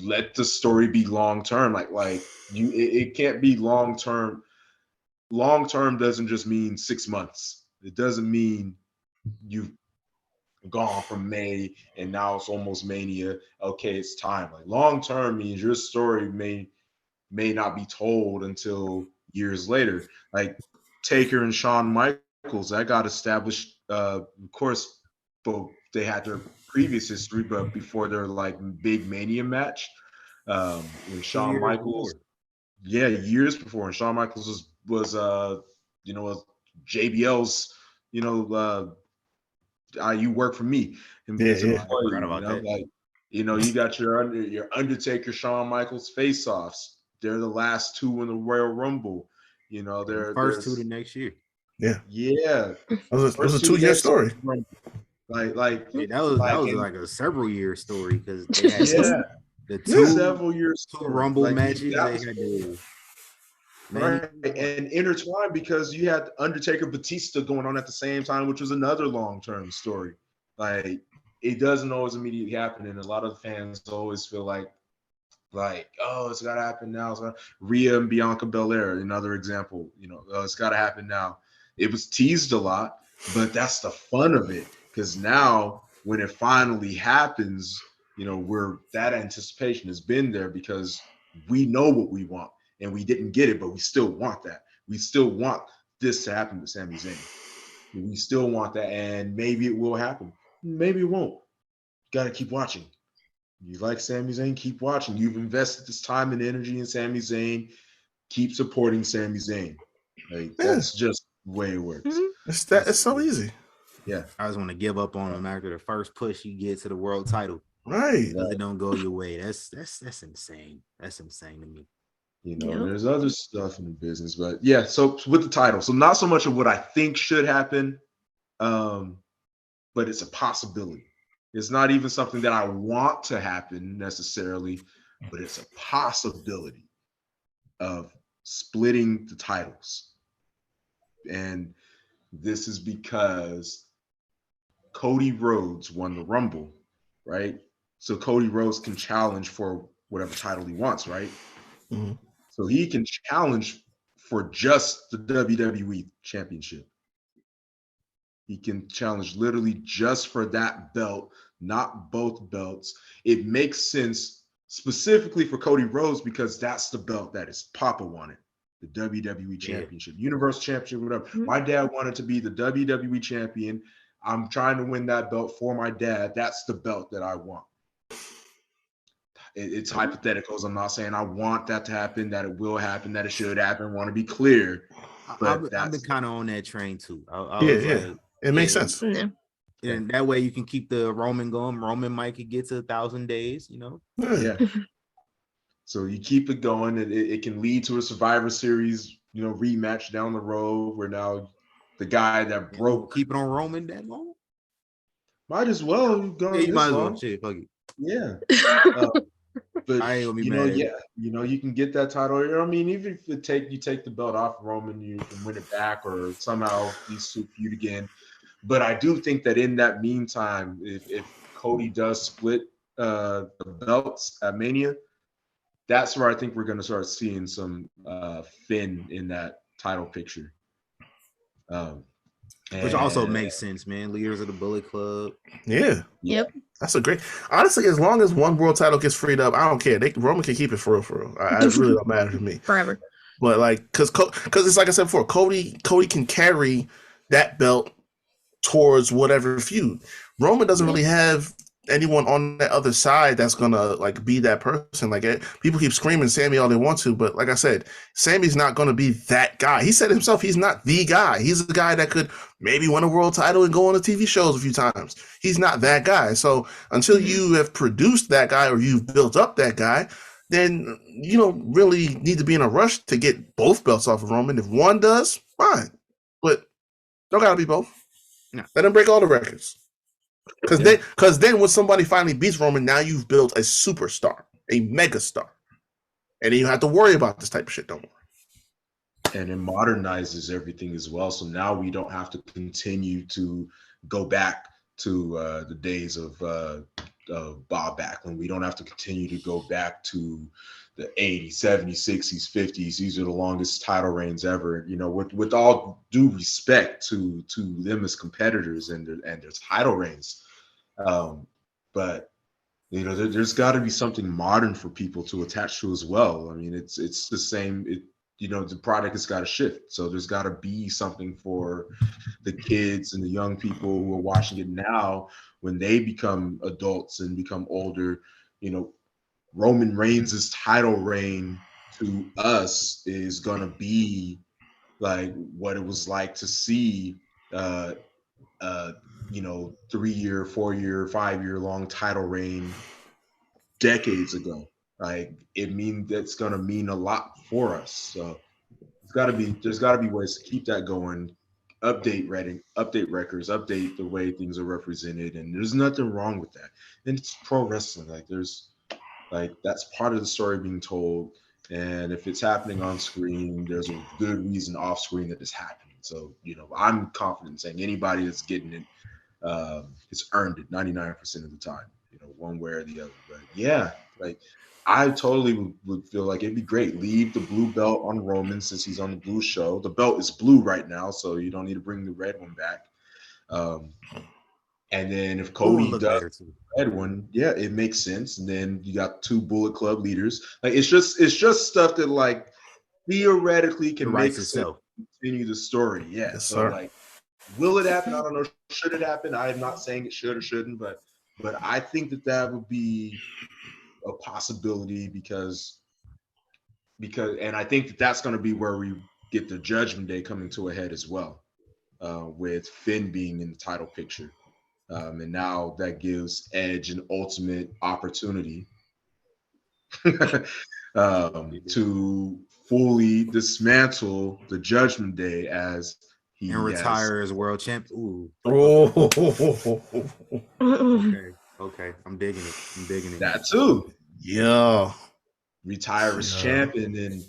Speaker 4: let the story be long-term. It can't be long-term. Long-term doesn't just mean 6 months. It doesn't mean you've gone from May and now it's almost Mania. Okay, it's time. Like, long-term means your story may not be told until years later. Like, Taker and Shawn Michaels, that got established, of course, they had their previous history, but before their like big Mania match, when Shawn Michaels, years before, and Shawn Michaels was JBL's, you work for me, and
Speaker 2: Yeah,
Speaker 4: his
Speaker 2: yeah.
Speaker 4: employee,
Speaker 1: I forgot about that.
Speaker 4: like, you got your Undertaker, Shawn Michaels face-offs. They're the last two in the Royal Rumble. They're
Speaker 1: First two the next year.
Speaker 2: Yeah.
Speaker 4: Yeah.
Speaker 2: It was a 2-year story.
Speaker 4: Like
Speaker 1: Yeah, that was like a several year story because they had the
Speaker 4: several years,
Speaker 1: two Rumble matches.
Speaker 4: That
Speaker 1: They
Speaker 4: was,
Speaker 1: had to
Speaker 4: right, and intertwined because you had Undertaker Batista going on at the same time, which was another long-term story. Like, it doesn't always immediately happen, and a lot of fans always feel like, oh, it's gotta happen now. Rhea and Bianca Belair, another example. It's gotta happen now. It was teased a lot, but that's the fun of it, because now when it finally happens, that anticipation has been there because we know what we want, and we didn't get it, but we still want that. We still want this to happen with Sami Zayn. We still want that, and maybe it will happen. Maybe it won't. Got to keep watching. You like Sami Zayn? Keep watching. You've invested this time and energy in Sami Zayn. Keep supporting Sami Zayn. That's just the way it works.
Speaker 2: It's so easy.
Speaker 1: Yeah, I just want to give up on him after the first push you get to the world title.
Speaker 2: Right.
Speaker 1: Because it don't go your way. That's insane. That's insane to me.
Speaker 4: There's other stuff in the business, but yeah. So with the title, so not so much of what I think should happen, but it's a possibility. It's not even something that I want to happen necessarily, but it's a possibility of splitting the titles. And this is because Cody Rhodes won the Rumble, right? So Cody Rhodes can challenge for whatever title he wants, right?
Speaker 2: Mm-hmm.
Speaker 4: So he can challenge for just the WWE Championship. He can challenge literally just for that belt, not both belts. It makes sense specifically for Cody Rhodes because that's the belt that his papa wanted, the WWE Championship, Universal Championship, whatever. Mm-hmm. My dad wanted to be the WWE Champion. I'm trying to win that belt for my dad. That's the belt that I want. It's hypotheticals. I'm not saying I want that to happen, that it will happen, that it should happen. I want to be clear. But
Speaker 1: I've been kind of on that train too.
Speaker 2: It makes sense.
Speaker 6: Yeah.
Speaker 1: And that way you can keep the Roman going. Roman might could get to 1,000 days,
Speaker 4: Yeah. So you keep it going. It can lead to a Survivor Series, rematch down the road where now the guy that broke.
Speaker 1: Keep it on Roman that long?
Speaker 4: Might as well.
Speaker 1: You might as well. Shit, fuck it.
Speaker 4: Yeah. But
Speaker 1: I ain't gonna be mad.
Speaker 4: You can get that title. I mean, even if you take the belt off Roman, you can win it back, or somehow these two feud again. But I do think that in that meantime, if Cody does split the belts at Mania, that's where I think we're going to start seeing some Finn in that title picture.
Speaker 1: Which also makes sense, man. Leaders of the Bullet Club.
Speaker 2: Yeah.
Speaker 6: Yep.
Speaker 2: That's a great. Honestly, as long as one world title gets freed up, I don't care. Roman can keep it for real. It really don't matter to me.
Speaker 6: Forever.
Speaker 2: But because it's like I said before, Cody can carry that belt towards whatever feud. Roman doesn't really have anyone on that other side that's gonna be that person. People keep screaming Sammy all they want to, but like I said, Sammy's not gonna be that guy. He said himself he's not the guy. He's a guy that could maybe win a world title and go on the TV shows a few times. He's not that guy. So until you have produced that guy or you've built up that guy, then you don't really need to be in a rush to get both belts off of Roman. If one does, fine, but don't gotta be both.
Speaker 1: No.
Speaker 2: Let him break all the records. Because then when somebody finally beats Roman, now you've built a superstar, a megastar. And then you have to worry about this type of shit no more.
Speaker 4: And it modernizes everything as well. So now we don't have to continue to go back to the days of Bob Backlund. We don't have to continue to go back to the 80s, 70s, 60s, 50s. These are the longest title reigns ever. With all due respect to them as competitors and their title reigns. But there's got to be something modern for people to attach to as well. I mean, it's the same. the product has got to shift. So there's got to be something for the kids and the young people who are watching it now when they become adults and become older. Roman Reigns' title reign to us is going to be like what it was like to see 3-year, 4-year, 5-year long title reign decades ago. Like that's going to mean a lot for us. So there's got to be ways to keep that going, update records, update the way things are represented, and there's nothing wrong with that. And it's pro wrestling. That's part of the story being told. And if it's happening on screen, there's a good reason off screen that it's happening. So, I'm confident in saying anybody that's getting it, it's earned it 99% of the time, one way or the other. But yeah, I totally would feel like it'd be great. Leave the blue belt on Roman since he's on the blue show. The belt is blue right now, so you don't need to bring the red one back. And then if Cody does the red one, yeah, it makes sense. And then you got 2 Bullet Club leaders. It's just stuff that theoretically can make sense, continue the story. Yeah.
Speaker 2: Yes,
Speaker 4: so
Speaker 2: sir.
Speaker 4: Will it happen? I don't know. Should it happen? I'm not saying it should or shouldn't, but I think that would be a possibility because and I think that's going to be where we get the Judgment Day coming to a head as well, with Finn being in the title picture. And now that gives Edge an ultimate opportunity to fully dismantle the Judgment Day as he
Speaker 1: retire as world champ. Ooh. Okay. I'm digging it.
Speaker 4: That too.
Speaker 2: Yeah.
Speaker 4: Retire as champion, and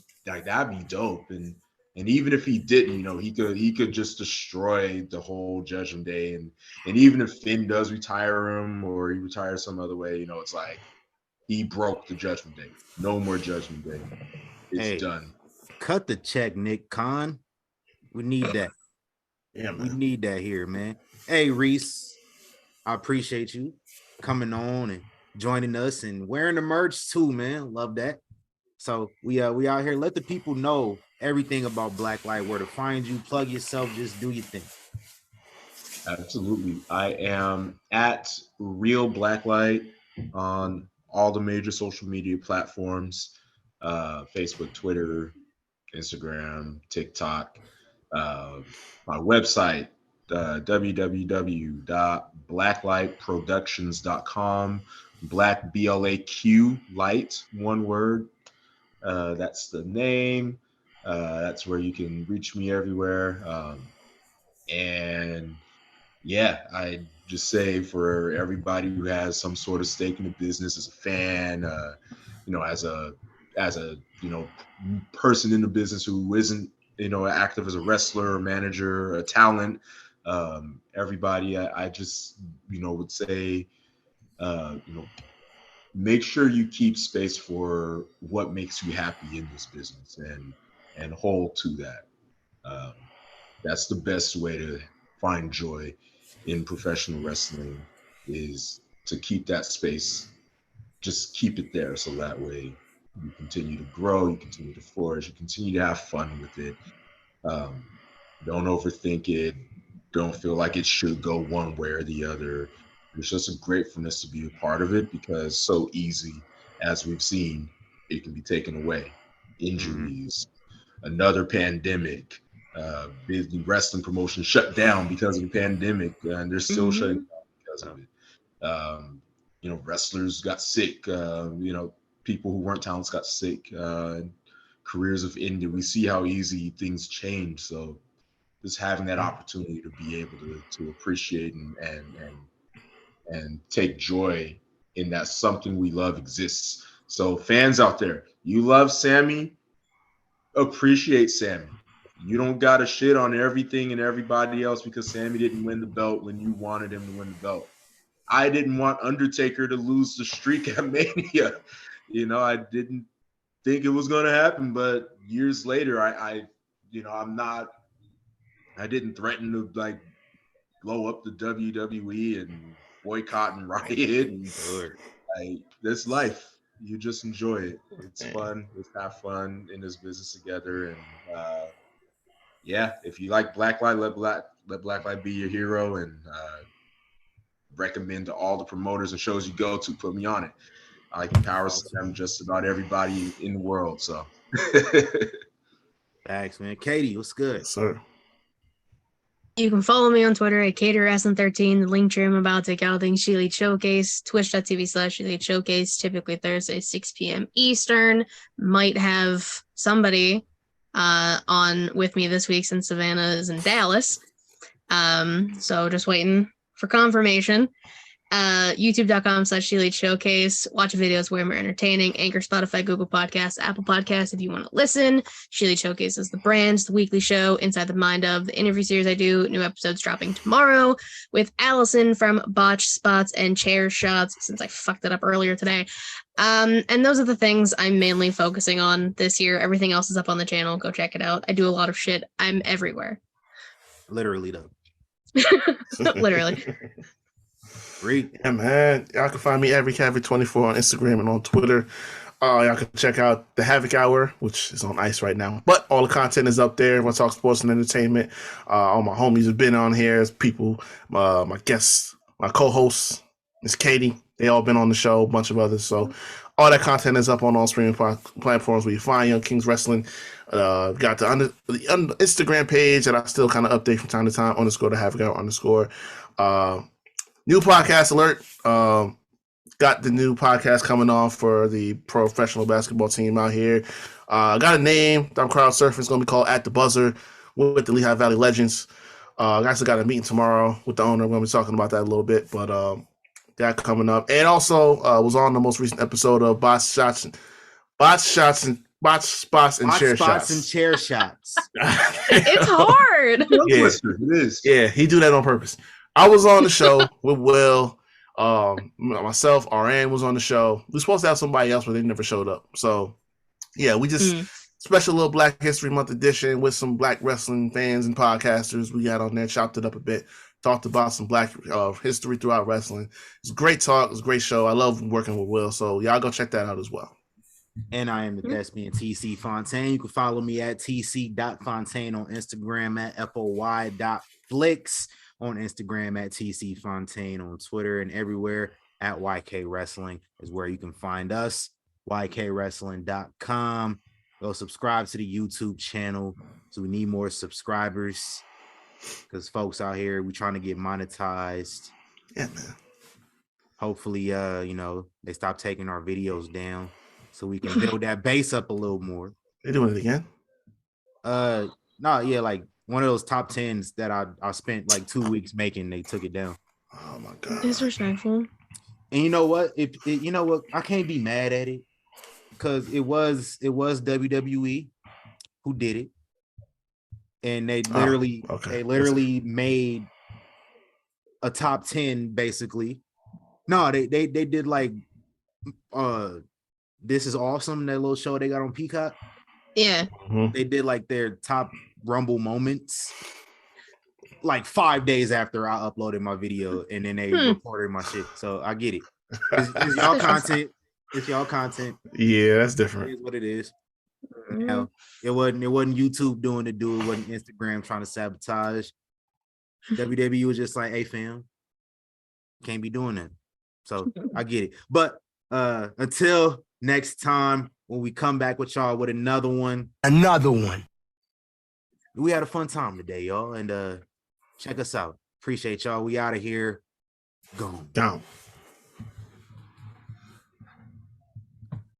Speaker 4: that'd be dope. And even if he didn't, he could just destroy the whole Judgment Day. And even if Finn does retire him or he retires some other way, it's like he broke the Judgment Day. No more Judgment Day. It's done.
Speaker 1: Cut the check, Nick Khan. We need that.
Speaker 2: Yeah, man.
Speaker 1: We need that here, man. Hey, Reese, I appreciate you coming on and joining us and wearing the merch too, man. Love that. So we out here. Let the people know everything about BLAQLight, where to find you, plug yourself, just do your thing.
Speaker 4: Absolutely. I am at Real BLAQLight on all the major social media platforms, Facebook, Twitter, Instagram, TikTok. My website, www.blacklightproductions.com. Black, BLAQ, light, one word. That's the name. That's where you can reach me everywhere. And yeah, I just say for everybody who has some sort of stake in the business, as a fan, as a person in the business who isn't active as a wrestler, or manager, a talent, everybody, I just would say, make sure you keep space for what makes you happy in this business, and hold to that. That's the best way to find joy in professional wrestling, is to keep that space. Just keep it there, so that way you continue to grow, you continue to flourish, you continue to have fun with it. Don't overthink it. Don't feel like it should go one way or the other. It's just a gratefulness to be a part of it, because so easy, as we've seen, it can be taken away. Injuries, another pandemic, the wrestling promotion shut down because of the pandemic, and they're still shutting down because of it. Wrestlers got sick. People who weren't talents got sick. Careers have ended. We see how easy things change. So just having that opportunity to be able to appreciate and take joy in that something we love exists. So fans out there, you love Sami, appreciate Sami. You don't got to shit on everything and everybody else because Sami didn't win the belt when you wanted him to win the belt. I didn't want Undertaker to lose the streak at Mania. I didn't think it was going to happen, but years later, I didn't threaten to blow up the WWE and boycott and riot. And that's life. you just enjoy it. It's fun. Let's have fun in this business together. And yeah, if you like BLAQLight, let BLAQLight be your hero, and recommend to all the promoters and shows you go to. Put me on it. I can power slam just about everybody in the world. So
Speaker 1: Thanks, man. Katie, what's good?
Speaker 2: Yes, sir.
Speaker 6: You can follow me on Twitter at CaterS13. The link tree I'm about to take out, things She Elite Showcase, twitch.tv/She Elite Showcase, typically Thursday, 6 p.m. Eastern. Might have somebody on with me this week since Savannah is in Dallas. So just waiting for confirmation. YouTube.com/She Elite Showcase. Watch videos where we're entertaining. Anchor, Spotify, Google Podcasts, Apple Podcasts if you want to listen. She Elite Showcase is the brand, the weekly show inside the mind of the interview series I do. New episodes dropping tomorrow with Allison from Botch Spots and Chair Shots, since I fucked it up earlier today. And those are the things I'm mainly focusing on this year. Everything else is up on the channel. Go check it out. I do a lot of shit. I'm everywhere.
Speaker 1: Literally, though.
Speaker 6: Literally.
Speaker 1: Great.
Speaker 2: Yeah, man. Y'all can find me Havoc24 on Instagram and on Twitter. Y'all can check out the Havoc Hour, which is on ice right now. But all the content is up there. I talk sports and entertainment. All my homies have been on here as people. My guests, my co-hosts, Miss Katie. They all been on the show, a bunch of others. So all that content is up on all streaming platforms where you find Young Kings Wrestling. Got the Instagram page that I still kind of update from time to time, _the Havoc Hour _. New podcast alert. Got the new podcast coming on for the professional basketball team out here. Got a name that I'm crowd surfing. It's going to be called At the Buzzer with the Lehigh Valley Legends. I actually got a meeting tomorrow with the owner. We're going to be talking about that a little bit, but that coming up. And also was on the most recent episode of Botch Spots and Chair Shots.
Speaker 6: It's hard.
Speaker 2: Yeah.
Speaker 4: It is.
Speaker 2: Yeah, he do that on purpose. I was on the show with Will. Myself, RN was on the show. We were supposed to have somebody else, but they never showed up. So, yeah, we just special little Black History Month edition with some Black wrestling fans and podcasters. We got on there, chopped it up a bit, talked about some Black history throughout wrestling. It's a great talk. It's a great show. I love working with Will. So, y'all go check that out as well.
Speaker 1: And I am the thespian TC Fontaine. You can follow me at tc.fontaine on Instagram, at foy.flix on Instagram, at TC Fontaine on Twitter, and everywhere at YK Wrestling is where you can find us. YKWrestling.com. Go subscribe to the YouTube channel. So we need more subscribers because folks out here, we're trying to get monetized.
Speaker 2: Yeah, man.
Speaker 1: Hopefully, they stop taking our videos down so we can build that base up a little more.
Speaker 2: They're doing it again?
Speaker 1: Like one of those top 10s that I spent like 2 weeks making, they took it down.
Speaker 2: Oh my god.
Speaker 6: Disrespectful.
Speaker 1: And you know what? I can't be mad at it because it was WWE who did it. And they literally made a top 10 basically. No, they did like This Is Awesome, that little show they got on Peacock.
Speaker 6: Yeah.
Speaker 2: Mm-hmm.
Speaker 1: They did like their top Rumble moments like 5 days after I uploaded my video, and then they reported my shit. So I get it. It's y'all content. It's y'all content.
Speaker 2: Yeah, that's different.
Speaker 1: It is what it is. It wasn't YouTube doing the do. It wasn't Instagram trying to sabotage. WWE was just like, hey fam, can't be doing that. So I get it. But until next time, when we come back with y'all with another one. We had a fun time today, y'all. And check us out. Appreciate y'all. We out of here. Gone.
Speaker 2: Down.